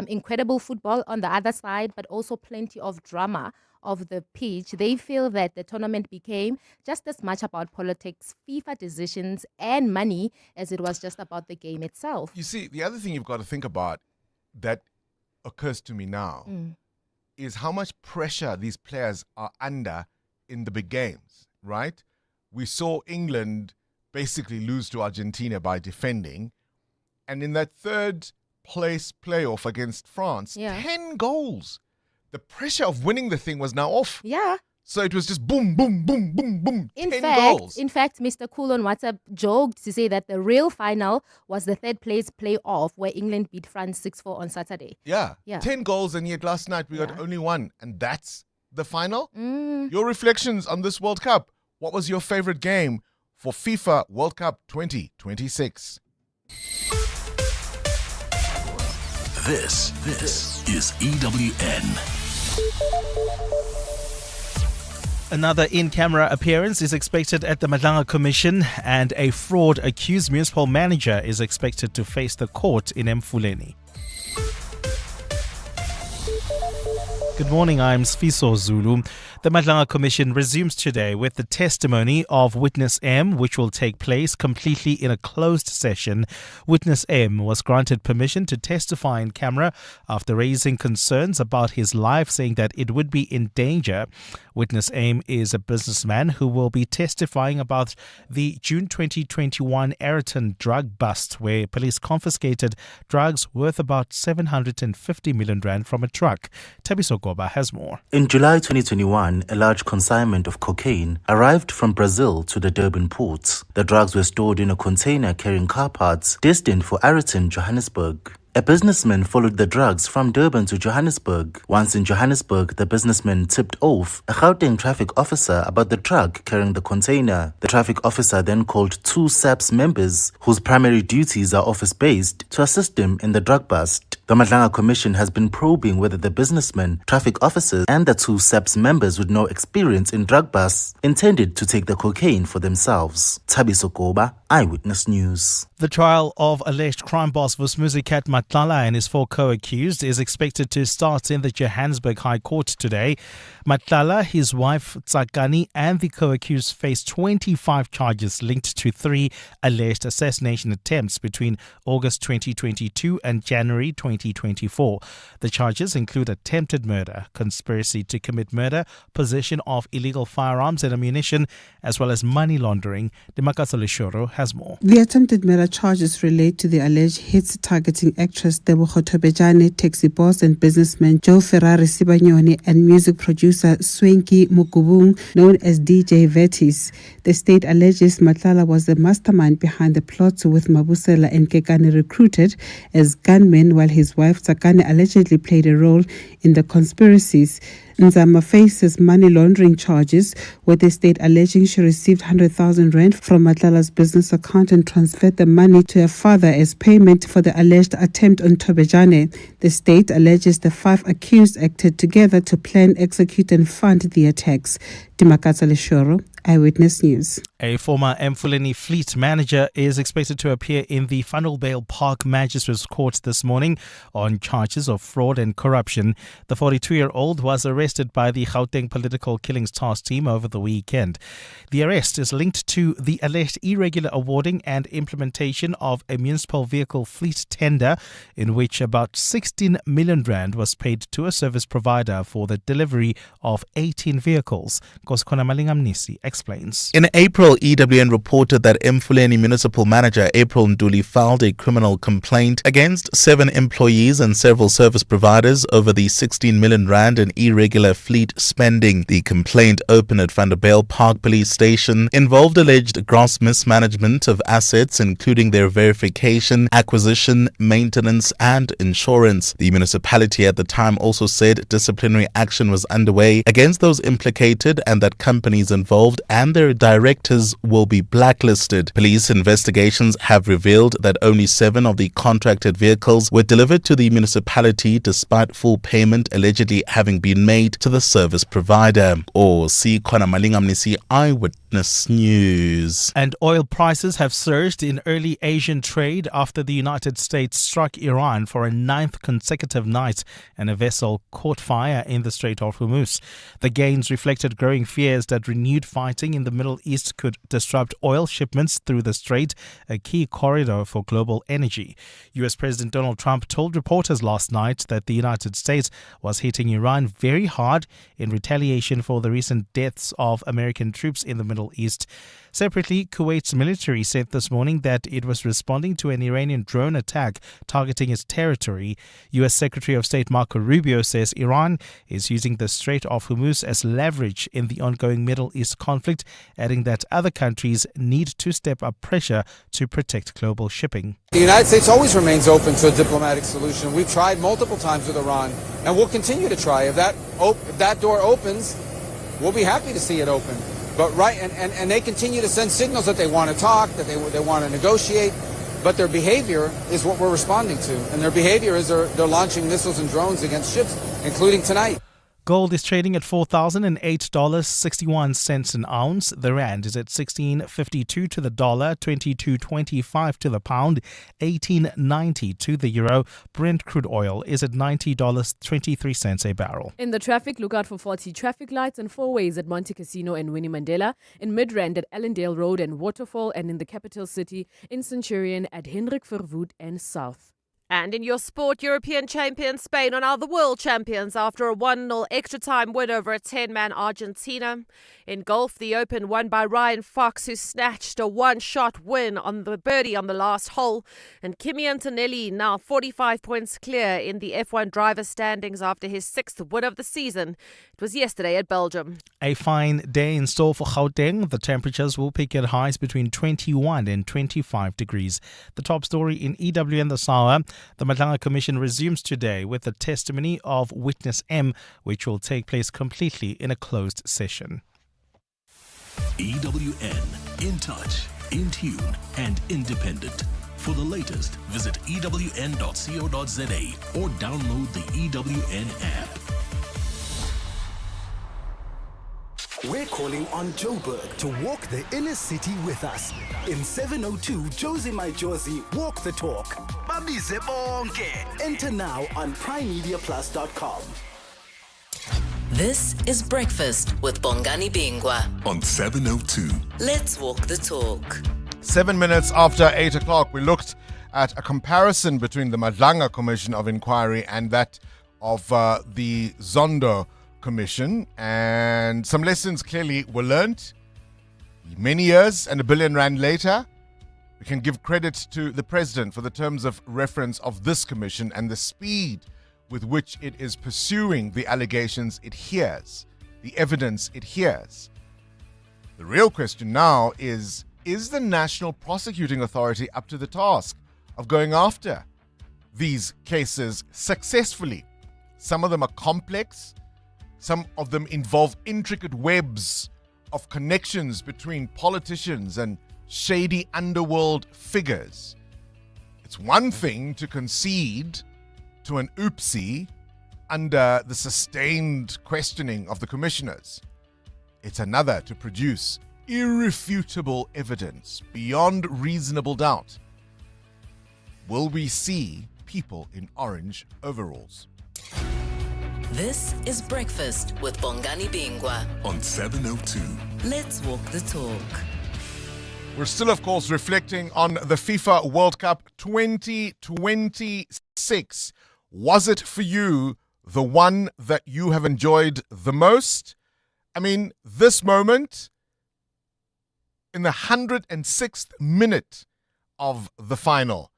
Incredible football on the other side, but also plenty of drama of the pitch. They feel that the tournament became just as much about politics, FIFA decisions, and money as it was just about the game itself. You see, the other thing you've got to think about that occurs to me now is how much pressure these players are under in the big games, right? We saw England basically lose to Argentina by defending. And in that third place playoff against France, 10 goals. The pressure of winning the thing was now off. Yeah. So it was just boom, boom, boom, boom, boom. In 10 fact, goals. Mr. Cool on WhatsApp joked to say that the real final was the third place playoff where England beat France 6-4 on Saturday. Yeah. Yeah. 10 goals, and yet last night we got only one. And that's the final? Your reflections on this World Cup. What was your favorite game for FIFA World Cup 2026? This is EWN. Another in-camera appearance is expected at the Madlanga Commission, and a fraud-accused municipal manager is expected to face the court in Mfuleni. Good morning, I'm Sfiso Zulu. The Madlanga Commission resumes today with the testimony of Witness M, which will take place completely in a closed session. Witness M was granted permission to testify in camera after raising concerns about his life, saying that it would be in danger. Witness M is a businessman who will be testifying about the June 2021 Ayrton drug bust, where police confiscated drugs worth about 750 million rand from a truck. Tabiso Goba has more. In July 2021, a large consignment of cocaine arrived from Brazil to the Durban ports. The drugs were stored in a container carrying car parts destined for Ayrton, Johannesburg. A businessman followed the drugs from Durban to Johannesburg. Once in Johannesburg, the businessman tipped off a Gauteng traffic officer about the truck carrying the container. The traffic officer then called two SAPS members, whose primary duties are office-based, to assist him in the drug bust. The Madlanga Commission has been probing whether the businessman, traffic officers, and the two SAPS members with no experience in drug busts intended to take the cocaine for themselves. Tabiso Goba, Eyewitness News. The trial of alleged crime boss Vusmuzikat Madlanga and his four co-accused is expected to start in the Johannesburg High Court today. Madlanga, his wife Tsakani, and the co-accused face 25 charges linked to 3 alleged assassination attempts between August 2022 and January 2024. The charges include attempted murder, conspiracy to commit murder, possession of illegal firearms and ammunition, as well as money laundering. Demakasa Leshoro has more. The attempted murder charges relate to the alleged hits targeting actress Tebogo Tobejane, taxi boss and businessman Joe Ferrari Sibanyoni, and music producer Swenki Mugubung, known as DJ Vetis. The state alleges Madlanga was the mastermind behind the plots, with Mabusela and Kekane recruited as gunmen, while his wife Tsakane allegedly played a role in the conspiracies. Nzama faces money laundering charges, with the state alleging she received 100,000 rand from Madlanga's business account and transferred the money to her father as payment for the alleged attempt on Tobejane. The state alleges the 5 accused acted together to plan, execute and fund the attacks. Timakatsa Leshoro, Eyewitness News. A former Mfuleni fleet manager is expected to appear in the Funnelvale Park Magistrates Court this morning on charges of fraud and corruption. The 42-year-old was arrested by the Gauteng Political Killings Task Team over the weekend. The arrest is linked to the alleged irregular awarding and implementation of a municipal vehicle fleet tender in which about 16 million rand was paid to a service provider for the delivery of 18 vehicles. Koskona Malingamnisi explains. In April, EWN reported that Mfuleni Municipal Manager April Nduli filed a criminal complaint against 7 employees and several service providers over the 16 million rand in irregular fleet spending. The complaint, opened at Vanderbijl Park Police Station, involved alleged gross mismanagement of assets, including their verification, acquisition, maintenance and insurance. The municipality at the time also said disciplinary action was underway against those implicated and that companies involved and their directors will be blacklisted. Police investigations have revealed that only 7 of the contracted vehicles were delivered to the municipality despite full payment allegedly having been made to the service provider. Kona Malingamnisi, Eyewitness News. And oil prices have surged in early Asian trade after the United States struck Iran for a 9th consecutive night and a vessel caught fire in the Strait of Hormuz. The gains reflected growing fears that renewed fighting in the Middle East could disrupt oil shipments through the strait, a key corridor for global energy. U.S. President Donald Trump told reporters last night that the United States was hitting Iran very hard in retaliation for the recent deaths of American troops in the Middle East. Separately, Kuwait's military said this morning that it was responding to an Iranian drone attack targeting its territory. U.S. Secretary of State Marco Rubio says Iran is using the Strait of Hormuz as leverage in the ongoing Middle East conflict, adding that other countries need to step up pressure to protect global shipping. The United States always remains open to a diplomatic solution. We've tried multiple times with Iran, and we'll continue to try. If that door opens, we'll be happy to see it open. But and they continue to send signals that they want to talk, that they want to negotiate, but their behavior is what we're responding to. And their behavior is they're launching missiles and drones against ships, including tonight. Gold is trading at $4,008.61 an ounce. The rand is at 16.52 to the dollar, 22.25 to the pound, 18.90 to the euro. Brent crude oil is at $90.23 a barrel. In the traffic, look out for 40 traffic lights and four ways at Monte Casino and Winnie Mandela, in Midrand at Allendale Road and Waterfall, and in the capital city in Centurion at Hendrik Verwoerd and South. And in your sport, European champions Spain are now the world champions after a 1-0 extra time win over a 10-man Argentina. In golf, the Open won by Ryan Fox, who snatched a one-shot win on the birdie on the last hole. And Kimi Antonelli now 45 points clear in the F1 driver standings after his 6th win of the season. It was yesterday at Belgium. A fine day in store for Gauteng. The temperatures will peak at highs between 21 and 25 degrees. The top story in EWN this hour. The Madlanga Commission resumes today with the testimony of Witness M, which will take place completely in a closed session. EWN, in touch, in tune, and independent. For the latest, visit ewn.co.za or download the EWN app. We're calling on Joburg to walk the inner city with us. In 702 Josie My Josie, walk the talk. Babize bonke. Enter now on primemediaplus.com. This is Breakfast with Bongani Bingwa on 702. Let's walk the talk. 7 minutes after 8 o'clock, we looked at a comparison between the Madlanga Commission of Inquiry and that of the Zondo Commission, and some lessons clearly were learnt. Many years and R1 billion later, we can give credit to the President for the terms of reference of this commission and the speed with which it is pursuing the allegations it hears, the evidence it hears. The real question now is the National Prosecuting Authority up to the task of going after these cases successfully? Some of them are complex. Some of them involve intricate webs of connections between politicians and shady underworld figures. It's one thing to concede to an oopsie under the sustained questioning of the commissioners. It's another to produce irrefutable evidence beyond reasonable doubt. Will we see people in orange overalls? This is Breakfast with Bongani Bingwa on 702. Let's walk the talk. We're still, of course, reflecting on the FIFA World Cup 2026. Was it for you the one that you have enjoyed the most? I mean, this moment in the 106th minute of the final,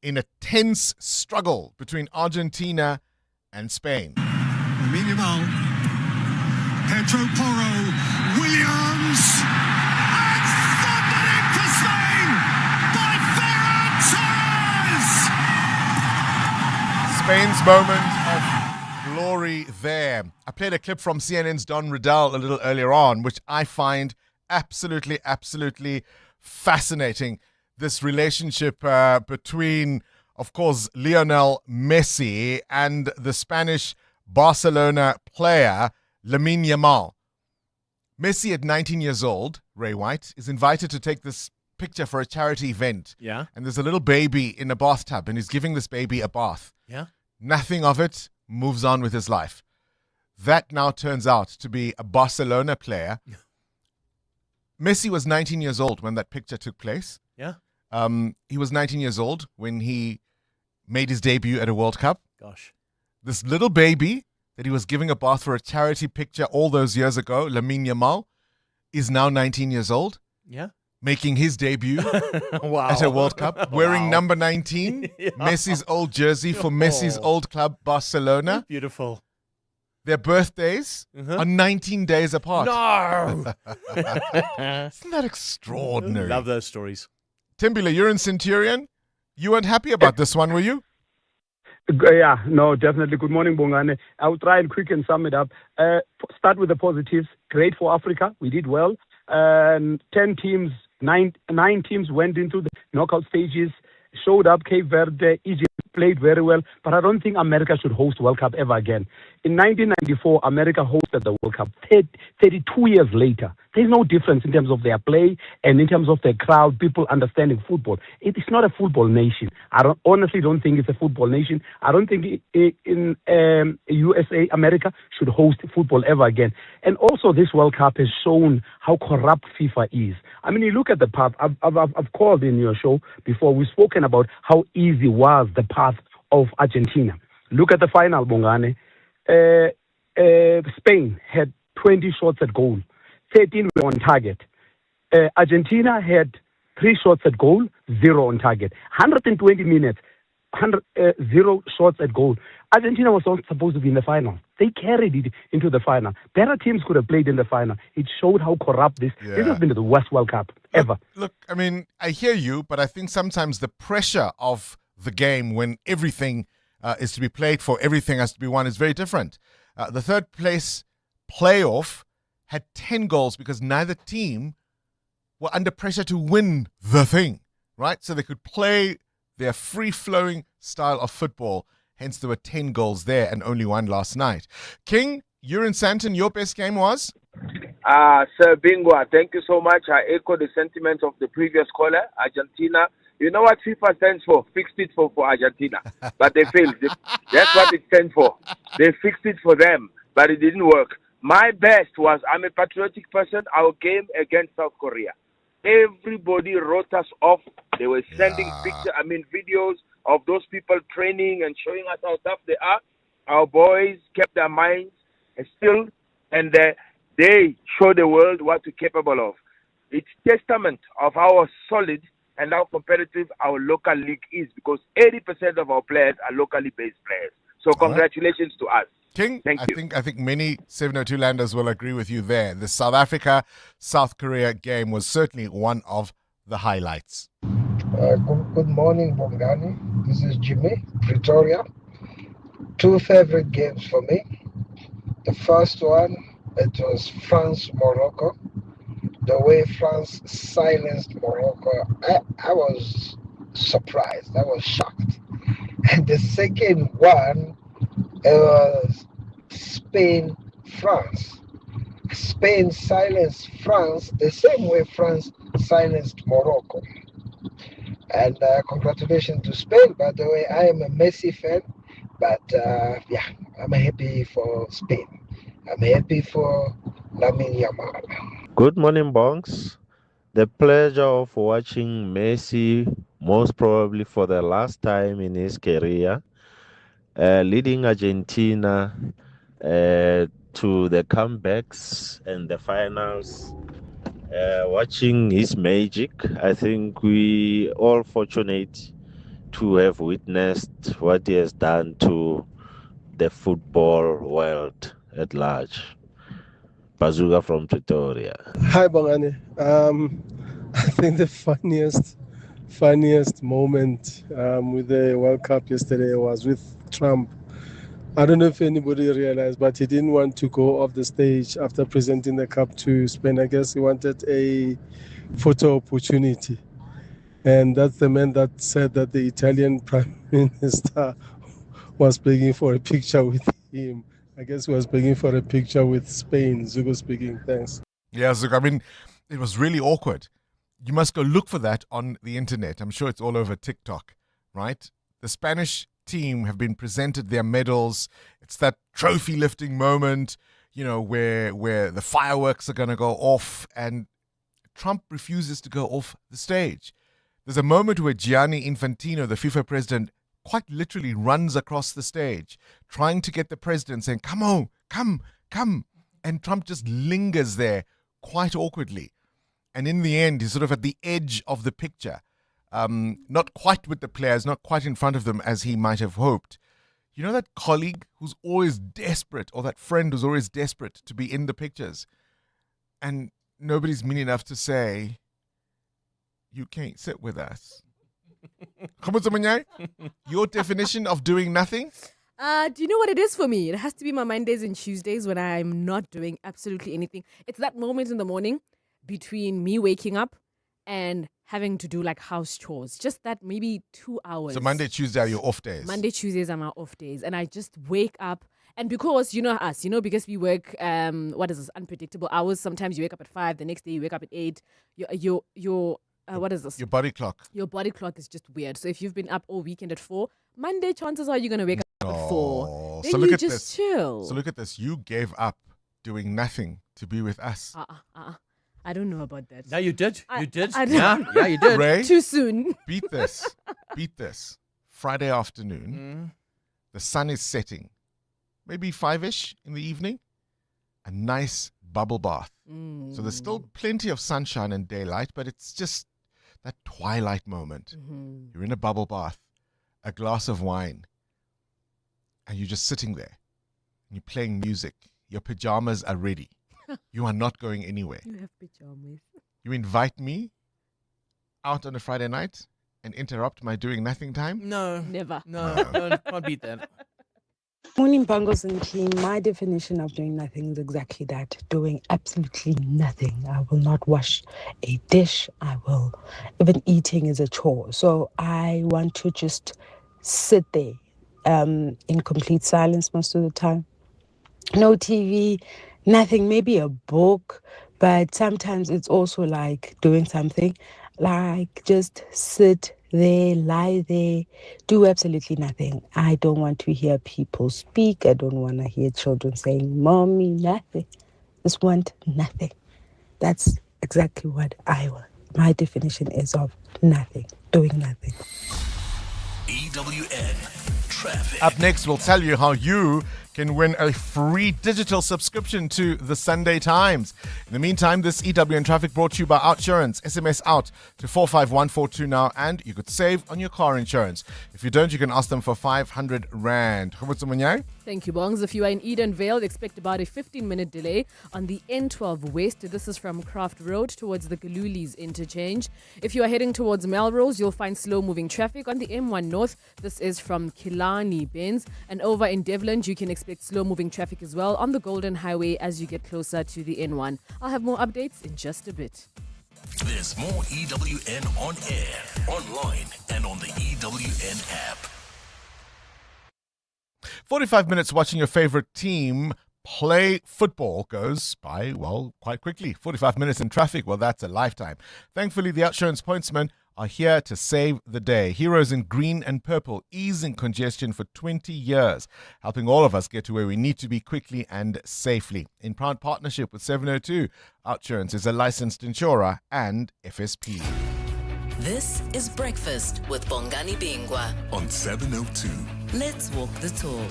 in a tense struggle between Argentina and Spain. Minimal, Pedro Porro, Williams, and somebody for Spain by Ferran Torres! Spain's moment of glory there. I played a clip from CNN's Don Riddell a little earlier on, which I find absolutely fascinating. This relationship between, of course, Lionel Messi and the Spanish Barcelona player Lamine Yamal. Messi, at 19 years old, Ray White, is invited to take this picture for a charity event. Yeah. And there's a little baby in a bathtub, and he's giving this baby a bath. Yeah. Nothing of it, moves on with his life. That now turns out to be a Barcelona player. Messi was 19 years old when that picture took place. Yeah. He was 19 years old when he made his debut at a World Cup. Gosh. This little baby that he was giving a bath for a charity picture all those years ago, Lamine Yamal, is now 19 years old. Yeah. Making his debut Wow. at a World Cup, wearing Wow. number 19, Yeah. Messi's old jersey for Messi's old club, Barcelona. Beautiful. Their birthdays are 19 days apart. No! Isn't that extraordinary? Love those stories. Timbila, you're in Centurion. You weren't happy about this one, were you? Yeah, no, definitely. Good morning, Bongani. I'll try and quick and sum it up. Start with the positives. Great for Africa. We did well. 10 teams, nine teams went into the knockout stages, showed up. Cape Verde, Egypt played very well, but I don't think America should host World Cup ever again. In 1994, America hosted the World Cup. 32 years later, there's no difference in terms of their play and in terms of their crowd, people understanding football. It is not a football nation. I honestly don't think it's a football nation. I don't think in USA, America should host football ever again. And also, this World Cup has shown how corrupt FIFA is. I mean, you look at the path. I've called in your show before. We've spoken about how easy was the path of Argentina. Look at the final, Bongani. Spain had 20 shots at goal. 13 were on target. Argentina had 3 shots at goal, 0 on target. 120 minutes, 0 shots at goal. Argentina was not supposed to be in the final. They carried it into the final. Better teams could have played in the final. It showed how corrupt this has been the worst World Cup ever. Look, I mean, I hear you, but I think sometimes the pressure of the game when everything is to be played for, everything has to be won, is very different. The third place playoff had 10 goals because neither team were under pressure to win the thing, right? So they could play their free-flowing style of football. Hence, there were 10 goals there and only 1 last night. King, you're in Santon. Your best game was? Sir Bingwa, thank you so much. I echo the sentiments of the previous caller, Argentina. You know what FIFA stands for? Fixed it for Argentina. But they failed. That's what it stands for. They fixed it for them, but it didn't work. My best was, I'm a patriotic person, our game against South Korea. Everybody wrote us off. They were sending videos of those people training and showing us how tough they are. Our boys kept their minds still, and they show the world what we're capable of. It's testament of how solid and how competitive our local league is, because 80% of our players are locally based players. So congratulations to us. King, Thank you. I think many 702 landers will agree with you there. The South Africa-South Korea game was certainly one of the highlights. Good morning, Bongani. This is Jimmy, Pretoria. 2 favorite games for me. The first one, it was France-Morocco. The way France silenced Morocco, I was surprised. I was shocked. And the second one, it was Spain-France. Spain silenced France the same way France silenced Morocco. And congratulations to Spain, by the way. I am a Messi fan, but I'm happy for Spain. I'm happy for Lamine Yamal. Good morning, Bonks. The pleasure of watching Messi, most probably for the last time in his career, leading Argentina to the comebacks and the finals. Watching his magic, I think we all fortunate to have witnessed what he has done to the football world at large. Bazooka from Pretoria. Hi, Bongani. I think the funniest moment with the World Cup yesterday was with Trump. I don't know if anybody realized, but he didn't want to go off the stage after presenting the cup to Spain. I guess he wanted a photo opportunity. And that's the man that said that the Italian Prime Minister was begging for a picture with him. I guess he was begging for a picture with Spain. Zugo speaking. Thanks. Yeah, Zugo. I mean, it was really awkward. You must go look for that on the internet. I'm sure it's all over TikTok, right? The Spanish team have been presented their medals. It's that trophy lifting moment, where the fireworks are going to go off, and Trump refuses to go off the stage. There's a moment where Gianni Infantino, the FIFA president, quite literally runs across the stage, trying to get the president, saying, come on, come. And Trump just lingers there quite awkwardly. And in the end, he's sort of at the edge of the picture. Not quite with the players, not quite in front of them as he might have hoped. You know that colleague who's always desperate, or that friend who's always desperate to be in the pictures, and nobody's mean enough to say, you can't sit with us. Your definition of doing nothing? Do you know what it is for me? It has to be my Mondays and Tuesdays when I'm not doing absolutely anything. It's that moment in the morning between me waking up and having to do like house chores. Just that maybe 2 hours. So Monday, Tuesday are your off days. Monday, Tuesdays are my off days. And I just wake up. And because, you know us, because we work, unpredictable hours. Sometimes you wake up at 5, the next day you wake up at 8. What is this? Your body clock. Your body clock is just weird. So if you've been up all weekend at 4, Monday, chances are you're going to wake up at 4. Then So look you at just this. chill. So look at this. You gave up doing nothing to be with us. I don't know about that. No, you did. You did. I Yeah, you did. Ray, Too soon. beat this. Beat this. Friday afternoon. The sun is setting. Maybe 5-ish in the evening. A nice bubble bath. So there's still plenty of sunshine and daylight, but it's just that twilight moment. You're in a bubble bath, a glass of wine, and you're just sitting there. And you're playing music. Your pajamas are ready. You are not going anywhere. You have pajamas. You invite me out on a Friday night and interrupt my doing nothing time? No. Never. No, can't beat that. Morning, Bangles and team. My definition of doing nothing is exactly that, doing absolutely nothing. I will not wash a dish. Even eating is a chore. So I want to just sit there in complete silence most of the time. No TV, nothing, maybe a book, but sometimes it's also like doing something, like just sit there, lie there, do absolutely nothing. I don't want to hear people speak. I don't want to hear children saying, Mommy, nothing. Just want nothing. That's exactly what I want. My definition is of nothing, doing nothing. EWN Traffic. Up next, we'll tell you how you can win a free digital subscription to the Sunday Times. In the meantime, this EWN Traffic brought to you by Outsurance. SMS out to 45142 now, and you could save on your car insurance. If you don't, you can ask them for 500 Rand. Thank you, Bongs. If you are in Edenvale, expect about a 15-minute delay on the N12 West. This is from Craft Road towards the Galulis interchange. If you are heading towards Melrose, you'll find slow-moving traffic on the M1 North. This is from Killarney Bends. And over in Devland, you can expect slow-moving traffic as well on the Golden Highway as you get closer to the N1. I'll have more updates in just a bit. There's more EWN on air, online, and on the EWN app. 45 minutes watching your favorite team play football goes by, well, quite quickly. 45 minutes in traffic, well, that's a lifetime. Thankfully, the Outsurance pointsmen are here to save the day. Heroes in green and purple, easing congestion for 20 years, helping all of us get to where we need to be quickly and safely. In proud partnership with 702, Outsurance is a licensed insurer and FSP. This is Breakfast with Bongani Bingwa on 702. Let's walk the talk.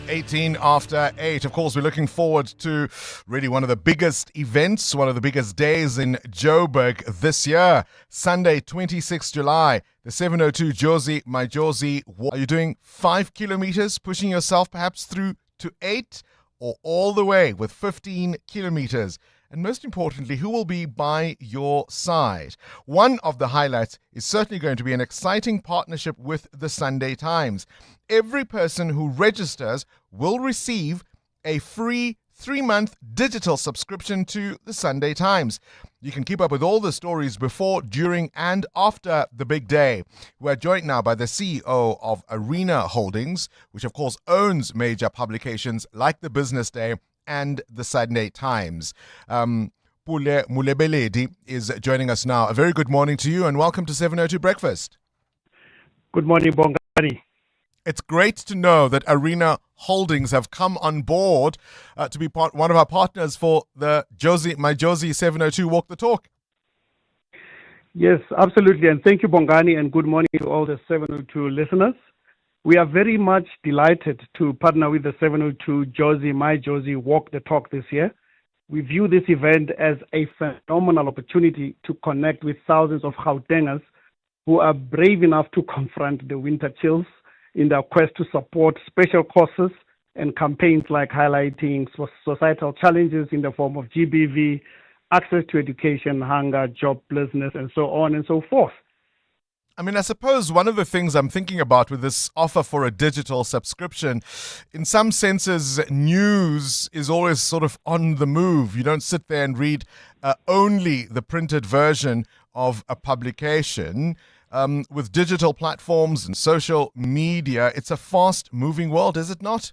18 after 8. Of course, we're looking forward to really one of the biggest events, one of the biggest days in Joburg this year. Sunday, 26 July, the 702 Jozi, my Jozi. Are you doing 5 kilometers, pushing yourself perhaps through to 8, or all the way with 15 kilometers? And most importantly, who will be by your side? One of the highlights is certainly going to be an exciting partnership with the Sunday Times. Every person who registers will receive a free 3-month digital subscription to the Sunday Times. You can keep up with all the stories before, during, and after the big day. We're joined now by the CEO of Arena Holdings, which of course owns major publications like the Business Day and the Sunday Times. Pule Mulebeledi is joining us now. A very good morning to you and welcome to 702 Breakfast. Good morning, Bongani. It's great to know that Arena Holdings have come on board to be one of our partners for the My Jozi 702 Walk the Talk. Yes, absolutely. And thank you, Bongani, and good morning to all the 702 listeners. We are very much delighted to partner with the 702 My Jozi Walk the Talk this year. We view this event as a phenomenal opportunity to connect with thousands of Gautengers who are brave enough to confront the winter chills in their quest to support special causes and campaigns like highlighting societal challenges in the form of GBV, access to education, hunger, joblessness, and so on and so forth. I mean, I suppose one of the things I'm thinking about with this offer for a digital subscription, in some senses, news is always sort of on the move. You don't sit there and read only the printed version of a publication. With digital platforms and social media, it's a fast-moving world, is it not?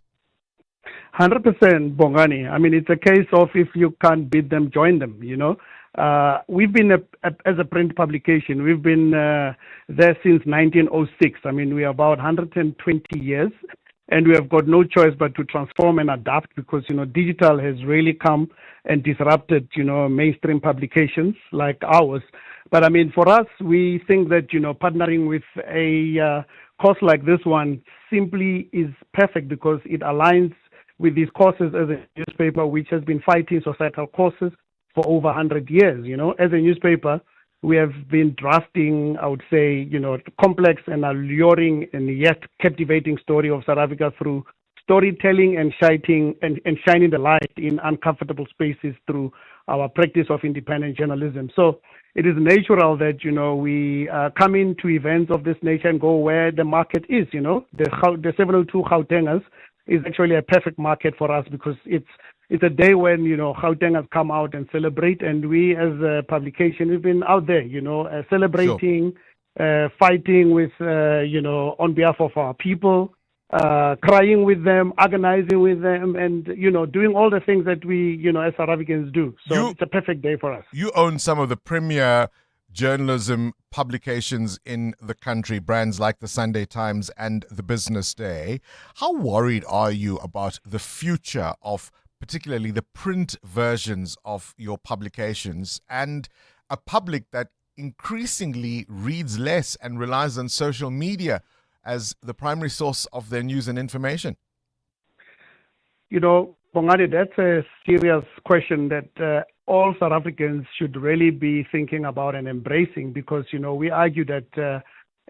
100%, Bongani. I mean, it's a case of if you can't beat them, join them, We've been, as a print publication, we've been there since 1906. I mean, we are about 120 years, and we have got no choice but to transform and adapt because, digital has really come and disrupted, mainstream publications like ours. But I mean, for us, we think that, partnering with a course like this one simply is perfect because it aligns with these courses as a newspaper, which has been fighting societal causes for over 100 years. As a newspaper, we have been drafting, I would say, complex and alluring and yet captivating story of South Africa through storytelling and shining the light in uncomfortable spaces through our practice of independent journalism. So it is natural that, we come into events of this nature and go where the market is, The 702 Gautengers is actually a perfect market for us because it's a day when, Gautengers come out and celebrate. And we as a publication, we've been out there, celebrating, fighting with, on behalf of our people, crying with them, agonizing with them, and, doing all the things that we, as South Africans do. So it's a perfect day for us. You own some of the premier journalism publications in the country, brands like the Sunday Times and the Business Day. How worried are you about the future of particularly the print versions of your publications and a public that increasingly reads less and relies on social media as the primary source of their news and information? Bongani, that's a serious question that all South Africans should really be thinking about and embracing because, we argue that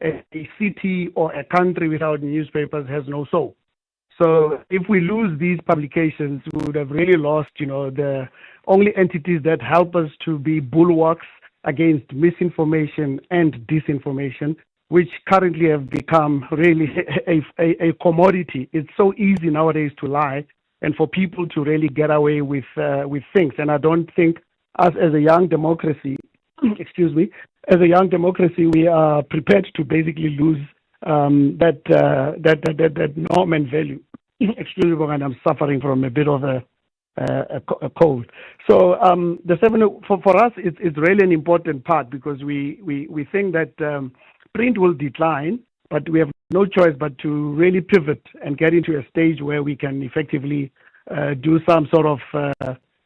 a city or a country without newspapers has no soul. So if we lose these publications, we would have really lost, the only entities that help us to be bulwarks against misinformation and disinformation, which currently have become really a commodity. It's so easy nowadays to lie and for people to really get away with things. And I don't think us as a young democracy, as a young democracy, we are prepared to basically lose that norm and value. Excuse me, and I'm suffering from a bit of a cold. So for us, it's really an important part because we think that print will decline, but we have no choice but to really pivot and get into a stage where we can effectively do some sort of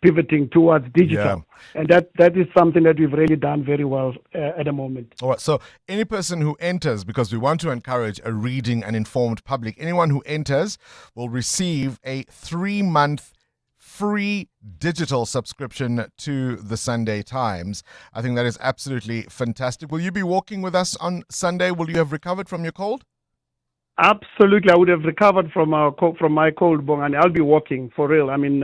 pivoting towards digital. Yeah. And that is something that we've really done very well at the moment. All right. So any person who enters, because we want to encourage a reading and informed public, anyone who enters will receive a 3-month free digital subscription to the Sunday Times. I think that is absolutely fantastic. Will you be walking with us on Sunday? Will you have recovered from your cold? Absolutely. I would have recovered from my cold, Bongani. I'll be walking for real. I mean,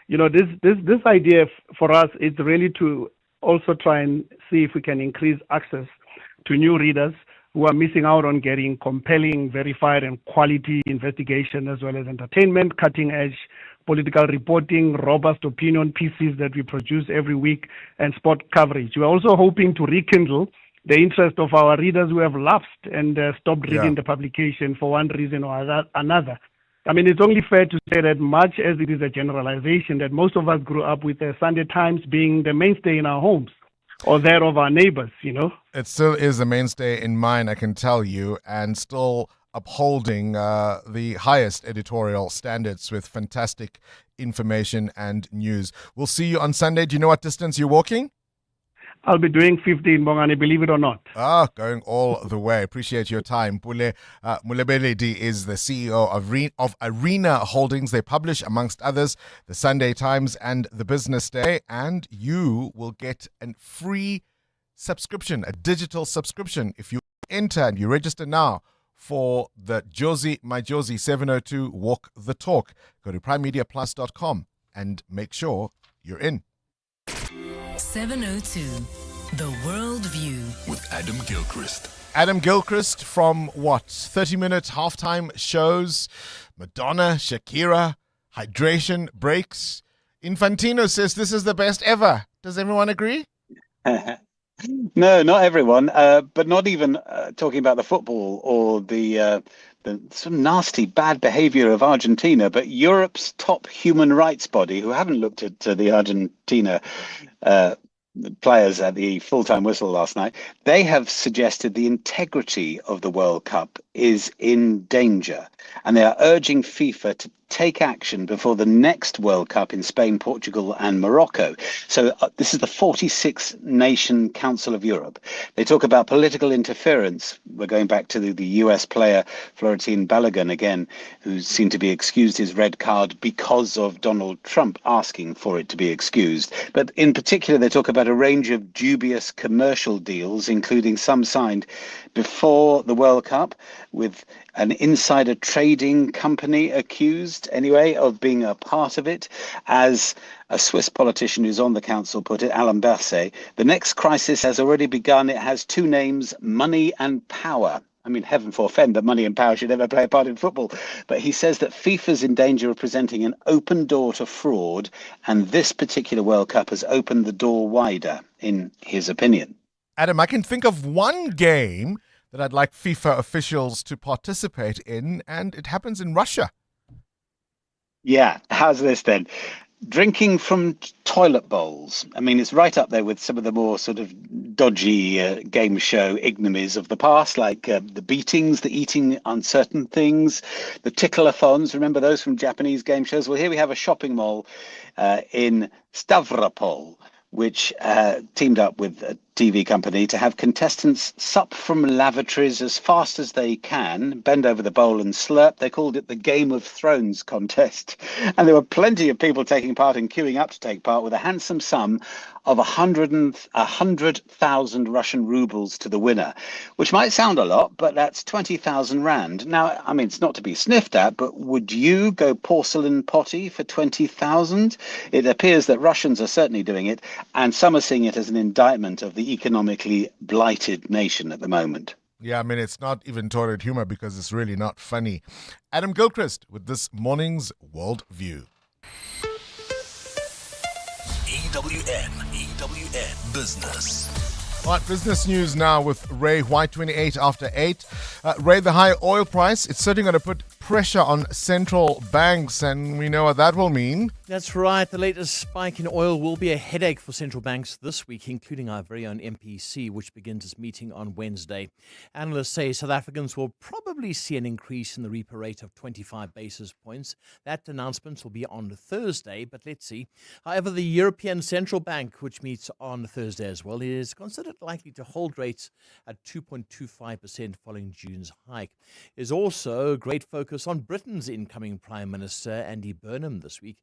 this idea for us is really to also try and see if we can increase access to new readers who are missing out on getting compelling, verified, and quality investigation as well as entertainment, cutting-edge political reporting, robust opinion pieces that we produce every week, and sport coverage. We're also hoping to rekindle the interest of our readers who have lapsed and stopped reading the publication for one reason or another. I mean, it's only fair to say that much as it is a generalization, that most of us grew up with the Sunday Times being the mainstay in our homes or that of our neighbors, It still is a mainstay in mine, I can tell you, and still upholding the highest editorial standards with fantastic information and news. We'll see you on Sunday. Do you know what distance you're walking? I'll be doing 15, Bongani, believe it or not. Going all the way. Appreciate your time. Pule Mulebeledi is the CEO of Arena Holdings. They publish, amongst others, the Sunday Times and the Business Day. And you will get a free subscription, a digital subscription, if you enter and you register now for the Josie, My Josie 702 Walk the Talk. Go to primemediaplus.com and make sure you're in. 702, The World View. With Adam Gilchrist. Adam Gilchrist from what? 30-minute halftime shows, Madonna, Shakira, hydration breaks. Infantino says this is the best ever. Does everyone agree? No, not everyone, but not even talking about the football or the some nasty bad behaviour of Argentina, but Europe's top human rights body, who haven't looked at the Argentina uh, players at the full-time whistle last night, they have suggested the integrity of the World Cup is in danger, and they are urging FIFA to take action before the next World Cup in Spain, Portugal, and Morocco. So this is the 46th Nation Council of Europe. They talk about political interference. We're going back to the US player Florentine Balogun again, who seemed to be excused his red card because of Donald Trump asking for it to be excused. But in particular, they talk about a range of dubious commercial deals, including some signed before the World Cup, with an insider trading company accused, anyway, of being a part of it. As a Swiss politician who's on the council put it, Alain Berset, the next crisis has already begun. It has two names, money and power. I mean, heaven forfend that money and power should ever play a part in football. But he says that FIFA's in danger of presenting an open door to fraud, and this particular World Cup has opened the door wider, in his opinion. Adam, I can think of one game that I'd like FIFA officials to participate in, and it happens in Russia. Yeah, how's this then? Drinking from toilet bowls. I mean, it's right up there with some of the more sort of dodgy game show ignominies of the past, like the beatings, the eating uncertain things, the tickle-a-thons. Remember those from Japanese game shows? Well, here we have a shopping mall in Stavropol, which teamed up with a TV company to have contestants sup from lavatories as fast as they can, bend over the bowl and slurp. They called it the Game of Thrones contest. And there were plenty of people taking part and queuing up to take part, with a handsome sum of 100,000 Russian rubles to the winner, which might sound a lot, but that's 20,000 rand. Now, I mean, it's not to be sniffed at, but would you go porcelain potty for 20,000? It appears that Russians are certainly doing it, and some are seeing it as an indictment of the economically blighted nation at the moment. Yeah, I mean, it's not even toilet humor because it's really not funny. Adam Gilchrist with this morning's World View. EWN Business. All right, business news now with Ray White, 28 after 8. Ray, the high oil price, it's certainly going to put pressure on central banks, and we know what that will mean. That's right. The latest spike in oil will be a headache for central banks this week, including our very own MPC, which begins its meeting on Wednesday. Analysts say South Africans will probably see an increase in the repo rate of 25 basis points. That announcement will be on Thursday, but let's see. However, the European Central Bank, which meets on Thursday as well, is considered likely to hold rates at 2.25% following June's hike. There's also a great focus on Britain's incoming Prime Minister, Andy Burnham, this week,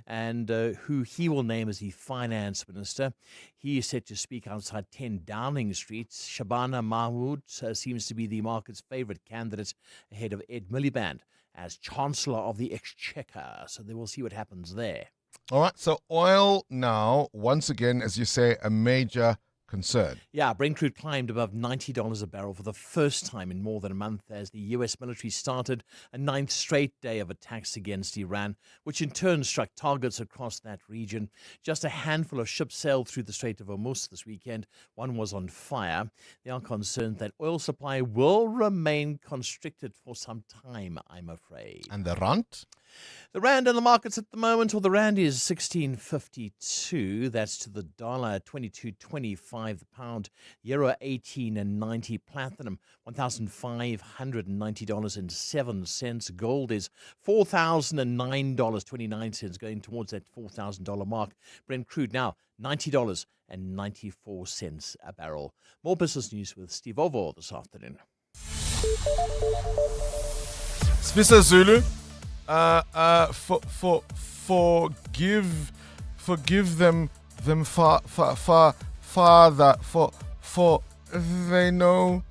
and who he will name as the Finance Minister. He is set to speak outside 10 Downing Street. Shabana Mahmood seems to be the market's favourite candidate ahead of Ed Miliband as Chancellor of the Exchequer. So they will see what happens there. All right, so oil now, once again, as you say, a major concern. Yeah, Brent crude climbed above $90 a barrel for the first time in more than a month as the U.S. military started a 9th straight day of attacks against Iran, which in turn struck targets across that region. Just a handful of ships sailed through the Strait of Hormuz this weekend. One was on fire. They are concerned that oil supply will remain constricted for some time, I'm afraid. And the rand? The rand in the markets at the moment, well, the rand is 16.52. That's to the dollar, 22.25 the pound, euro 18.90, platinum $1,590.07. Gold is $4,009.29, going towards that $4,000 mark. Brent crude now $90.94 a barrel. More business news with Steve Ovo this afternoon. Spisha Zulu. Forgive them, Father, for they know.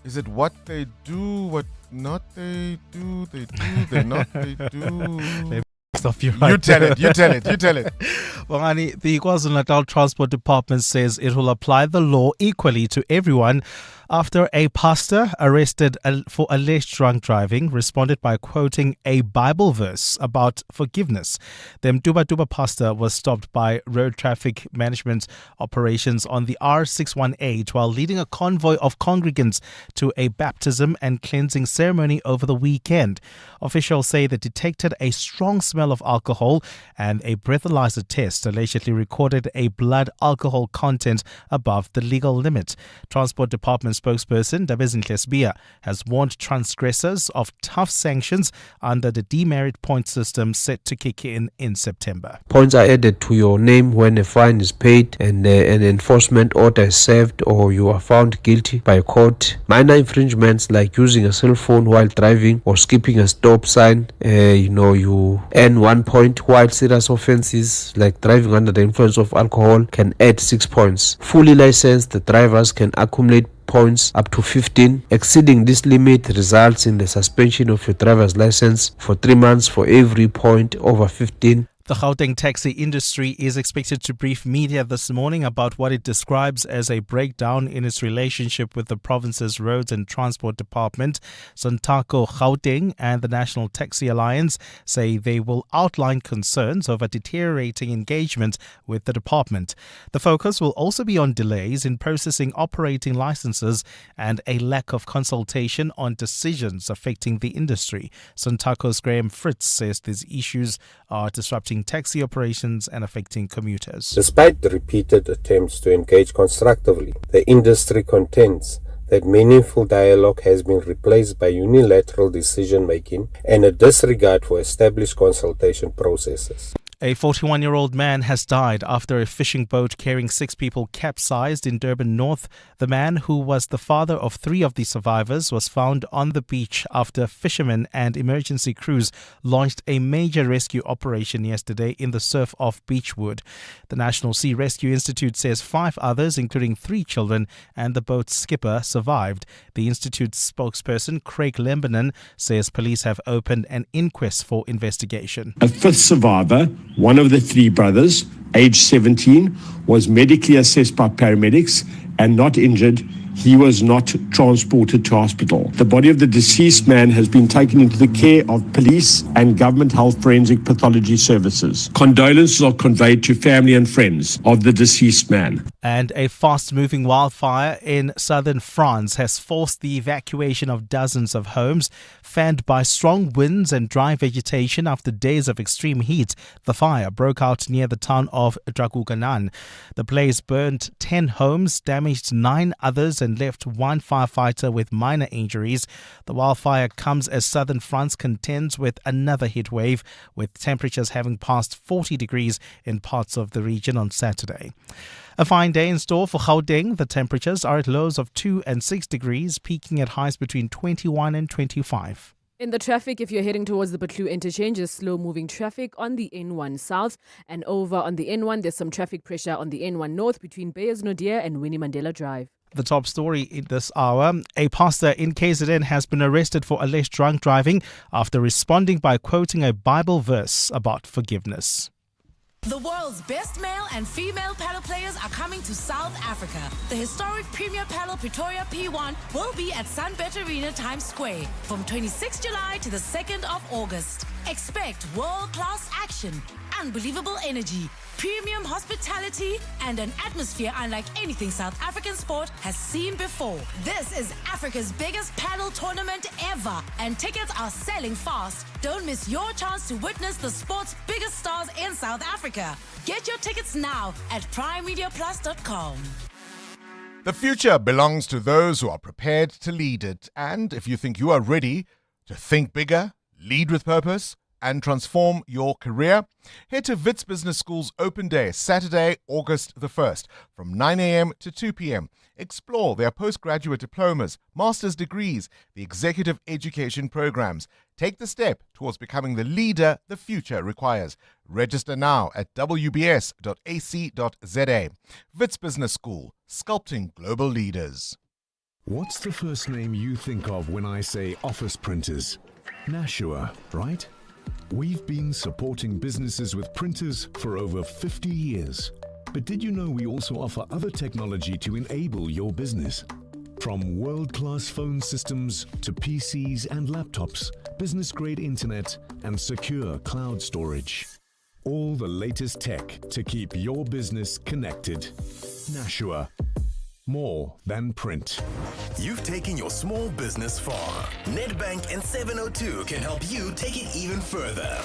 Is it what they do, what not they do, they do, they not they do? stop you right You tell there. it, you tell it, you tell it. Bongani, the KwaZulu-Natal Transport Department says it will apply the law equally to everyone after a pastor arrested for alleged drunk driving responded by quoting a Bible verse about forgiveness. The Mduba pastor was stopped by road traffic management operations on the R618 while leading a convoy of congregants to a baptism and cleansing ceremony over the weekend. Officials say they detected a strong smell of alcohol and a breathalyzer test allegedly recorded a blood alcohol content above the legal limit. Transport Department spokesperson Dabezinhle Sibia has warned transgressors of tough sanctions under the demerit point system set to kick in September. Points are added to your name when a fine is paid and an enforcement order is served or you are found guilty by a court. Minor infringements like using a cell phone while driving or skipping a stop sign, you earn 1 point, while serious offenses like driving under the influence of alcohol can add 6 points. Fully licensed drivers can accumulate points up to 15. Exceeding this limit results in the suspension of your driver's license for 3 months for every point over 15. The Gauteng taxi industry is expected to brief media this morning about what it describes as a breakdown in its relationship with the province's Roads and Transport Department. Sontako Gauteng and the National Taxi Alliance say they will outline concerns over deteriorating engagement with the department. The focus will also be on delays in processing operating licenses and a lack of consultation on decisions affecting the industry. Sontako's Graham Fritz says these issues are disrupting taxi operations and affecting commuters. Despite the repeated attempts to engage constructively, the industry contends that meaningful dialogue has been replaced by unilateral decision-making and a disregard for established consultation processes. A 41-year-old man has died after a fishing boat carrying 6 people capsized in Durban North. The man, who was the father of 3 of the survivors, was found on the beach after fishermen and emergency crews launched a major rescue operation yesterday in the surf off Beechwood. The National Sea Rescue Institute says 5 others, including 3 children and the boat's skipper, survived. The institute's spokesperson, Craig Lembanon, says police have opened an inquest for investigation. A 5th survivor, one of the 3 brothers, aged 17, was medically assessed by paramedics and not injured. He was not transported to hospital. The body of the deceased man has been taken into the care of police and government health forensic pathology services. Condolences are conveyed to family and friends of the deceased man. And a fast-moving wildfire in southern France has forced the evacuation of dozens of homes. Fanned by strong winds and dry vegetation after days of extreme heat, the fire broke out near the town of Draguganan. The blaze burned 10 homes, damaged 9 others, and left 1 firefighter with minor injuries. The wildfire comes as southern France contends with another heat wave, with temperatures having passed 40 degrees in parts of the region on Saturday. A fine day in store for Gauteng. The temperatures are at lows of 2 and 6 degrees, peaking at highs between 21 and 25. In the traffic, if you're heading towards the Butlu interchange, there's slow-moving traffic on the N1 South. And over on the N1, there's some traffic pressure on the N1 North between Beyers Naudé and Winnie Mandela Drive. The top story in this hour: a pastor in KZN has been arrested for alleged drunk driving after responding by quoting a Bible verse about forgiveness. The world's best male and female paddle players are coming to South Africa. The historic Premier Paddle Pretoria P1 will be at Sunbet Arena Times Square from 26 July to the 2nd of August. Expect world-class action, unbelievable energy, premium hospitality, and an atmosphere unlike anything South African sport has seen before. This is Africa's biggest paddle tournament ever, and tickets are selling fast. Don't miss your chance to witness the sport's biggest stars in South Africa. Get your tickets now at primemediaplus.com. The future belongs to those who are prepared to lead it. And if you think you are ready to think bigger, lead with purpose, and transform your career, head to Wits Business School's Open Day, Saturday, August the 1st, from 9 a.m. to 2 p.m. Explore their postgraduate diplomas, master's degrees, the executive education programs. Take the step towards becoming the leader the future requires. Register now at wbs.ac.za. Wits Business School, sculpting global leaders. What's the first name you think of when I say office printers? Nashua, right? We've been supporting businesses with printers for over 50 years. But did you know we also offer other technology to enable your business? From world-class phone systems to PCs and laptops, business-grade internet and secure cloud storage. All the latest tech to keep your business connected. Nashua. More than print. You've taken your small business far. Nedbank and 702 can help you take it even further.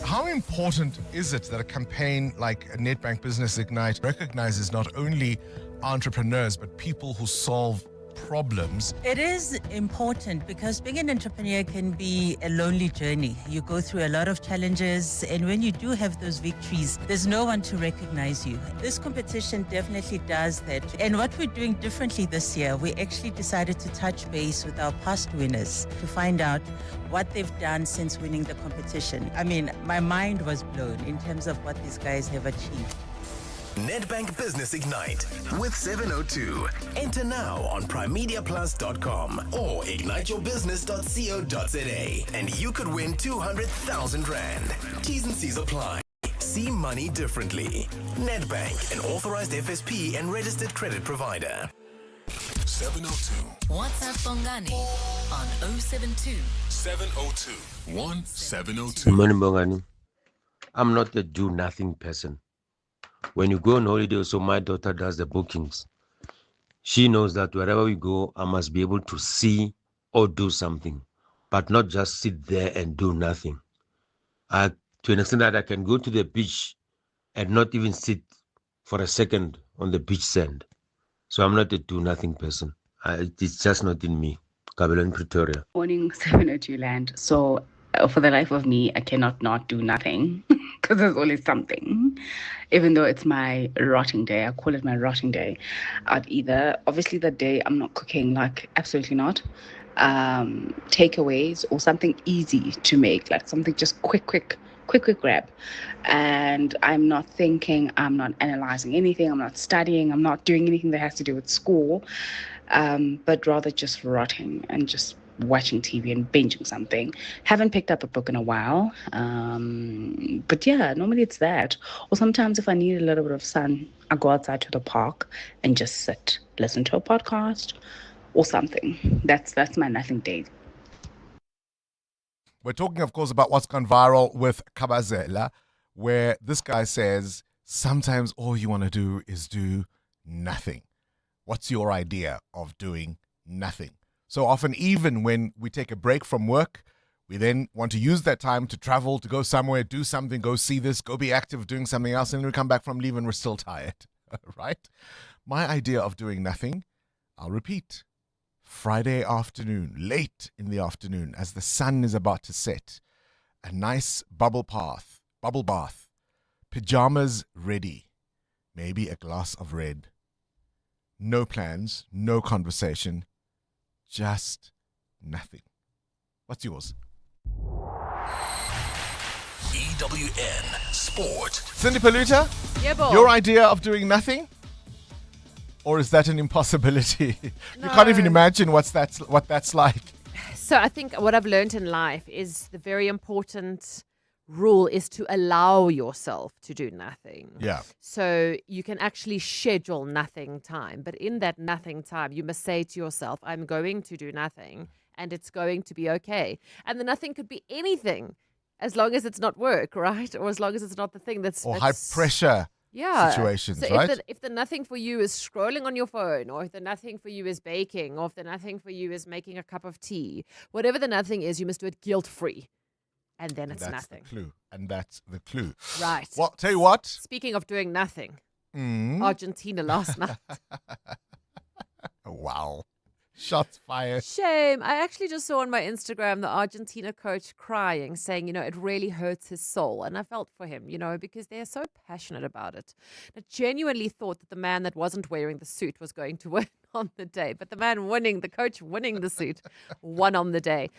How important is it that a campaign like Nedbank Business Ignite recognizes not only entrepreneurs but people who solve problems? It is important because being an entrepreneur can be a lonely journey. You go through a lot of challenges, and when you do have those victories, there's no one to recognize you. This competition definitely does that. And what we're doing differently this year, we actually decided to touch base with our past winners to find out what they've done since winning the competition. I mean, my mind was blown in terms of what these guys have achieved. Nedbank Business Ignite with 702. Enter now on primediaplus.com or igniteyourbusiness.co.za and you could win 200,000 Rand. T's and C's apply. See money differently. Nedbank, an authorized FSP and registered credit provider. 702. WhatsApp Bongani on 072 702 1702. Good morning, Bongani. I'm not a do-nothing person. When you go on holiday, so my daughter does the bookings. She knows that wherever we go, I must be able to see or do something, but not just sit there and do nothing. To an extent that I can go to the beach and not even sit for a second on the beach sand. So I'm not a do-nothing person. It's just not in me. Kabelon, Pretoria. Morning, 702 land. So for the life of me, I cannot not do nothing because there's always something. Even though it's my rotting day, I call it my rotting day. I'd either, obviously that day I'm not cooking, like absolutely not. Takeaways or something easy to make, like something just quick grab. And I'm not thinking, I'm not analyzing anything, I'm not studying, I'm not doing anything that has to do with school, but rather just rotting and just watching TV and binging something. Haven't picked up a book in a while. But yeah, normally it's that. Or sometimes if I need a little bit of sun, I go outside to the park and just sit, listen to a podcast or something. That's my nothing day. We're talking, of course, about what's gone viral with Kabazela, where this guy says, sometimes all you want to do is do nothing. What's your idea of doing nothing? So often, even when we take a break from work, we then want to use that time to travel, to go somewhere, do something, go see this, go be active, doing something else, and then we come back from leave and we're still tired, right? My idea of doing nothing, I'll repeat, Friday afternoon, late in the afternoon, as the sun is about to set, a nice bubble bath, pajamas ready, maybe a glass of red. No plans, no conversation, just nothing. What's yours? EWN Sport. Cindy Paluta, Yeah, boy. your idea of doing nothing? Or is that an impossibility? You can't even imagine what that's like. So I think what I've learned in life is the very important rule is to allow yourself to do nothing. Yeah. So you can actually schedule nothing time, but in that nothing time, you must say to yourself, I'm going to do nothing and it's going to be okay. And the nothing could be anything as long as it's not work, right? Or as long as it's not the thing that's... Or high pressure situations, so right? If the nothing for you is scrolling on your phone, or if the nothing for you is baking, or if the nothing for you is making a cup of tea, whatever the nothing is, you must do it guilt-free. And then it's nothing. That's the clue. Right. Well, tell you what. Speaking of doing nothing, Argentina last night. Wow. Shots fired. Shame. I actually just saw on my Instagram the Argentina coach crying, saying, it really hurts his soul. And I felt for him, because they're so passionate about it. I genuinely thought that the man that wasn't wearing the suit was going to win on the day. But the man winning, the coach winning the suit, won on the day.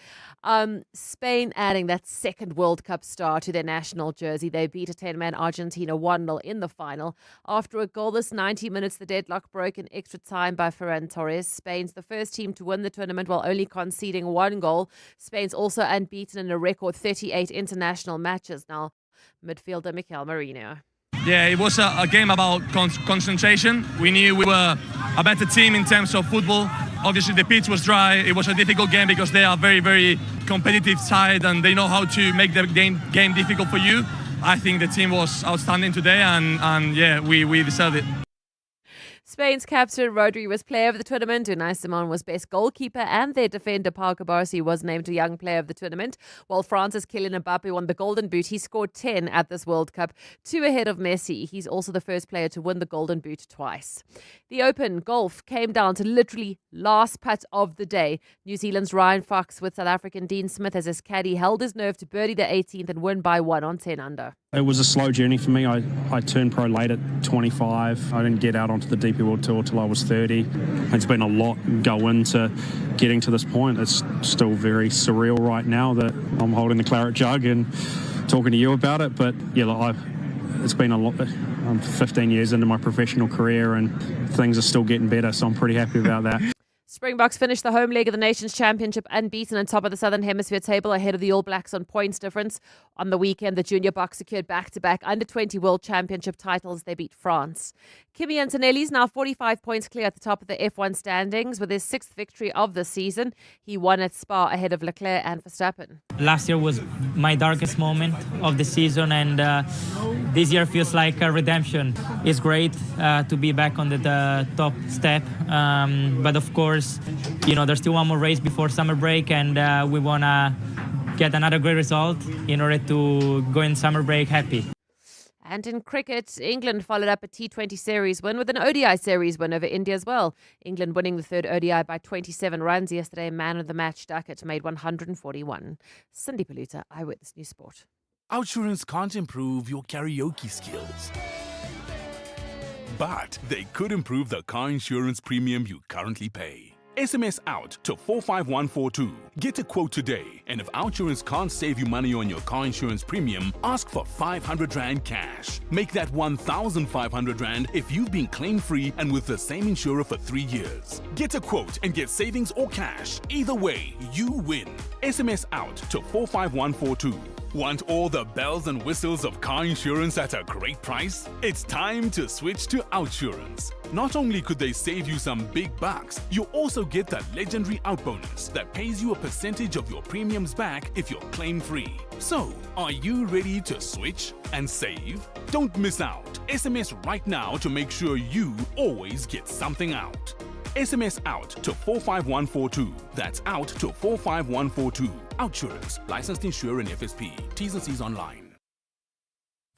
Spain adding that second World Cup star to their national jersey. They beat a 10-man Argentina 1-0 in the final. After a goalless 90 minutes, the deadlock broke in extra time by Ferran Torres. Spain's the first team to win the tournament while only conceding 1 goal. Spain's also unbeaten in a record 38 international matches now. Midfielder Mikel Merino. Yeah, it was a game about concentration. We knew we were a better team in terms of football. Obviously, the pitch was dry. It was a difficult game because they are very, very competitive side and they know how to make the game difficult for you. I think the team was outstanding today and yeah, we deserved it. Spain's captain Rodri was player of the tournament. Unai Simon was best goalkeeper, and their defender Pau Cubarsí was named a young player of the tournament. While France's Kylian Mbappe won the Golden Boot, he scored 10 at this World Cup, 2 ahead of Messi. He's also the first player to win the Golden Boot twice. The Open golf came down to literally last putt of the day. New Zealand's Ryan Fox with South African Dean Smith as his caddy held his nerve to birdie the 18th and win by 1 on 10 under. It was a slow journey for me. I turned pro late at 25. I didn't get out onto the DP World Tour till I was 30. It's been a lot go into getting to this point. It's still very surreal right now that I'm holding the claret jug and talking to you about it. But yeah, look, it's been a lot. I'm 15 years into my professional career and things are still getting better, so I'm pretty happy about that. Springboks finished the home leg of the Nations Championship unbeaten on top of the Southern Hemisphere table ahead of the All Blacks on points difference. On the weekend, the Junior Bucks secured back-to-back Under-20 World Championship titles. They beat France. Kimi Antonelli's now 45 points clear at the top of the F1 standings with his 6th victory of the season. He won at Spa ahead of Leclerc and Verstappen. Last year was my darkest moment of the season, and this year feels like a redemption. It's great to be back on the top step, but of course, you know, there's still one more race before summer break, and we want to get another great result in order to go in summer break happy. And in cricket, England followed up a T20 series win with an ODI series win over India as well. England winning the third ODI by 27 runs yesterday. Man of the match, Duckett, made 141. Cindy Paluta, Eyewitness News Sport. Outsurance can't improve your karaoke skills, but they could improve the car insurance premium you currently pay. SMS out to 45142. Get a quote today, and if Outsurance can't save you money on your car insurance premium, ask for 500 Rand cash. Make that 1,500 Rand if you've been claim-free and with the same insurer for 3 years. Get a quote and get savings or cash. Either way, you win. SMS out to 45142. Want all the bells and whistles of car insurance at a great price? It's time to switch to Outsurance. Not only could they save you some big bucks, you also get that legendary out bonus that pays you a percentage of your premiums back if you're claim-free. So, are you ready to switch and save? Don't miss out. SMS right now to make sure you always get something out. SMS out to 45142. That's out to 45142. Outsurance. Licensed insurer and FSP. T's and C's online.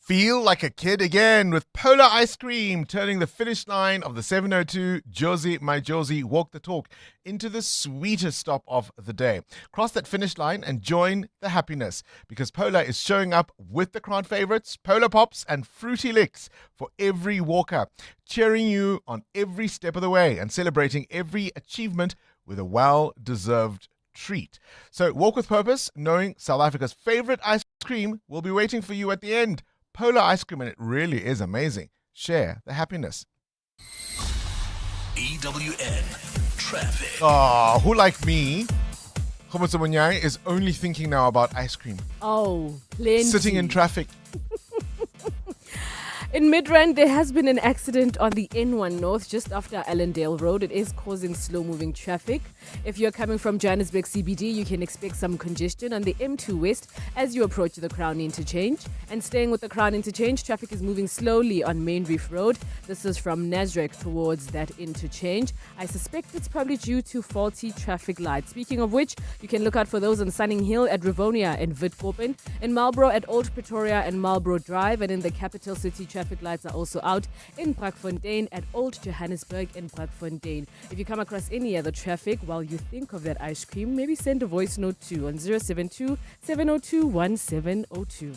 Feel like a kid again with Polar Ice Cream, turning the finish line of the 702 Josie My Josie Walk the Talk into the sweetest stop of the day. Cross that finish line and join the happiness, because Polar is showing up with the crowd favorites, Polar Pops and Fruity Licks for every walker, cheering you on every step of the way and celebrating every achievement with a well-deserved treat. So walk with purpose, knowing South Africa's favorite ice cream will be waiting for you at the end. Polar Ice Cream, and it really is amazing. Share the happiness. EWN Traffic. Oh, who like me, Khomotso Monyai, is only thinking now about ice cream. Oh, plenty. Sitting in traffic. In Midrand, there has been an accident on the N1 North just after Allendale Road. It is causing slow-moving traffic. If you're coming from Johannesburg CBD, you can expect some congestion on the M2 West as you approach the Crown Interchange. And staying with the Crown Interchange, traffic is moving slowly on Main Reef Road. This is from Nasrec towards that interchange. I suspect it's probably due to faulty traffic lights. Speaking of which, you can look out for those on Sunning Hill at Rivonia and Witkoppen, in Marlborough at Old Pretoria and Marlborough Drive, and in the capital city, traffic lights are also out in Brakfontein at Old Johannesburg and Brakfontein. If you come across any other traffic while you think of that ice cream, maybe send a voice note too on 072 702 1702.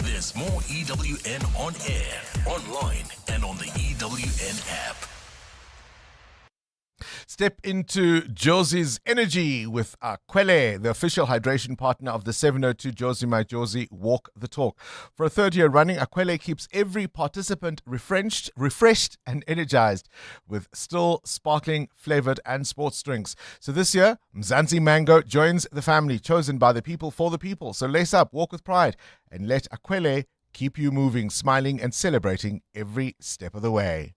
There's more EWN on air, online, and on the EWN app. Step into Josie's energy with Aquele, the official hydration partner of the 702 Josie My Josie Walk the Talk. For a third year running, Aquele keeps every participant refreshed and energized with still sparkling, flavored and sports drinks. So this year, Mzansi Mango joins the family chosen by the people for the people. So lace up, walk with pride and let Aquele keep you moving, smiling and celebrating every step of the way.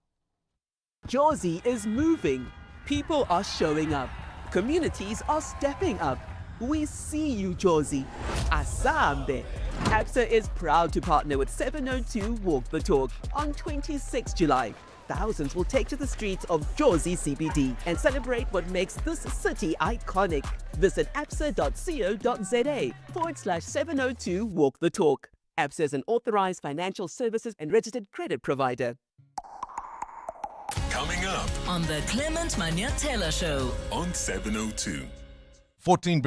Josie is moving. People are showing up. Communities are stepping up. We see you, Josie. Asambe. ABSA is proud to partner with 702 Walk the Talk on 26 July. Thousands will take to the streets of Josie CBD and celebrate what makes this city iconic. Visit absa.co.za/702 Walk the Talk. ABSA is an authorized financial services and registered credit provider. Coming up on the Clement Manyatela Show on 702. 14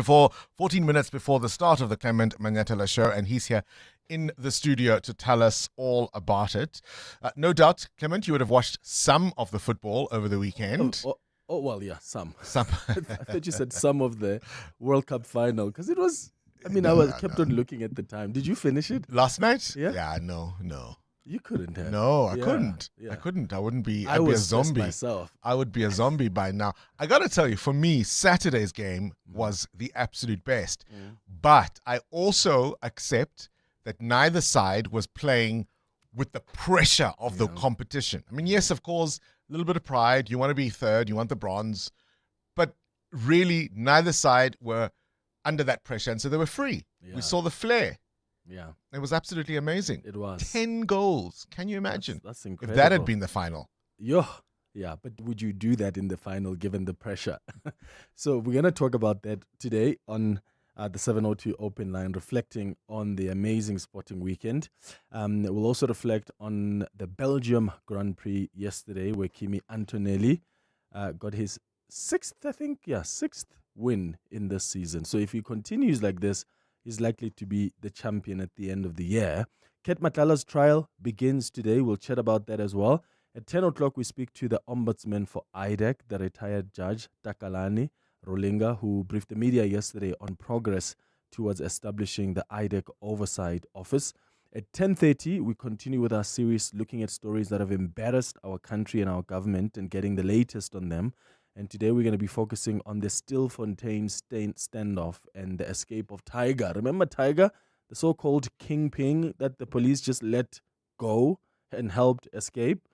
minutes before the start of the Clement Manyatela Show, and he's here in the studio to tell us all about it. No doubt, Clement, you would have watched some of the football over the weekend. Oh well, yeah, some. Some. I thought you said some of the World Cup final, because it was, I kept on looking at the time. Did you finish it? Last night? Yeah. No. You couldn't have. No, I Yeah, couldn't. yeah. I couldn't. I wouldn't be. I I'd be a was stressed zombie. myself. I would be a zombie by now. I got to tell you, for me, Saturday's game was the absolute best. But I also accept that neither side was playing with the pressure of the competition. I mean, yes, of course, a little bit of pride. You want to be third. You want the bronze. But really, neither side were under that pressure. And so they were free. Yeah. We saw the flair. Yeah. It was absolutely amazing. It was. 10 goals. Can you imagine? That's if incredible. that had been the final. Yeah, but would you do that in the final given the pressure? So we're going to talk about that today on the 702 Open Line, reflecting on the amazing sporting weekend. We'll also reflect on the Belgium Grand Prix yesterday, where Kimi Antonelli got his sixth win in this season. So if he continues like this, he's likely to be the champion at the end of the year. Ket Matlala's trial begins today. We'll chat about that as well. At 10 o'clock, we speak to the ombudsman for IDEC, the retired judge, Takalani Rolinga, who briefed the media yesterday on progress towards establishing the IDEC Oversight Office. At 10:30, we continue with our series looking at stories that have embarrassed our country and our government and getting the latest on them. And today we're going to be focusing on the Stilfontein standoff and the escape of Tiger. Remember Tiger, the so-called kingpin that the police just let go and helped escape?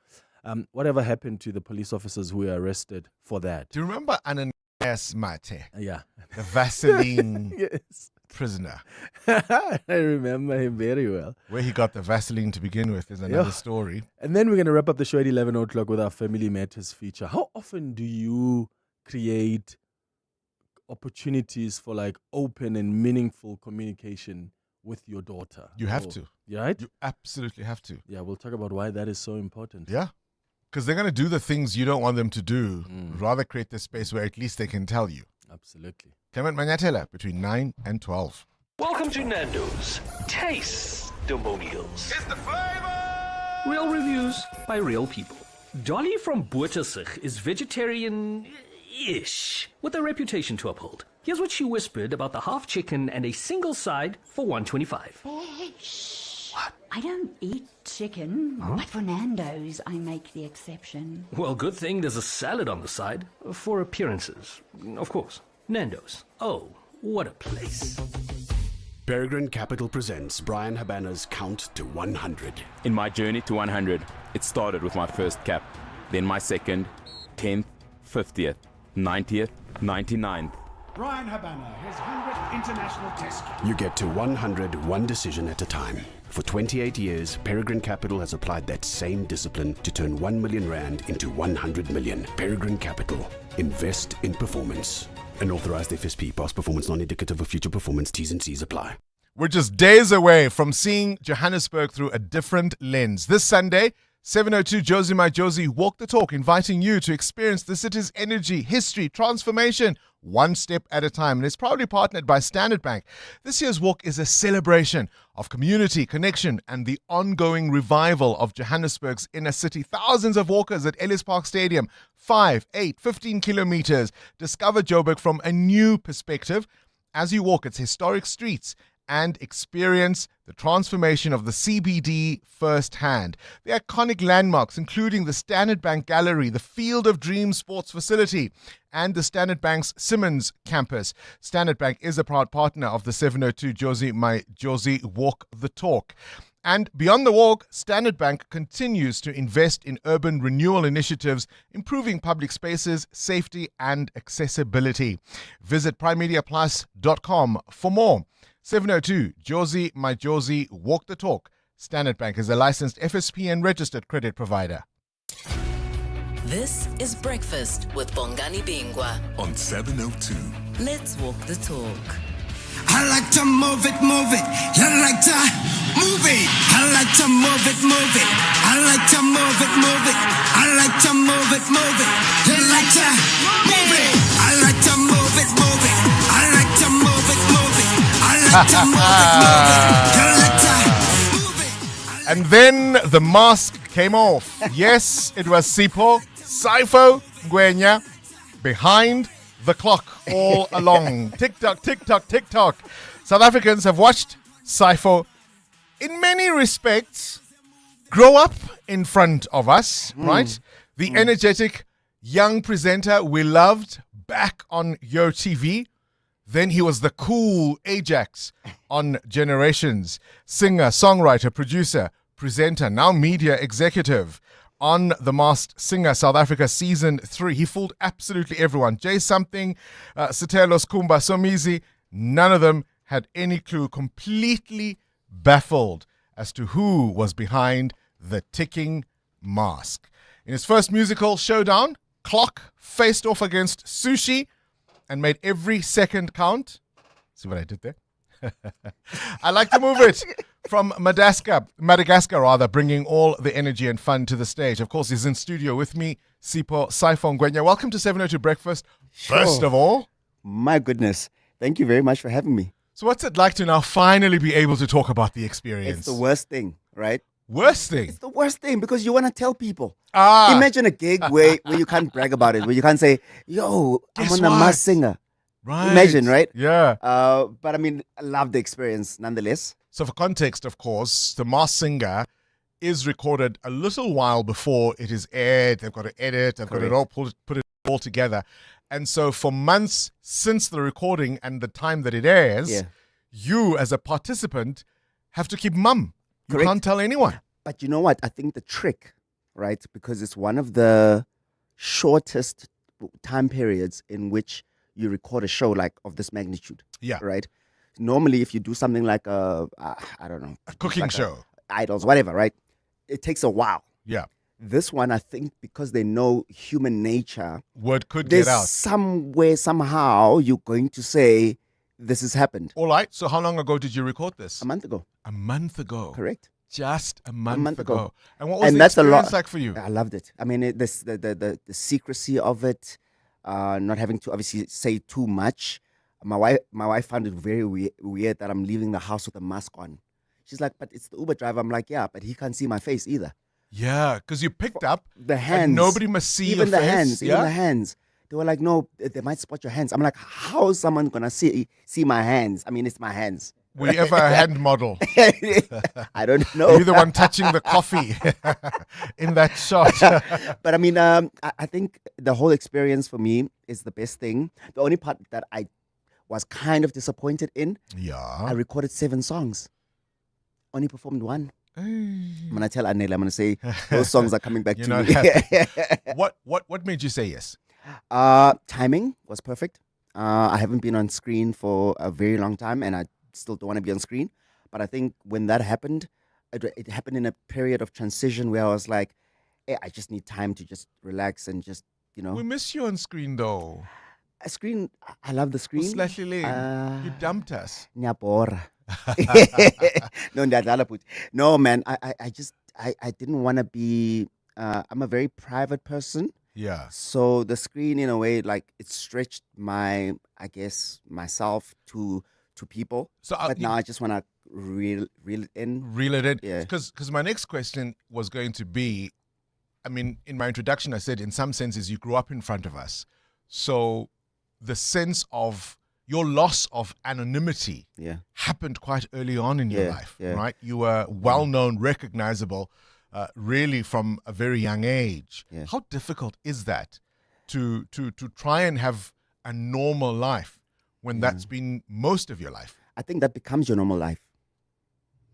Whatever happened to the police officers who were arrested for that? Do you remember Ananias Mate? Yeah. The Vaseline yes. prisoner. I remember him very well. Where he got the Vaseline to begin with is another story. And then we're going to wrap up the show at 11 o'clock with our Family Matters feature. How often do you create opportunities for like open and meaningful communication with your daughter? You have to. Right? You absolutely have to. Yeah, we'll talk about why that is so important. Yeah. Because they're going to do the things you don't want them to do. Rather create the space where at least they can tell you. Absolutely. Clement Manyatela between 9 and 12. Welcome to Nando's Taste-Demonials. It's the flavor! Real reviews by real people. Dolly from Bottersig is vegetarian-ish, with a reputation to uphold. Here's what she whispered about the half chicken and a single side for $1.25. What? I don't eat chicken, but for Nando's, I make the exception. Well, good thing there's a salad on the side for appearances. Of course. Nando's. Oh, what a place. Peregrine Capital presents Brian Habana's Count to 100. In my journey to 100, it started with my first cap, then my second, 10th, 50th, 90th, 99th. Brian Habana, his 100th international test. You get to 100 one decision at a time. For 28 years, Peregrine Capital has applied that same discipline to turn 1 million rand into 100 million. Peregrine Capital. Invest in performance. An authorized FSP. Past performance non-indicative of future performance. T's and C's apply. We're just days away from seeing Johannesburg through a different lens. This Sunday, 702 Josie My Josie Walk the Talk, inviting you to experience the city's energy, history, transformation, one step at a time, and it's proudly partnered by Standard Bank. This year's walk is a celebration of community, connection, and the ongoing revival of Johannesburg's inner city. Thousands of walkers at Ellis Park Stadium, 5, 8, 15 kilometers. Discover Joburg from a new perspective as you walk its historic streets and experience the transformation of the CBD firsthand. The iconic landmarks, including the Standard Bank Gallery, the Field of Dreams Sports Facility, and the Standard Bank's Simmons campus. Standard Bank is a proud partner of the 702 Josie My Josie Walk the Talk. And beyond the walk, Standard Bank continues to invest in urban renewal initiatives, improving public spaces, safety, and accessibility. Visit primemediaplus.com for more. 702 Josie My Josie Walk the Talk. Standard Bank is a licensed FSP and registered credit provider. This is Breakfast with Bongani Bingwa on 702. Let's walk the talk. I like to move it. You like to move it. I like to move it. I like to move it. I like to move it. You like to move it. I like to move it. I like to move it. I like to move it. You like to move it. And then the mask came off. Yes, it was Sipho Saifo Ngwenya behind the clock all along. Tick-tock, tick-tock, tick-tock. South Africans have watched Saifo, in many respects, grow up in front of us, right? The energetic young presenter we loved back on Yo TV. Then he was the cool Ajax on Generations. Singer, songwriter, producer, presenter, now media executive. On The Masked Singer South Africa Season 3. He fooled absolutely everyone. Jay Something, Sitelo Skumba, Somizi, none of them had any clue. Completely baffled as to who was behind the ticking mask. In his first musical showdown, Clock faced off against Sushi and made every second count. See what I did there? I like to move it from Madagascar, bringing all the energy and fun to the stage. Of course, he's in studio with me, Sipho Saifo Ngwenya. Welcome to 702 Breakfast. First of all, my goodness, thank you very much for having me. So what's it like to now finally be able to talk about the experience? It's the worst thing, right? Worst thing? It's the worst thing because you want to tell people. Imagine a gig where you can't brag about it, where you can't say, yo, I'm on the Masked Singer. Right. Imagine, right? Yeah. But I mean, I love the experience nonetheless. So for context, of course, The Masked Singer is recorded a little while before it is aired. They've got to edit. They've got to all put it all together. And so for months since the recording and the time that it airs, you as a participant have to keep mum. You can't tell anyone. But you know what? I think the trick, right? Because it's one of the shortest time periods in which you record a show like of this magnitude. Yeah. Right? Normally, if you do something like I don't know. A cooking like show. Idols, whatever, right? It takes a while. Yeah. This one, I think, because they know human nature. Word could there's get out. Somewhere, somehow, you're going to say, this has happened. All right. So how long ago did you record this? A month ago. A month ago. Correct. Just a month ago. And what was the that's experience like for you? I loved it. I mean, the secrecy of it, not having to obviously say too much. My wife found it very weird that I'm leaving the house with a mask on. She's like, but it's the Uber driver. I'm like, yeah, but he can't see my face either. Yeah, because you picked up the hands. And nobody must see even your the face. Hands, yeah? Even the hands. They were like, no, they might spot your hands. I'm like, how is someone gonna see my hands? I mean, it's my hands. Were you ever a hand model? I don't know. Are you the one touching the coffee in that shot? But I mean, I think the whole experience for me is the best thing. The only part that I was kind of disappointed in, I recorded 7 songs. Only performed 1. I'm gonna tell Anela, I'm gonna say those songs are coming back to me. What made you say yes? Timing was perfect. I haven't been on screen for a very long time, and I still don't want to be on screen. But I think when that happened, it happened in a period of transition where I was like, hey, I just need time to just relax and just, you know. We miss you on screen though. A screen, I love the screen. You dumped us. Nyapora. No, man, I didn't want to be, I'm a very private person. Yeah. So the screen, in a way, like it stretched myself to people. So but now I just want to reel it in. Reel it in. Yeah. Because my next question was going to be, I mean, in my introduction, I said in some senses you grew up in front of us. So the sense of your loss of anonymity happened quite early on in your life, right? You were well-known, recognizable, really from a very young age. Yeah. How difficult is that to try and have a normal life when that's been most of your life? I think that becomes your normal life,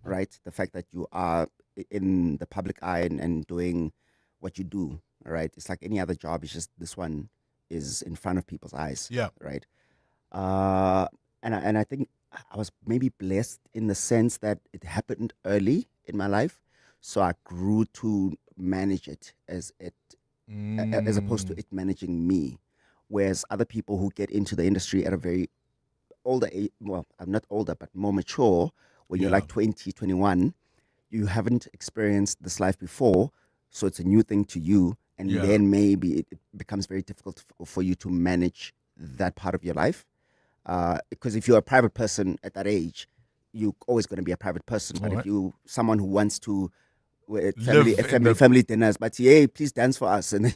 right? The fact that you are in the public eye and doing what you do, right? It's like any other job. It's just this one is in front of people's eyes, right? And I think I was maybe blessed in the sense that it happened early in my life, so I grew to manage it as opposed to it managing me. Whereas other people who get into the industry at a very older age, well, I'm not older, but more mature, when you're like 20, 21, you haven't experienced this life before, so it's a new thing to you, and then maybe it becomes very difficult for you to manage that part of your life. Because if you're a private person at that age, you're always going to be a private person. But if you someone who wants to family dinners, but hey, please dance for us, and then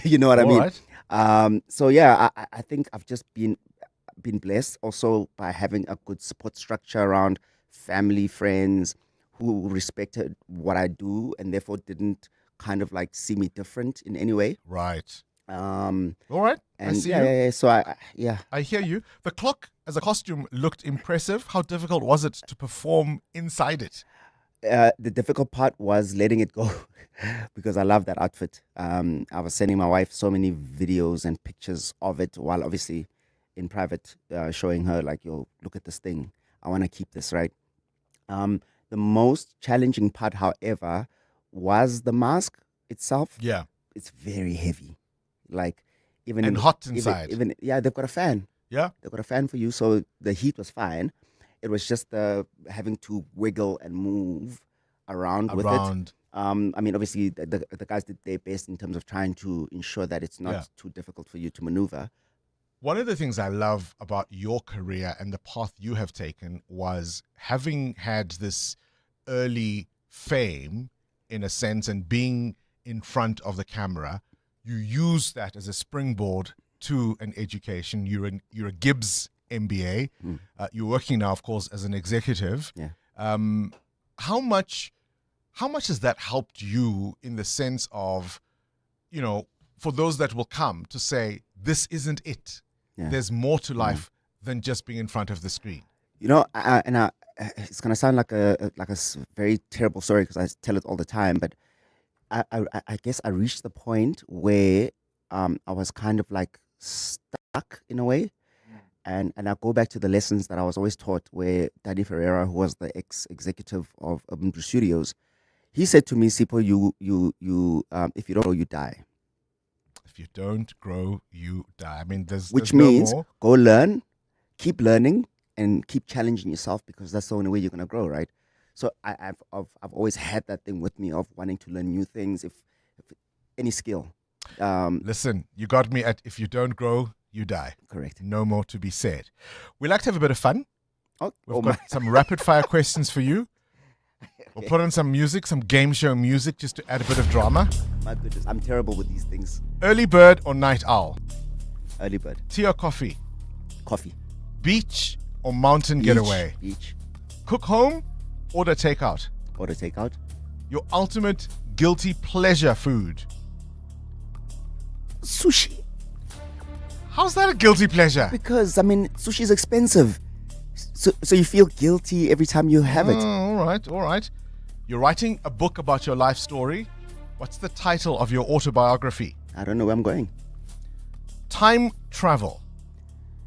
you know what I mean. So I think I've just been blessed also by having a good support structure around family, friends who respected what I do and therefore didn't kind of like see me different in any way. Right. All right. And I see you. So I hear you. The clock as a costume looked impressive. How difficult was it to perform inside it? The difficult part was letting it go because I love that outfit. I was sending my wife so many videos and pictures of it while obviously in private showing her like, yo, look at this thing. I want to keep this, right? The most challenging part, however, was the mask itself. Yeah. It's very heavy. Like even and hot inside. Even they've got a fan. Yeah. They've got a fan for you, so the heat was fine. It was just having to wiggle and move around with it. I mean, obviously, the guys did their best in terms of trying to ensure that it's not too difficult for you to maneuver. One of the things I love about your career and the path you have taken was having had this early fame, in a sense, and being in front of the camera. You use that as a springboard to an education. You're a Gibbs MBA. You're working now, of course, as an executive. Yeah. How much has that helped you in the sense of, you know, for those that will come to say, this isn't it. Yeah. There's more to life than just being in front of the screen. You know, it's gonna sound like a very terrible story because I tell it all the time, but I guess I reached the point where I was kind of like stuck in a way. And I go back to the lessons that I was always taught, where Danny Ferreira, who was the ex-executive of Urban Brew Studios, he said to me, Sipho, you if you don't grow, you die. If you don't grow, you die. I mean, Which there's no means more. go learn, keep learning, and keep challenging yourself, because that's the only way you're gonna grow, right? So I've always had that thing with me of wanting to learn new things, if any skill. Listen, you got me at if you don't grow, you die. Correct. No more to be said. We like to have a bit of fun. We've got my- some rapid fire questions for you. We'll put on some music, some game show music, just to add a bit of drama. My goodness, I'm terrible with these things. Early bird or night owl? Early bird. Tea or coffee? Coffee. Beach or mountain Beach. getaway? Beach. Cook home, order takeout? Order takeout. Your ultimate guilty pleasure food? Sushi. How's that a guilty pleasure? Because, I mean, sushi is expensive. So you feel guilty every time you have it. All right. You're writing a book about your life story. What's the title of your autobiography? I don't know where I'm going. Time travel.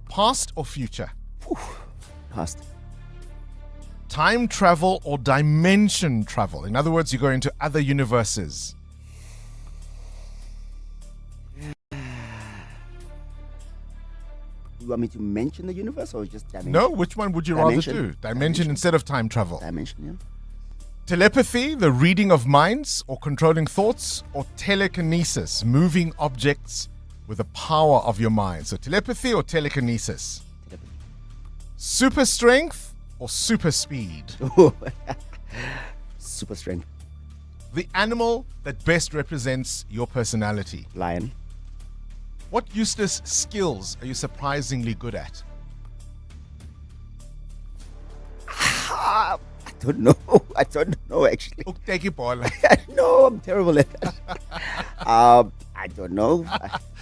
Past or future? Past. Time travel or dimension travel? In other words, you go into other universes. You want me to mention the universe or just dimension? No, which one would you Dimension. rather do? Dimension instead of time travel. Dimension, yeah. Telepathy, the reading of minds or controlling thoughts, or telekinesis, moving objects with the power of your mind. So telepathy or telekinesis? Super strength or super speed? Super strength. The animal that best represents your personality? Lion. What useless skills are you surprisingly good at? I don't know. I don't know actually. Take it, ball. No, I'm terrible at that. I don't know.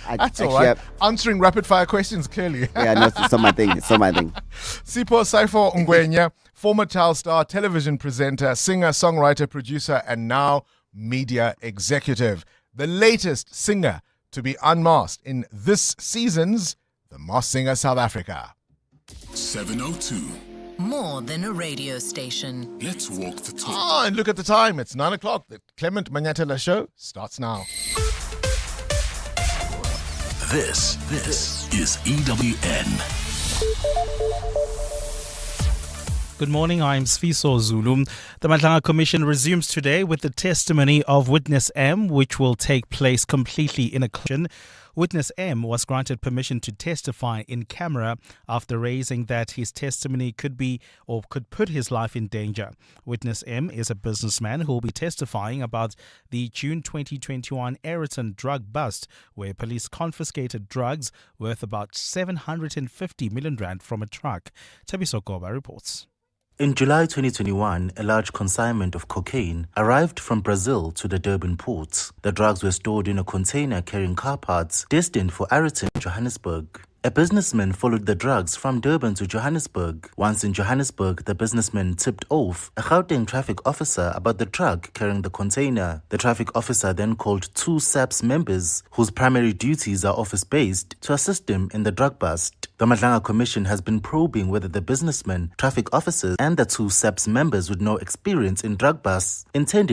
That's all right. Answering rapid fire questions clearly. Yeah, no, it's not my thing. It's not my thing. Sipho Saifo Ngwenya, former child star, television presenter, singer, songwriter, producer, and now media executive. The latest singer to be unmasked in this season's The Masked Singer South Africa. 702. More than a radio station. Let's walk the talk. And look at the time. It's 9 o'clock. The Clement Manyatela show starts now. This is EWN. Good morning, I'm Sfiso Zulu. The Madlanga Commission resumes today with the testimony of Witness M, which will take place completely in a collision. Witness M was granted permission to testify in camera after raising that his testimony could put his life in danger. Witness M is a businessman who will be testifying about the June 2021 Ayrton drug bust, where police confiscated drugs worth about 750 million rand from a truck. Tabiso Goba reports. In July 2021, a large consignment of cocaine arrived from Brazil to the Durban ports. The drugs were stored in a container carrying car parts destined for Ayrton, Johannesburg. A businessman followed the drugs from Durban to Johannesburg. Once in Johannesburg, the businessman tipped off a Gauteng traffic officer about the truck carrying the container. The traffic officer then called two SAPS members, whose primary duties are office-based, to assist him in the drug bust. The Madlanga Commission has been probing whether the businessman, traffic officers, and the two SAPS members with no experience in drug busts intended